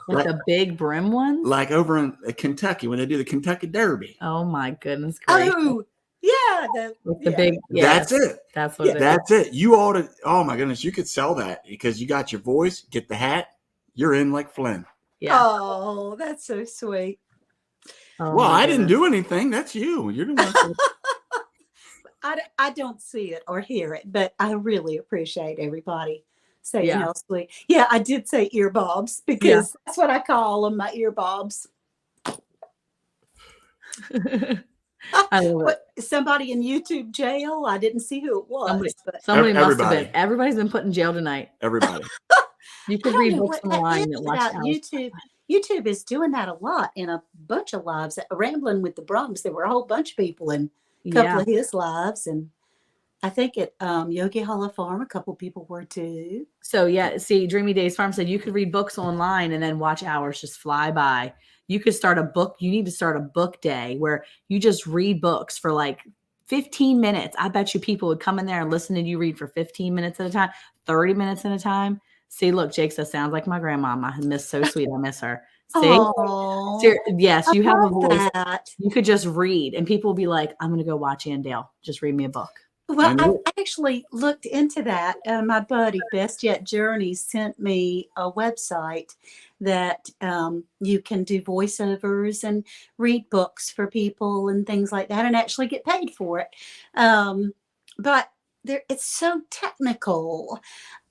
like the big brim ones, like over in Kentucky when they do the Kentucky Derby. Oh my goodness gracious! Oh yeah, the big. That's it. That's what. That's it. You ought to. Oh my goodness, you could sell that because you got your voice. Get the hat. You're in like Flynn. Yeah. Oh, that's so sweet. Oh, well, I didn't do anything. That's you. You're the one. I don't see it or hear it, but I really appreciate everybody saying how sweet. Yeah, I did say earbobs because that's what I call them, my earbobs. I love it. Somebody in YouTube jail? I didn't see who it was. Somebody must have been. Everybody's been put in jail tonight. Everybody. You could read books online that watch YouTube. YouTube is doing that a lot in a bunch of lives. Rambling with the Brums, there were a whole bunch of people in a couple of his lives, and I think at Yogi Hollow Farm, a couple people were too. So see, Dreamy Days Farm said you could read books online and then watch hours just fly by. You could start a book. You need to start a book day where you just read books for like 15 minutes. I bet you people would come in there and listen to you read for 15 minutes at a time, 30 minutes at a time. See, look, Jake says, sounds like my grandmama. I miss so sweet. I miss her. See? Yes, you have a voice. You could just read and people will be like, I'm going to go watch Anne Dale. Just read me a book. Well, I actually looked into that. My buddy, Best Yet Journey, sent me a website that you can do voiceovers and read books for people and things like that and actually get paid for it. But it's so technical.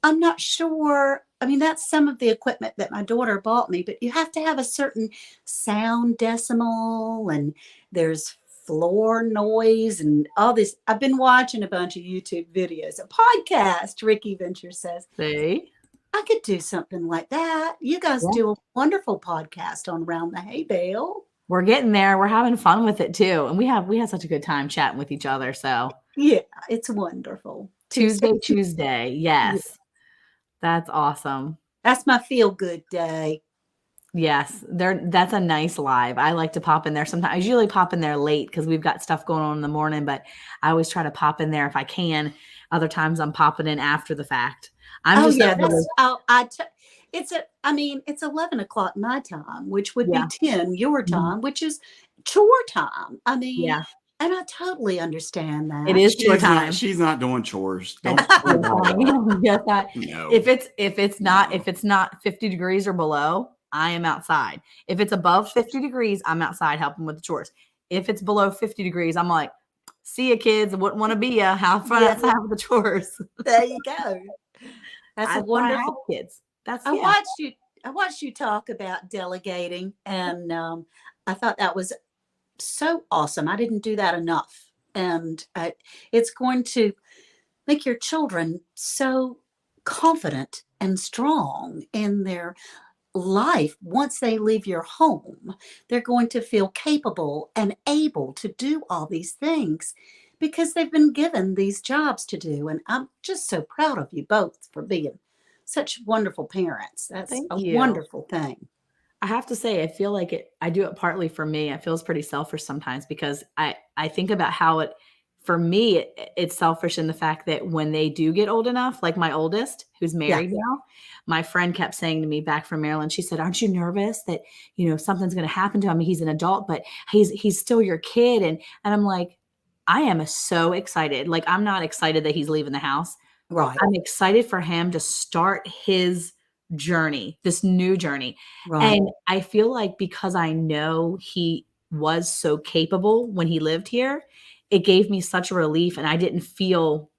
I'm not sure. I mean, that's some of the equipment that my daughter bought me, but you have to have a certain sound decimal and there's floor noise and all this. I've been watching a bunch of YouTube videos, a podcast, Ricky Venture says. See? I could do something like that. You guys do a wonderful podcast on Round the Hay Bale. We're getting there. We're having fun with it too. And we had such a good time chatting with each other. So yeah, it's wonderful. Tuesday. Yes. Yeah. That's awesome. That's my feel good day. Yes, that's a nice live. I like to pop in there sometimes. I usually pop in there late because we've got stuff going on in the morning, but I always try to pop in there if I can. Other times I'm popping in after the fact. It's 11 o'clock my time, which would be 10 your time, which is chore time. I mean, and I totally understand that. It is chore time. She's not doing chores. Don't get that. No. If it's not 50 degrees or below, I am outside. If it's above 50 degrees, I'm outside helping with the chores. If it's below 50 degrees, I'm like, see ya, kids. Wouldn't want to be ya. Have fun outside with the chores. There you go. That's a wonderful. Kids. I watched you talk about delegating, and I thought that was so awesome. I didn't do that enough, and it's going to make your children so confident and strong in their life. Once they leave your home, they're going to feel capable and able to do all these things because they've been given these jobs to do. And I'm just so proud of you both for being such wonderful parents. That's a wonderful thing. I have to say, I feel like I do it partly for me. It feels pretty selfish sometimes because I think about how for me, it's selfish in the fact that when they do get old enough, like my oldest, who's Yeah. married now, my friend kept saying to me back from Maryland, she said, aren't you nervous that, something's going to happen to him? He's an adult, but he's still your kid. And I'm like, I am so excited. Like, I'm not excited that he's leaving the house. Right. I'm excited for him to start his journey, this new journey. Right. And I feel like because I know he was so capable when he lived here, it gave me such a relief, and I didn't feel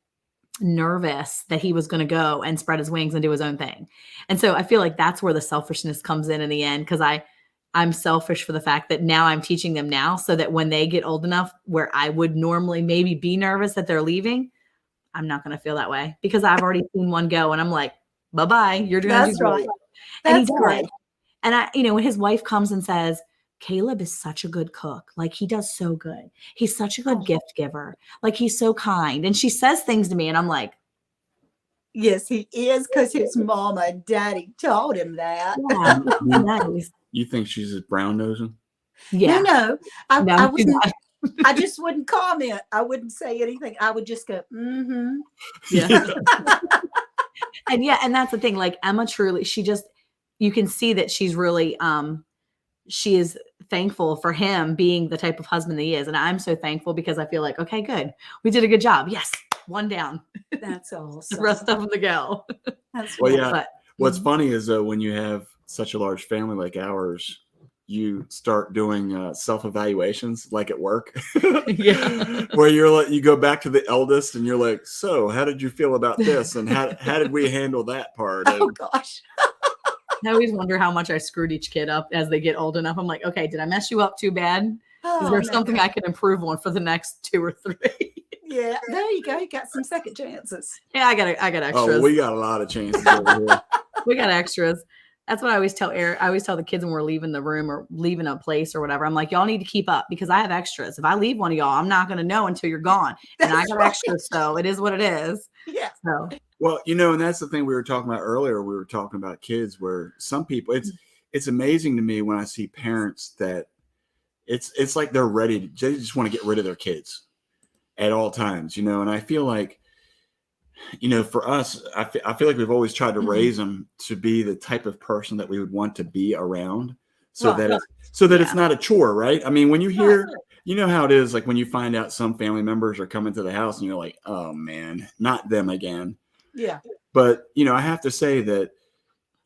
nervous that he was going to go and spread his wings and do his own thing. And so I feel like that's where the selfishness comes in the end, because I'm selfish for the fact that now I'm teaching them now so that when they get old enough where I would normally maybe be nervous that they're leaving, I'm not going to feel that way because I've already seen one go and I'm like, bye-bye, you're going to That's do right. great. And he That's does. great. And when his wife comes and says, Caleb is such a good cook. Like, he does so good. He's such a good gift giver. Like, he's so kind. And she says things to me and I'm like, Yes, he is, because his mama and daddy told him that. yeah, nice. You think she's just brown nosing? Yeah. No, I No, she's wouldn't. not. I just wouldn't comment. I wouldn't say anything. I would just go, mm-hmm. Yeah. And that's the thing. Like, Emma truly, you can see that she's really, she is thankful for him being the type of husband that he is. And I'm so thankful because I feel like, okay, good. We did a good job. Yes. One down. That's The awesome. rest of them to go. That's Well, yeah. But What's funny is when you have such a large family like ours, you start doing self-evaluations like at work. Yeah. Where you go back to the eldest and you're like, so how did you feel about this? And how did we handle that part? Oh And gosh. I always wonder how much I screwed each kid up as they get old enough. I'm like, okay, did I mess you up too bad? Is Oh, there no. something I can improve on for the next 2 or 3? Yeah, there you go. You got some second chances. Yeah, I got extras. oh, we got a lot of chances over here. We got extras. That's what I always tell Eric. I always tell the kids when we're leaving the room or leaving a place or whatever. I'm like, y'all need to keep up because I have extras. If I leave one of y'all, I'm not going to know until you're gone. And I That's got right. extras. So it is what it is. Yeah. So Well, and that's the thing we were talking about earlier. We were talking about kids where some people, it's amazing to me when I see parents that it's like they're ready. They just want to get rid of their kids at all times, and I feel like, for us, I feel like we've always tried to raise them to be the type of person that we would want to be around so Right. that it's not a chore, right? I mean, when you hear, you know how it is, like when you find out some family members are coming to the house and you're like, oh man, not them again. Yeah. But, I have to say that,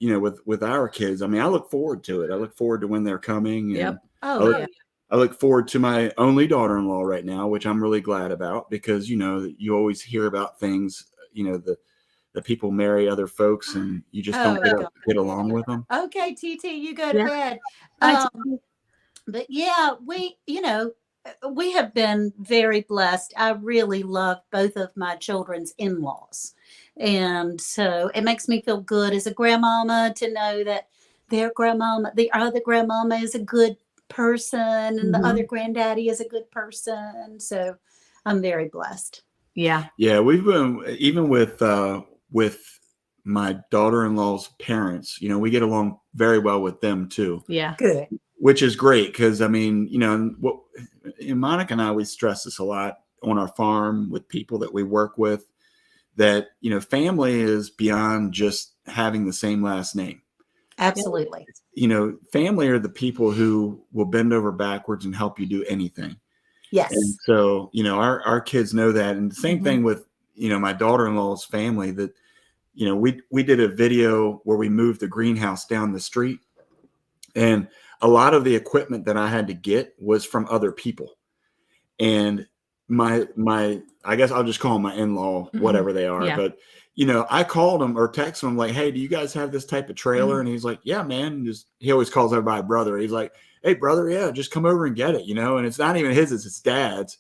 with our kids, I mean, I look forward to it. I look forward to when they're coming. Yep. Oh, yeah. I look forward to my only daughter-in-law right now, which I'm really glad about because, you always hear about things, the people marry other folks and you just don't get along with them. Okay, TT, you go to Yeah. bed. I But yeah, we have been very blessed. I really love both of my children's in-laws. And so it makes me feel good as a grandmama to know that the other grandmama is a good person and the other granddaddy is a good person. So I'm very blessed. Yeah. Yeah, we've been even with my daughter-in-law's parents, we get along very well with them too. Yeah. Good. Which is great because I mean, Monica and I, we stress this a lot on our farm with people that we work with that, family is beyond just having the same last name. Absolutely. Family are the people who will bend over backwards and help you do anything. Yes. And so, our kids know that. And the same thing with, my daughter-in-law's family that, we did a video where we moved the greenhouse down the street and a lot of the equipment that I had to get was from other people. And my, I guess I'll just call them my in-law, whatever they are. Yeah. But, I called him or texted him like, hey, do you guys have this type of trailer? And he's like, yeah, man. He always calls everybody brother. He's like, hey, brother, yeah, just come over and get it, and it's not even his, it's his dad's.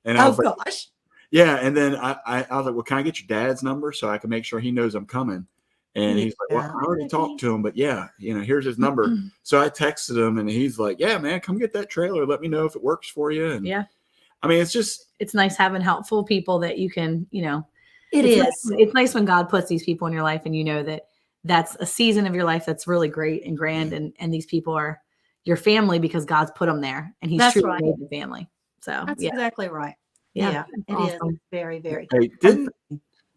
And I was like, gosh. yeah. And then I was like, well, can I get your dad's number so I can make sure he knows I'm coming? And he's like, well, I already talked to him, but yeah, here's his number. So I texted him and he's like, yeah, man, come get that trailer. Let me know if it works for you. And Yeah. I mean, it's nice having helpful people that you can, It's it's nice when God puts these people in your life and you know that that's a season of your life that's really great and grand. And these people are your family because God's put them there and he's That's truly right. made the family. So That's yeah. exactly right. Yeah. Yeah, That's it is awesome. very, very. Hey,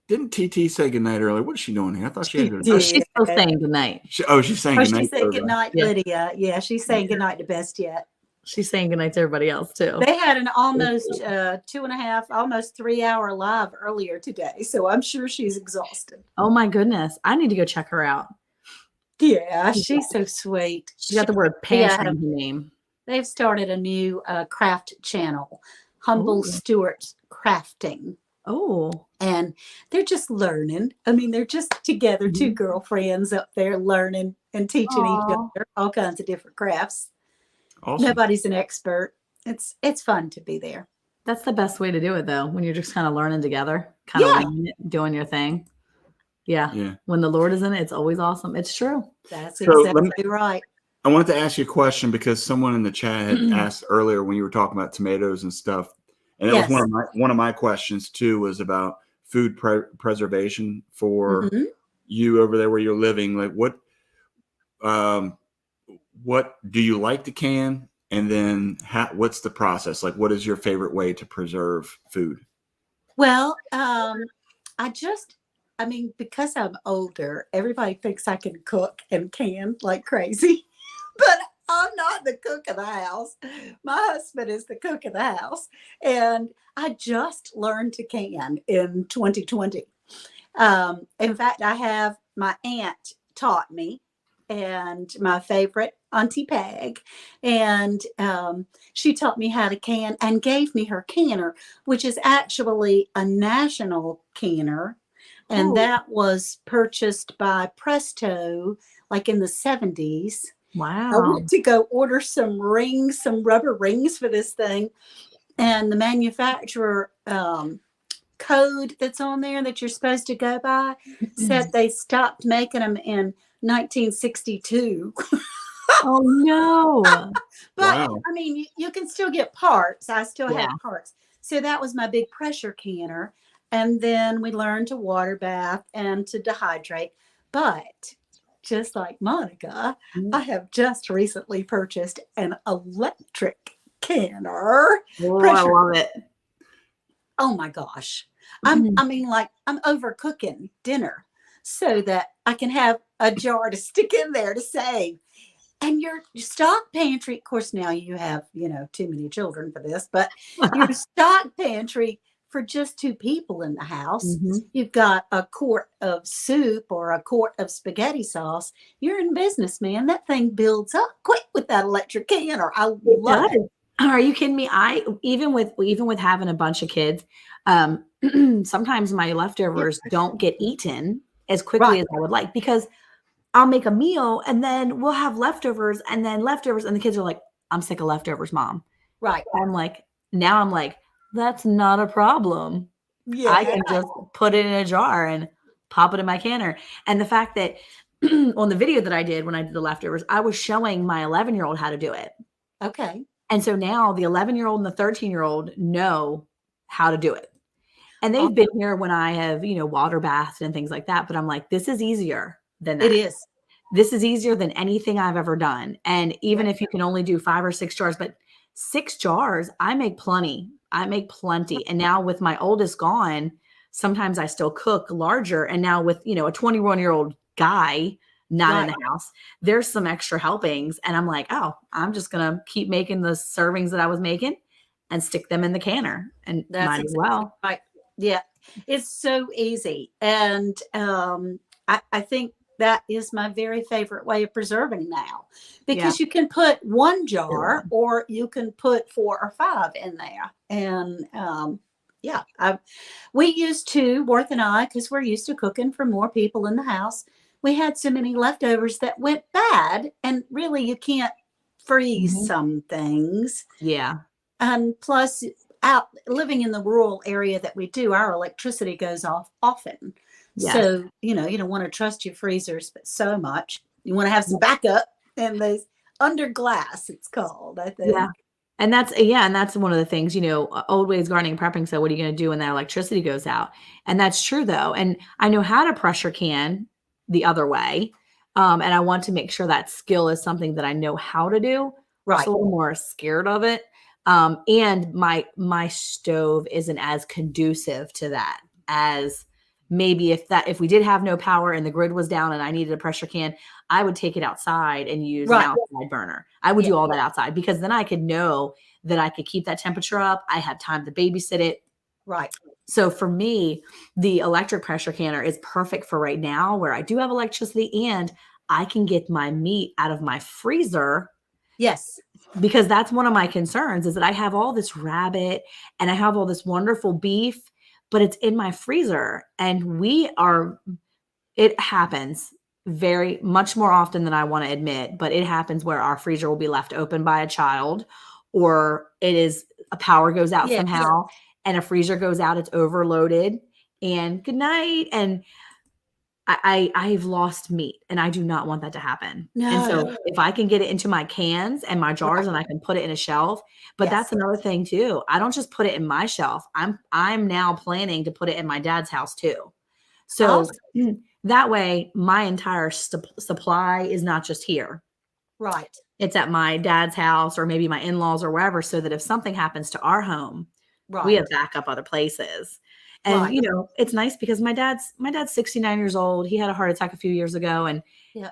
didn't TT say goodnight earlier? What is she doing here? I thought she had She to. Oh, did. she's still saying goodnight. She's saying Oh, goodnight. she said to good everybody. night, Yeah. Lydia. Yeah, she's saying good night to Best Yet. She's saying goodnight to everybody else too. They had an almost 2.5, almost 3 hour live earlier today. So I'm sure she's exhausted. Oh my goodness. I need to go check her out. Yeah, she's so sweet. She got the word pantry Yeah. in her name. They've started a new craft channel, Humble Ooh. Stewart's Crafting. Oh. And they're just learning. I mean, they're just together, two girlfriends up there learning and teaching each Aw. other all kinds of different crafts. Awesome. Nobody's an expert. It's fun to be there. That's the best way to do it though, when you're just kind of learning together, kind of winging it, doing your thing. Yeah. Yeah. When the Lord is in it, it's always awesome. It's true. That's So exactly right. I wanted to ask you a question because someone in the chat had asked earlier when you were talking about tomatoes and stuff, and that Yes. was one of my questions too, was about food preservation for Mhm. you over there where you're living. Like what do you like to can, and then what's the process? Like, what is your favorite way to preserve food? Well, because I'm older, everybody thinks I can cook and can like crazy, but I'm not the cook of the house. My husband is the cook of the house, and I just learned to can in 2020. In fact, I have my aunt taught me, and my favorite Auntie Peg, and she taught me how to can and gave me her canner, which is actually a national canner. And Ooh. that was purchased by Presto, like in the 70s. I Wow. went to go order some rings, some rubber rings for this thing. And the manufacturer code that's on there that you're supposed to go by said they stopped making them in 1962. Oh no. But Wow. I mean, you can still get parts. I still Yeah. have parts. So that was my big pressure canner. And then we learned to water bath and to dehydrate. But just like Monica, I have just recently purchased an electric canner. Oh, I Pressure. love it. Oh my gosh. Mhm. I'm overcooking dinner so that I can have a jar to stick in there to save. And your stock pantry, of course, now you have, too many children for this, but your stock pantry for just 2 people in the house, Mhm. you've got a quart of soup or a quart of spaghetti sauce. You're in business, man. That thing builds up quick with that electric canner. I love it. Are you kidding me? I even with having a bunch of kids, sometimes my leftovers don't get eaten as quickly Right. as I would like because I'll make a meal and then we'll have leftovers and the kids are like, I'm sick of leftovers, Mom. Right. I'm like, that's not a problem. Yeah. I can just put it in a jar and pop it in my canner. And the fact that on the video that I did when I did the leftovers, I was showing my 11-year-old how to do it. Okay. And so now the 11-year-old and the 13-year-old know how to do it. And they've been here when I have, water bathed and things like that. But I'm like, this is easier than that. It is. This is easier than anything I've ever done. And even if you can only do 5 or 6 jars, but 6 jars, I make plenty. And now with my oldest gone, sometimes I still cook larger. And now with, a 21-year-old guy not in the house, there's some extra helpings. And I'm like, oh, I'm just going to keep making the servings that I was making and stick them in the canner. And might as well. Right. Yeah. It's so easy. And I think that is my very favorite way of preserving now, because you can put 1 jar or you can put 4 or 5 in there. And we used to, Worth and I, because we're used to cooking for more people in the house, we had so many leftovers that went bad. And really, you can't freeze some things. Yeah. And plus, out living in the rural area that we do, our electricity goes off often. Yes. So, you don't want to trust your freezers but so much. You want to have some backup, and those under glass, it's called, I think. Yeah. And that's one of the things, old ways gardening and prepping. So what are you going to do when that electricity goes out? And that's true though. And I know how to pressure can the other way. And I want to make sure that skill is something that I know how to do. I'm just Right. a little more scared of it. And my stove isn't as conducive to that as maybe if we did have no power and the grid was down and I needed a pressure can, I would take it outside and use an Right. outside burner. I would Yeah. do all that outside because then I could know that I could keep that temperature up. I had time to babysit it. Right. So for me, the electric pressure canner is perfect for right now where I do have electricity and I can get my meat out of my freezer, Yes. because that's one of my concerns is that I have all this rabbit and I have all this wonderful beef, but it's in my freezer and it happens very much more often than I want to admit, but it happens where our freezer will be left open by a child, or a power goes out Yeah. somehow and a freezer goes out, it's overloaded, and good night. And I've lost meat and I do not want that to happen. And so No. if I can get it into my cans and my jars and I can put it in a shelf, but Yes. that's another thing too. I don't just put it in my shelf. I'm now planning to put it in my dad's house too. So Awesome. that way my entire supply is not just here. Right. It's at my dad's house or maybe my in-laws or wherever, so that if something happens to our home, we Right. have backup other places. And Right. it's nice because my dad's 69 years old. He had a heart attack a few years ago and Yeah.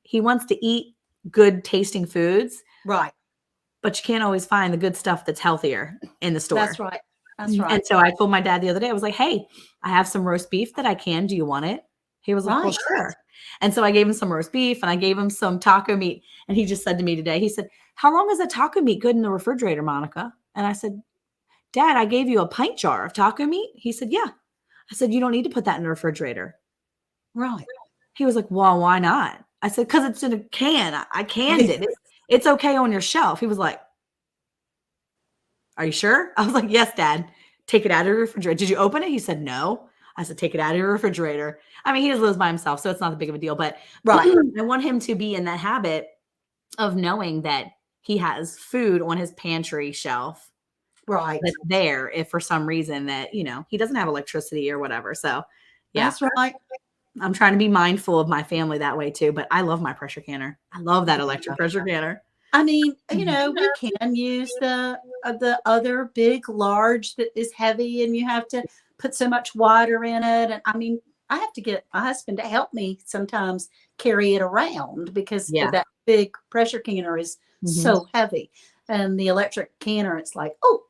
he wants to eat good tasting foods, Right. but you can't always find the good stuff that's healthier in the store. That's right. That's right. And so I told my dad the other day, I was like, "Hey, I have some roast beef that I can. Do you want it?" He was like, "Well, Right. sure." And so I gave him some roast beef and I gave him some taco meat. And he just said to me today, he said, "How long is that taco meat good in the refrigerator, Monica?" And I said, "Dad, I gave you a pint jar of taco meat." He said, "Yeah." I said, "You don't need to put that in the refrigerator." Right. He was like, "Well, why not?" I said, "Because it's in a can. I canned it. It's okay on your shelf." He was like, "Are you sure?" I was like, "Yes, Dad. Take it out of your refrigerator." "Did you open it?" He said, "No." I said, "Take it out of your refrigerator." I mean, he just lives by himself, so it's not that big of a deal. But Right. I want him to be in that habit of knowing that he has food on his pantry shelf Right. that's there if for some reason that, he doesn't have electricity or whatever. So yeah, That's right. I'm trying to be mindful of my family that way too. But I love my pressure canner. I love that electric pressure canner. I mean, we can use the other big, large that is heavy, and you have to put so much water in it. And I mean, I have to get my husband to help me sometimes carry it around because Yeah. that big pressure canner is so heavy. And the electric canner, it's like, oh,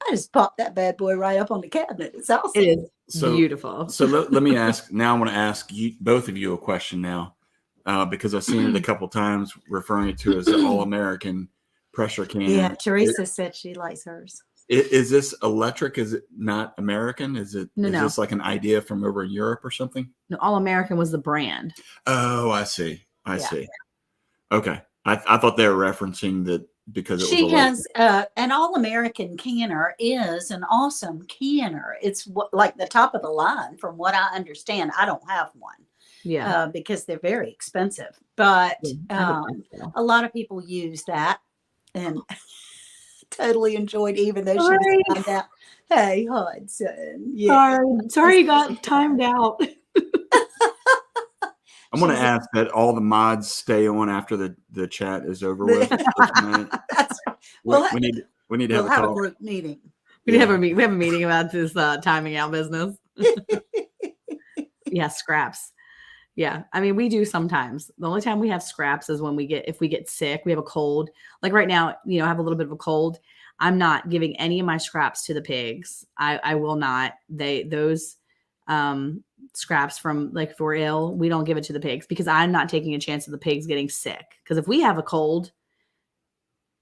I just popped that bad boy right up on the cabinet. It's awesome. It is So beautiful. So let me ask. Now I want to ask you, both of you, a question now, because I've seen it a couple times referring it to as the all-American pressure canner. Yeah, Teresa said she likes hers. Is this electric? Is it not American? Is it? No, is no. this like an idea from over in Europe or something? No, All American was the brand. Oh, I see. I Yeah. see. Okay, I thought they were referencing that because it She was has an all-American canner is an awesome canner. It's like the top of the line from what I understand. I don't have one Yeah. because they're very expensive, but I would think so. a lot of people use that and totally enjoyed, even though she Sorry. was timed out. Hey, Hudson. Yeah. Sorry you got timed out. I'm going to She's- ask that all the mods stay on after the chat is over with. That's right. Well, we need to we'll have a have a talk. group meeting. We have a meeting about this timing out business. Yeah, scraps. Yeah. I mean, we do sometimes. The only time we have scraps is when if we get sick, we have a cold. Like right now, I have a little bit of a cold. I'm not giving any of my scraps to the pigs. I will not. Those scraps from, like, if we're ill, we don't give it to the pigs because I'm not taking a chance of the pigs getting sick. Because if we have a cold,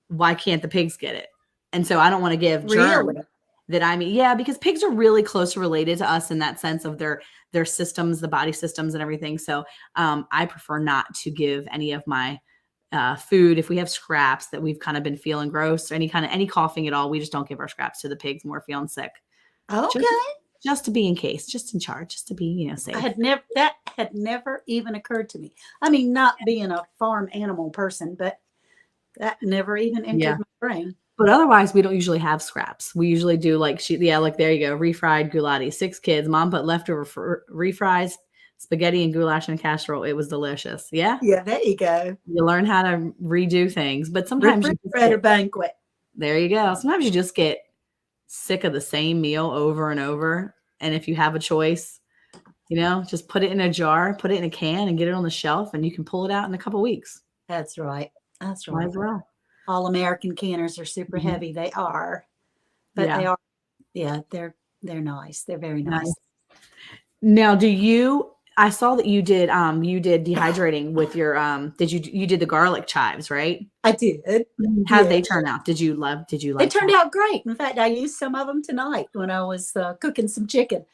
why can't the pigs get it? And so I don't want to give germs Really? yeah, because pigs are really closely related to us in that sense of their systems, the body systems and everything. So I prefer not to give any of my food. If we have scraps that we've kind of been feeling gross or any coughing at all, we just don't give our scraps to the pigs when we're feeling sick. Okay. Just to be in case, just in charge, just to be, safe. That had never even occurred to me. I mean, not being a farm animal person, but that never even entered my brain. But otherwise, we don't usually have scraps. We usually do like there you go, refried goulati. 6 kids. Mom put leftover refries, spaghetti and goulash and casserole. It was delicious. Yeah. Yeah, there you go. You learn how to redo things, but sometimes you just Refrigerator banquet. there you go. Sometimes you just get sick of the same meal over and over. And if you have a choice, just put it in a jar, put it in a can and get it on the shelf and you can pull it out in a couple weeks. That's right. That's Might right. as well. All American canners are super Mhm. heavy. They are. But Yeah. they are, yeah, they're nice. They're very nice. Now, I saw that you did dehydrating with your you did the garlic chives, right? I did. How'd Yeah. they turn out? Did you like It turned out great. In fact, I used some of them tonight when I was cooking some chicken.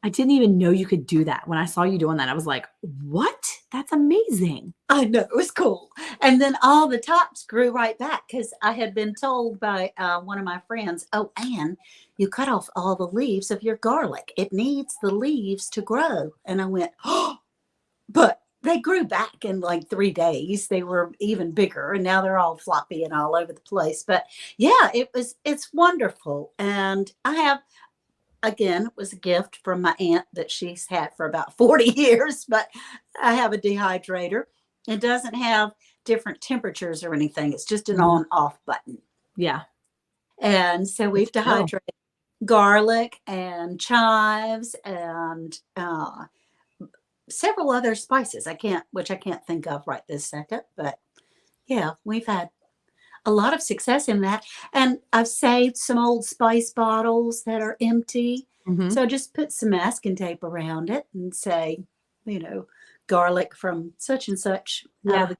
I didn't even know you could do that. When I saw you doing that, I was like, what? That's amazing. I know, it was cool. And then all the tops grew right back because I had been told by one of my friends, oh, Anne, you cut off all the leaves of your garlic. It needs the leaves to grow. And I went, oh, but they grew back in like 3 days. They were even bigger and now they're all floppy and all over the place. But yeah, it's wonderful. And I have, again, it was a gift from my aunt that she's had for about 40 years, but I have a dehydrator. It doesn't have different temperatures or anything. It's just an on-off button. Yeah. And so we've dehydrated garlic and chives and several other spices. Which I can't think of right this second, but yeah, we've had a lot of success in that. And I've saved some old spice bottles that are empty. Mhm. So just put some masking tape around it and say, garlic from such and such. Yeah.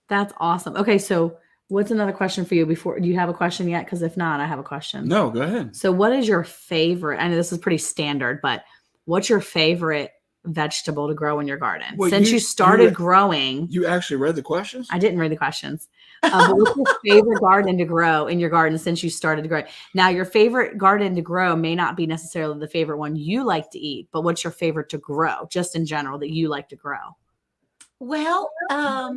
That's awesome. Okay. So what's another question for you do you have a question yet? Because if not, I have a question. No, go ahead. So what is your favorite? I know this is pretty standard, but what's your favorite vegetable to grow in your garden? Well, Since you started growing. You actually read the questions? I didn't read the questions. But what's your favorite garden to grow in your garden since you started to grow? Now, your favorite garden to grow may not be necessarily the favorite one you like to eat, but what's your favorite to grow, just in general, that you like to grow? Well, I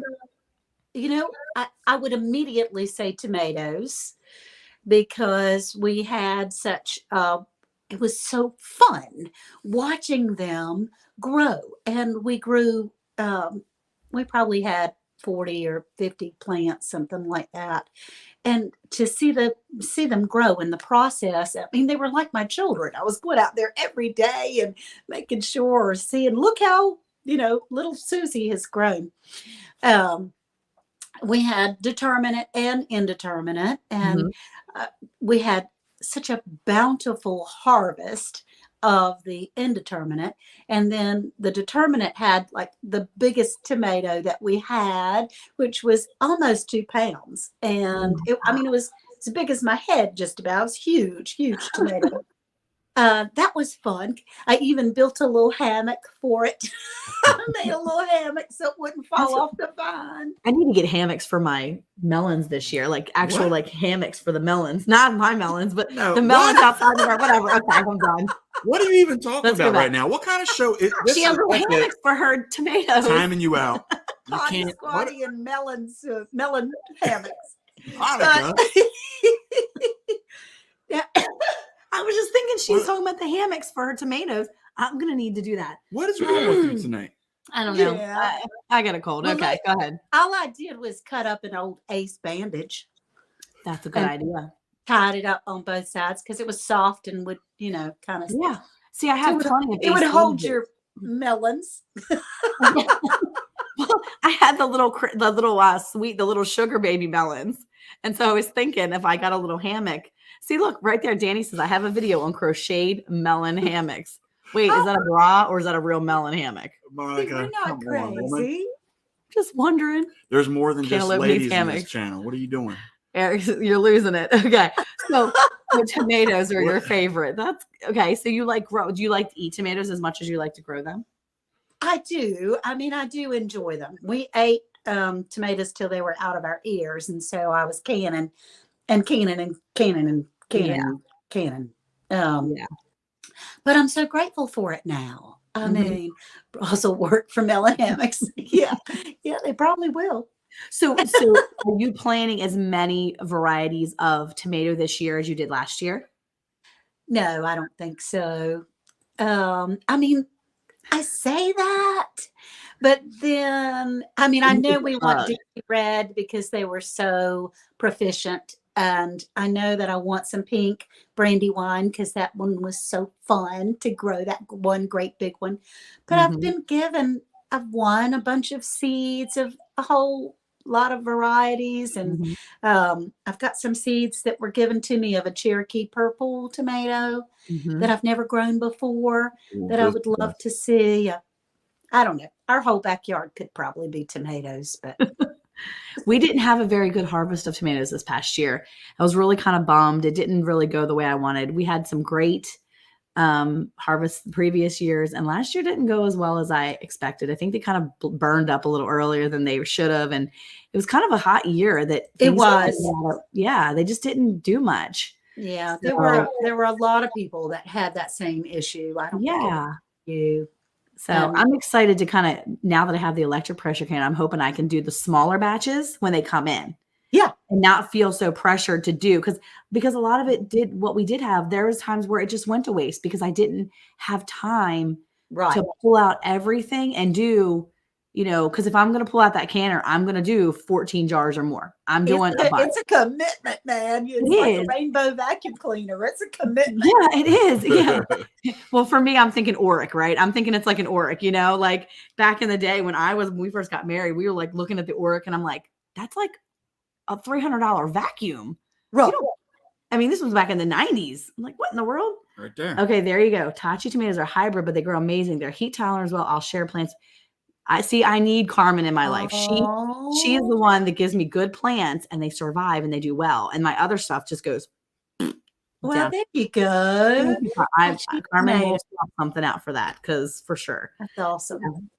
would immediately say tomatoes because we had it was so fun watching them grow. And we grew, we probably had 40 or 50 plants, something like that. And to see them grow in the process, I mean, they were like my children. I was going out there every day and making sure, look how, little Susie has grown. We had determinate and indeterminate, and we had such a bountiful harvest of the indeterminate. And then the determinate had like the biggest tomato that we had, which was almost 2 pounds. And it was as big as my head, just about. It was huge tomato. That was fun. I even built a little hammock for it. I made a little hammock so it wouldn't fall off the vine. I need to get hammocks for my melons this year, like actual like hammocks for the melons, not my melons, but the melons outside of our whatever. Okay, I'm done. What are you even talking about right now? What kind of show is this? She has hammocks for her tomatoes. Timing you out. You can't. Squatty and melon hammocks. Monica. Yeah. I was just thinking she's talking about the hammocks for her tomatoes. I'm going to need to do that. What is wrong with you tonight? I don't know. Yeah. I got a cold. Well, okay, go ahead. All I did was cut up an old Ace bandage. That's a good idea. Tied it up on both sides because it was soft and would, kind of. Yeah. See, I have plenty of It would hold your melons. Well, I had the little sweet, the little sugar baby melons. And so I was thinking if I got a little hammock. See, look, right there, Danny says, I have a video on crocheted melon hammocks. Wait, is that a bra or is that a real melon hammock? Monica, we're not crazy. Just wondering. There's more than just ladies in hammocks. this channel. What are you doing? You're losing it. Okay. So tomatoes are your favorite. That's okay. So do you like to eat tomatoes as much as you like to grow them? I do. I mean, I do enjoy them. We ate tomatoes till they were out of our ears. And so I was canning. But I'm so grateful for it now. I mean, also work for melon hammocks. Yeah, they probably will. So are you planting as many varieties of tomato this year as you did last year? No, I don't think so. I mean, I say that, but then, I mean, I know we want deep red because they were so proficient. And I know that I want some pink brandywine because that one was so fun to grow, that one great big one. But I've won a bunch of seeds of a whole lot of varieties. And I've got some seeds that were given to me of a Cherokee purple tomato that I've never grown before that I would love to see. I don't know. Our whole backyard could probably be tomatoes, but we didn't have a very good harvest of tomatoes this past year. I was really kind of bummed. It didn't really go the way I wanted. We had some great harvests the previous years, and last year didn't go as well as I expected. I think they kind of burned up a little earlier than they should have, and it was kind of a hot year that it was. Yeah, they just didn't do much. Yeah, there were a lot of people that had that same issue. I don't Yeah. you. So I'm excited to kind of, now that I have the electric pressure can, I'm hoping I can do the smaller batches when they come in. Yeah. And not feel so pressured to do because a lot of it what we did have, there was times where it just went to waste because I didn't have time to pull out everything and do, because if I'm going to pull out that canner, I'm going to do 14 jars or more. I'm doing it's a commitment, man. It's like a rainbow vacuum cleaner. It's a commitment. Yeah, it is. Yeah. Well, for me, I'm thinking Oric, right? I'm thinking it's like an Oric, like back in the day when we first got married, we were like looking at the Oric and I'm like, that's like a $300 vacuum. Right. I mean, this was back in the 90s. I'm like, what in the world? Right there. Okay, there you go. Tachi tomatoes are hybrid, but they grow amazing. They're heat tolerant as well. I'll share plants. I need Carmen in my life. She is the one that gives me good plants and they survive and they do well. And my other stuff just goes. Well, there you go. Carmen will swap something out for that for sure. That's awesome.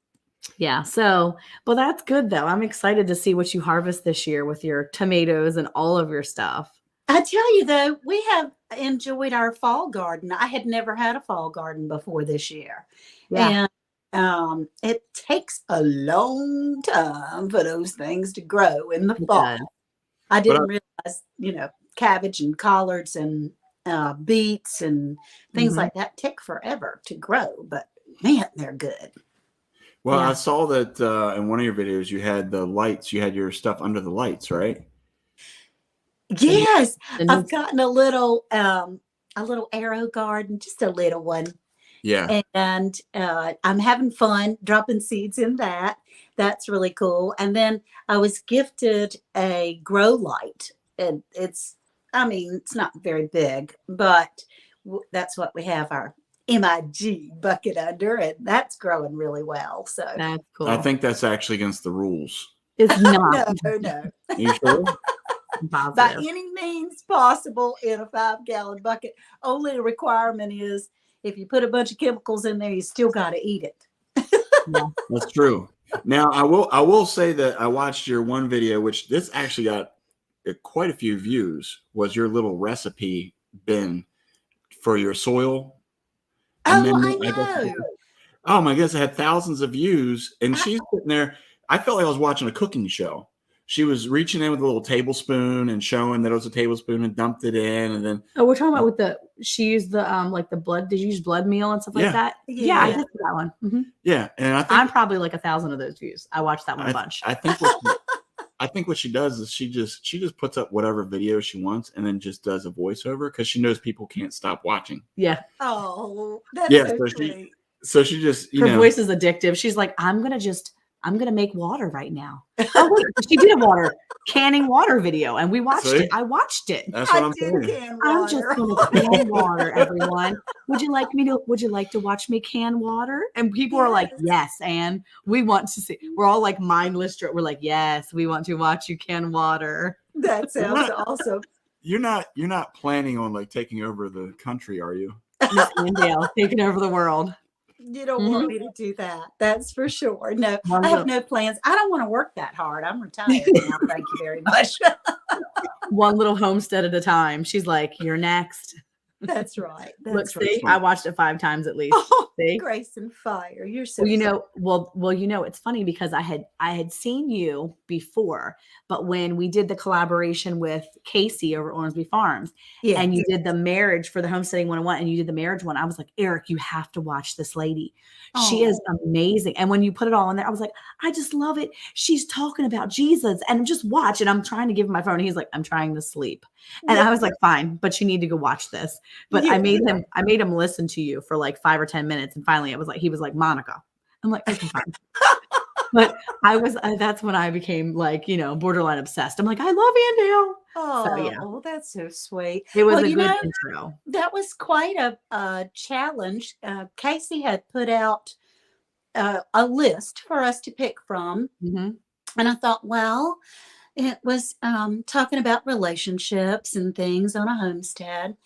Yeah. So, but that's good though. I'm excited to see what you harvest this year with your tomatoes and all of your stuff. I tell you though, we have enjoyed our fall garden. I had never had a fall garden before this year. Yeah. And it takes a long time for those things to grow in the fall. I didn't realize, cabbage and collards and beets and things like that take forever to grow, but man, they're good. Well, I saw that in one of your videos, you had the lights, you had your stuff under the lights, right? Yes. I've gotten a little arrow garden, just a little one. Yeah. And I'm having fun dropping seeds in that. That's really cool. And then I was gifted a grow light. And it's not very big, but that's what we have our MIG bucket under, and that's growing really well. So that's cool. I think that's actually against the rules. It's not. No. You sure? By any means possible in a 5-gallon bucket. Only the requirement is if you put a bunch of chemicals in there, you still got to eat it. Yeah, that's true. Now I will say that I watched your one video, which this actually got quite a few views, was your little recipe bin for your soil. And I know. Oh my goodness, it had thousands of views, and she's sitting there. I felt like I was watching a cooking show. She was reaching in with a little tablespoon and showing that it was a tablespoon and dumped it in, and then we're talking about she used the like the blood. Did you use blood meal and stuff like that? Yeah, I did that one. Mm-hmm. Yeah, and I'm probably like 1,000 of those views. I watched that one a bunch. I think what she does is she just puts up whatever video she wants and then just does a voiceover because she knows people can't stop watching. Yeah. Oh, that's so great. So she just her voice is addictive. She's like, I'm gonna make water right now. Oh wait, she did a canning water video, and we watched it. I watched it. That's what I'm saying. I'm just gonna can water, everyone. Would you like to watch me can water? And people are like, yes, Anne, we want to see. We're all like mindless. We're like, yes, we want to watch you can water. That sounds awesome. You're not planning on like taking over the country, are you? Miss Anne Dale taking over the world. You don't want me to do that. That's for sure. No, I have no plans. I don't want to work that hard. I'm retired now. Thank you very much. One little homestead at a time. She's like, you're next. That's right. Look, That's right. see, I watched it 5 times at least. Oh, See? Grace and Fire. You're so It's funny because I had seen you before, but when we did the collaboration with Casey over at Ormsby Farms, yeah. and you did the marriage for the homesteading 101, and you did the marriage one, I was like, Eric, you have to watch this lady. She is amazing. And when you put it all in there, I was like, I just love it. She's talking about Jesus, and just watch. And I'm trying to give him my phone. And he's like, I'm trying to sleep. And I was like, fine, but you need to go watch this. But Yeah. I made him listen to you for like 5 or 10 minutes. And finally he was like, Monica. I'm like, okay, fine. But that's when I became like, borderline obsessed. I'm like, I love Anne Dale. Oh, So yeah, that's so sweet. it was Well, a you good know, intro. that was quite a challenge. Casey had put out a list for us to pick from. Mm-hmm. And I thought, well, it was talking about relationships and things on a homestead.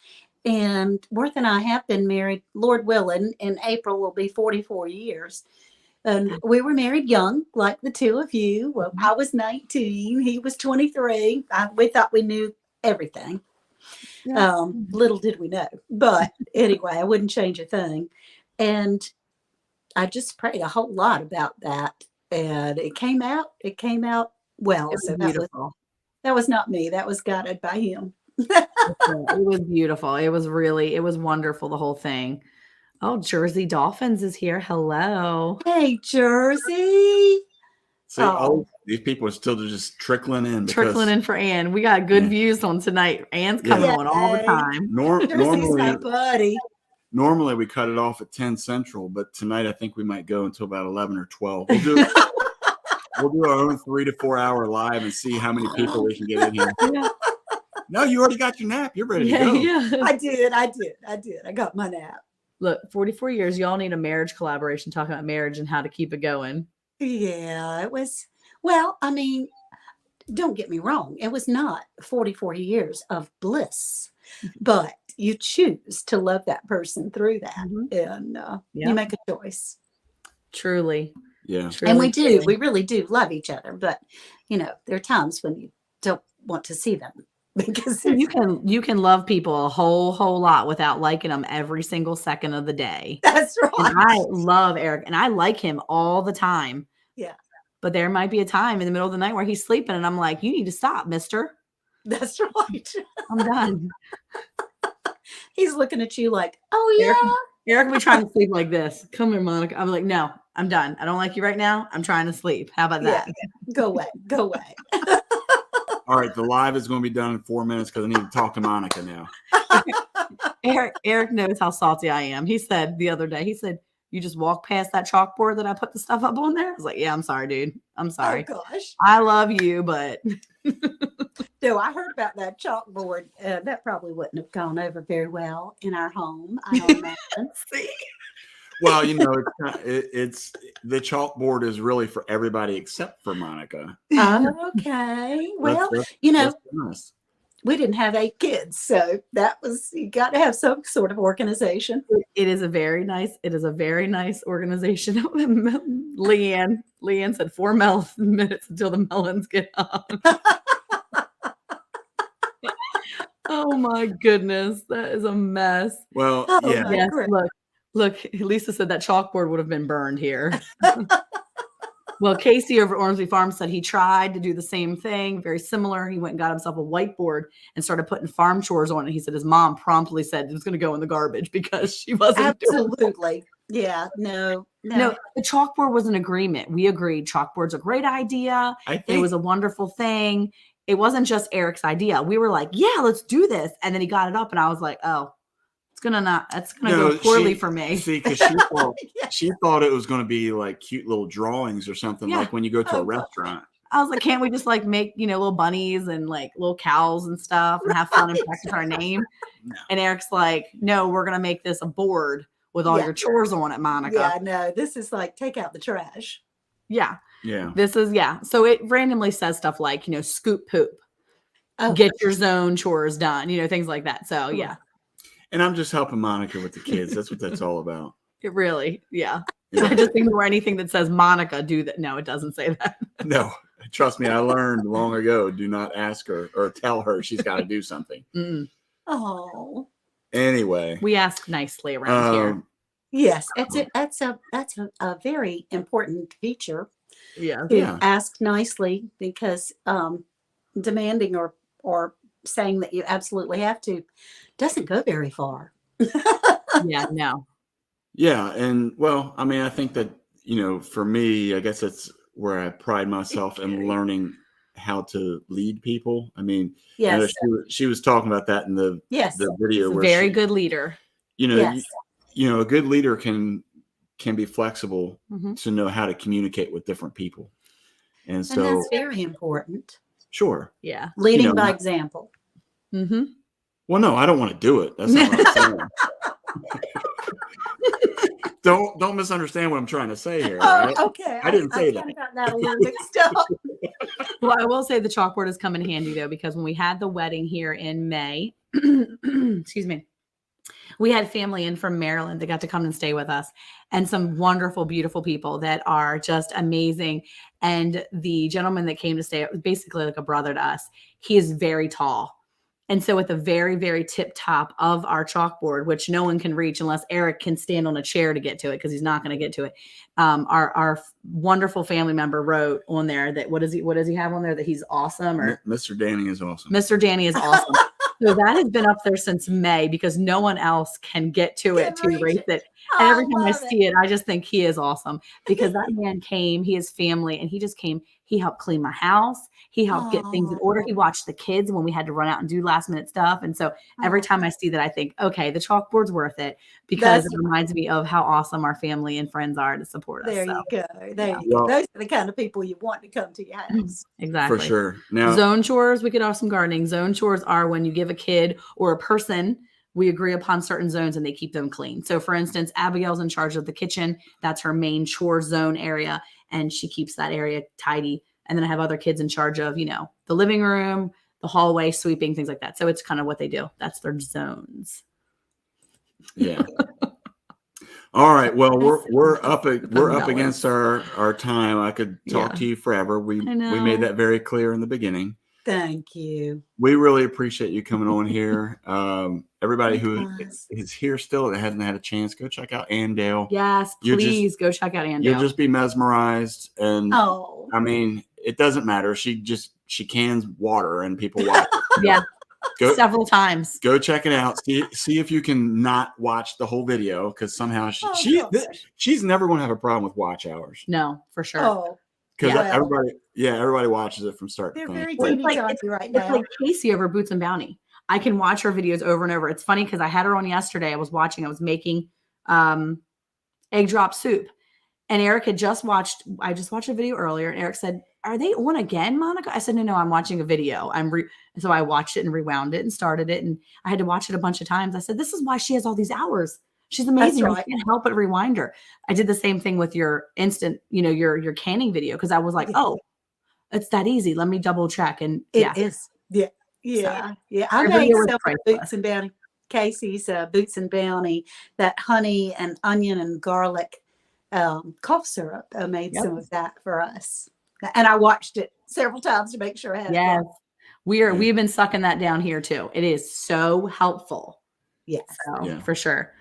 And Worth and I have been married, Lord willing, in April will be 44 years. And we were married young, like the two of you. Well, I was 19, he was 23. We thought we knew everything. Yeah. Little did we know. But anyway, I wouldn't change a thing. And I just prayed a whole lot about that. And it came out well. It was So beautiful. that was not me. That was guided by him. It was beautiful. It was wonderful, the whole thing. Oh, Jersey Dolphins is here. Hello. Hey, Jersey. See, all these people are still just trickling in. Trickling in for Anne. We got good views on tonight. Anne's coming on all the time. Jersey's my buddy. Normally we cut it off at 10 Central, but tonight I think we might go until about 11 or 12. We'll do our own 3 to 4 hour live and see how many people we can get in here. Yeah. No, you already got your nap. You're ready to go. Yeah. I did. I got my nap. Look, 44 years, y'all need a marriage collaboration talking about marriage and how to keep it going. Yeah, it was, well, I mean, don't get me wrong. It was not 44 years of bliss, but you choose to love that person through that. And you make a choice. Truly. Yeah. And we do. We really do love each other. But, there are times when you don't want to see them. Because you can love people a whole lot without liking them every single second of the day. That's right. And I love Eric and I like him all the time. Yeah. But there might be a time in the middle of the night where he's sleeping and I'm like, you need to stop, mister. That's right. I'm done. He's looking at you like, oh yeah. Eric will be trying to sleep like this. Come here, Monica. I'm like, no, I'm done. I don't like you right now. I'm trying to sleep. How about that? Go away. Go away. All right, the live is going to be done in 4 minutes because I need to talk to Monica now. Eric knows how salty I am. He said the other day, you just walk past that chalkboard that I put the stuff up on there. I was like, yeah, I'm sorry, dude. I'm sorry. Oh, gosh. I love you, but. No, I heard about that chalkboard. That probably wouldn't have gone over very well in our home. I don't imagine. See? Well, it's the chalkboard is really for everybody except for Monica. Okay. Well, that's nice. We didn't have 8 kids, so you got to have some sort of organization. It is a very nice organization. Leanne said 4 minutes until the melons get on. Oh my goodness, that is a mess. Well, Yes, look, Lisa said that chalkboard would have been burned here. Well, Casey over at Ormsby Farm said he tried to do the same thing, very similar. He went and got himself a whiteboard and started putting farm chores on it. He said his mom promptly said it was going to go in the garbage because she wasn't Absolutely. Yeah, no. The chalkboard was an agreement. We agreed chalkboard's a great idea. It was a wonderful thing. It wasn't just Eric's idea. We were like, yeah, let's do this. And then he got it up and I was like, oh, that's going to go poorly for me. See, because she thought it was going to be like cute little drawings or something like when you go to a restaurant. I was like, can't we just like make, little bunnies and like little cows and stuff and have fun and practice our name? No. And Eric's like, no, we're going to make this a board with all your chores on it, Monica. Yeah, no, this is like take out the trash. Yeah. Yeah. This is, So it randomly says stuff like, scoop poop, get your zone chores done, things like that. So, yeah. And I'm just helping Monica with the kids. That's what that's all about. It really, I just ignore anything that says Monica, do that. No, it doesn't say that. No, trust me. I learned long ago, do not ask her or tell her she's got to do something. Oh, Anyway, We ask nicely around here. Yes, that's a very important feature Yeah. to Yeah. ask nicely, because demanding or saying that you absolutely have to doesn't go very far. Yeah. No. Yeah. And well, I mean, I think that, for me, I guess that's where I pride myself in learning how to lead people. I mean, I know Yes, she was talking about that in the yes, video He's a where very she, good leader. yes. a good leader can be flexible Mhm. to know how to communicate with different people. And And so, that's very important. sure. Yeah. Leading know, by example. Mm-hmm. Well, no, I don't want to do it. That's not what I'm saying. Don't misunderstand what I'm trying to say here. Oh, Right? okay. I didn't say that. kind of got that a little mixed up. Well, I will say the chalkboard has come in handy though, because when we had the wedding here in May, excuse me, we had family in from Maryland that got to come and stay with us, and some wonderful, beautiful people that are just amazing. And the gentleman that came to stay, it was basically like a brother to us. He is very tall. And so at the very, very tip top of our chalkboard, which no one can reach unless Eric can stand on a chair to get to it, because he's not going to get to it. Our wonderful family member wrote on there that what does he have on there, that he's awesome, or Mr. Danny is awesome. Mr. Danny is awesome. So that has been up there since May, because no one else can get to it to Can reach erase it. it. And every time I love see it, I just think he is awesome, because that man came, he has family, and he just came. He helped clean my house. He helped get things in order. He watched the kids when we had to run out and do last minute stuff. And so every time I see that, I think, okay, the chalkboard's worth it, because it reminds me of how awesome our family and friends are to support us. There So, you go. There you Well, go. Those are the kind of people you want to come to your house. exactly. for sure. Now, Zone chores, we could have some gardening. Zone chores are when you give a kid or a person, we agree upon certain zones and they keep them clean. So for instance, Abigail's in charge of the kitchen. That's her main chore zone area, and she keeps that area tidy. And then I have other kids in charge of, the living room, the hallway, sweeping, things like that. So it's kind of what they do. That's their zones. yeah. All right. Well, we're up against our time. I could talk to you forever. We made that very clear in the beginning. Thank you. We really appreciate you coming on here. Everybody who is here still that hasn't had a chance, go check out Anne Dale. Yes, please go check out Anne Dale. You'll just be mesmerized. And I mean, it doesn't matter. She cans water and people watch it. Yeah. Several times. Go check it out. See if you can not watch the whole video, because somehow she's never going to have a problem with watch hours. No, for sure. Oh, because everybody watches it from start to they're finish. very teeny tiny right now. It's like Casey over Boots and Bounty. I can watch her videos over and over. It's funny because I had her on yesterday. I was making egg drop soup. And Eric had I just watched a video earlier, and Eric said, "Are they on again, Monica?" I said, No, I'm watching a video. So I watched it and rewound it and started it, and I had to watch it a bunch of times. I said, this is why she has all these hours. She's amazing. That's right. You can't help but rewind her. I did the same thing with your instant, your canning video, because I was like, oh, it's that easy. Let me double check. And it is. Yeah. So, I made some Boots and Bounty. Casey's Boots and Bounty, that honey and onion and garlic cough syrup. I made some of that for us, and I watched it several times to make sure I had it. We've been sucking that down here too. It is so helpful. Yes. So, for sure.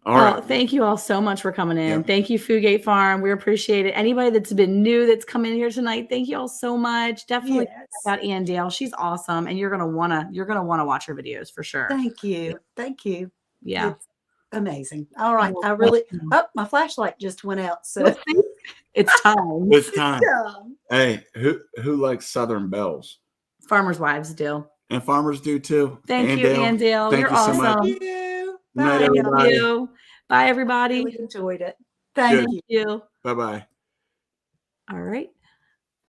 All right. Thank you all so much for coming in. Thank you, Foodgate Farm. We appreciate it. Anybody that's been new that's come in here tonight, thank you all so much. Definitely check out Anne Dale. She's awesome, and you're gonna wanna watch her videos for sure. Thank you. Thank you. Yeah. It's amazing. All right. My flashlight just went out. So it's time. It's time. Hey, who likes Southern Bells? Farmers' wives do. And farmers do too. Thank you, Anne Dale. You're awesome. So much. Thank you. Night, everybody. Thank you. Bye, everybody. I really enjoyed it. Thank you. Bye-bye. All right.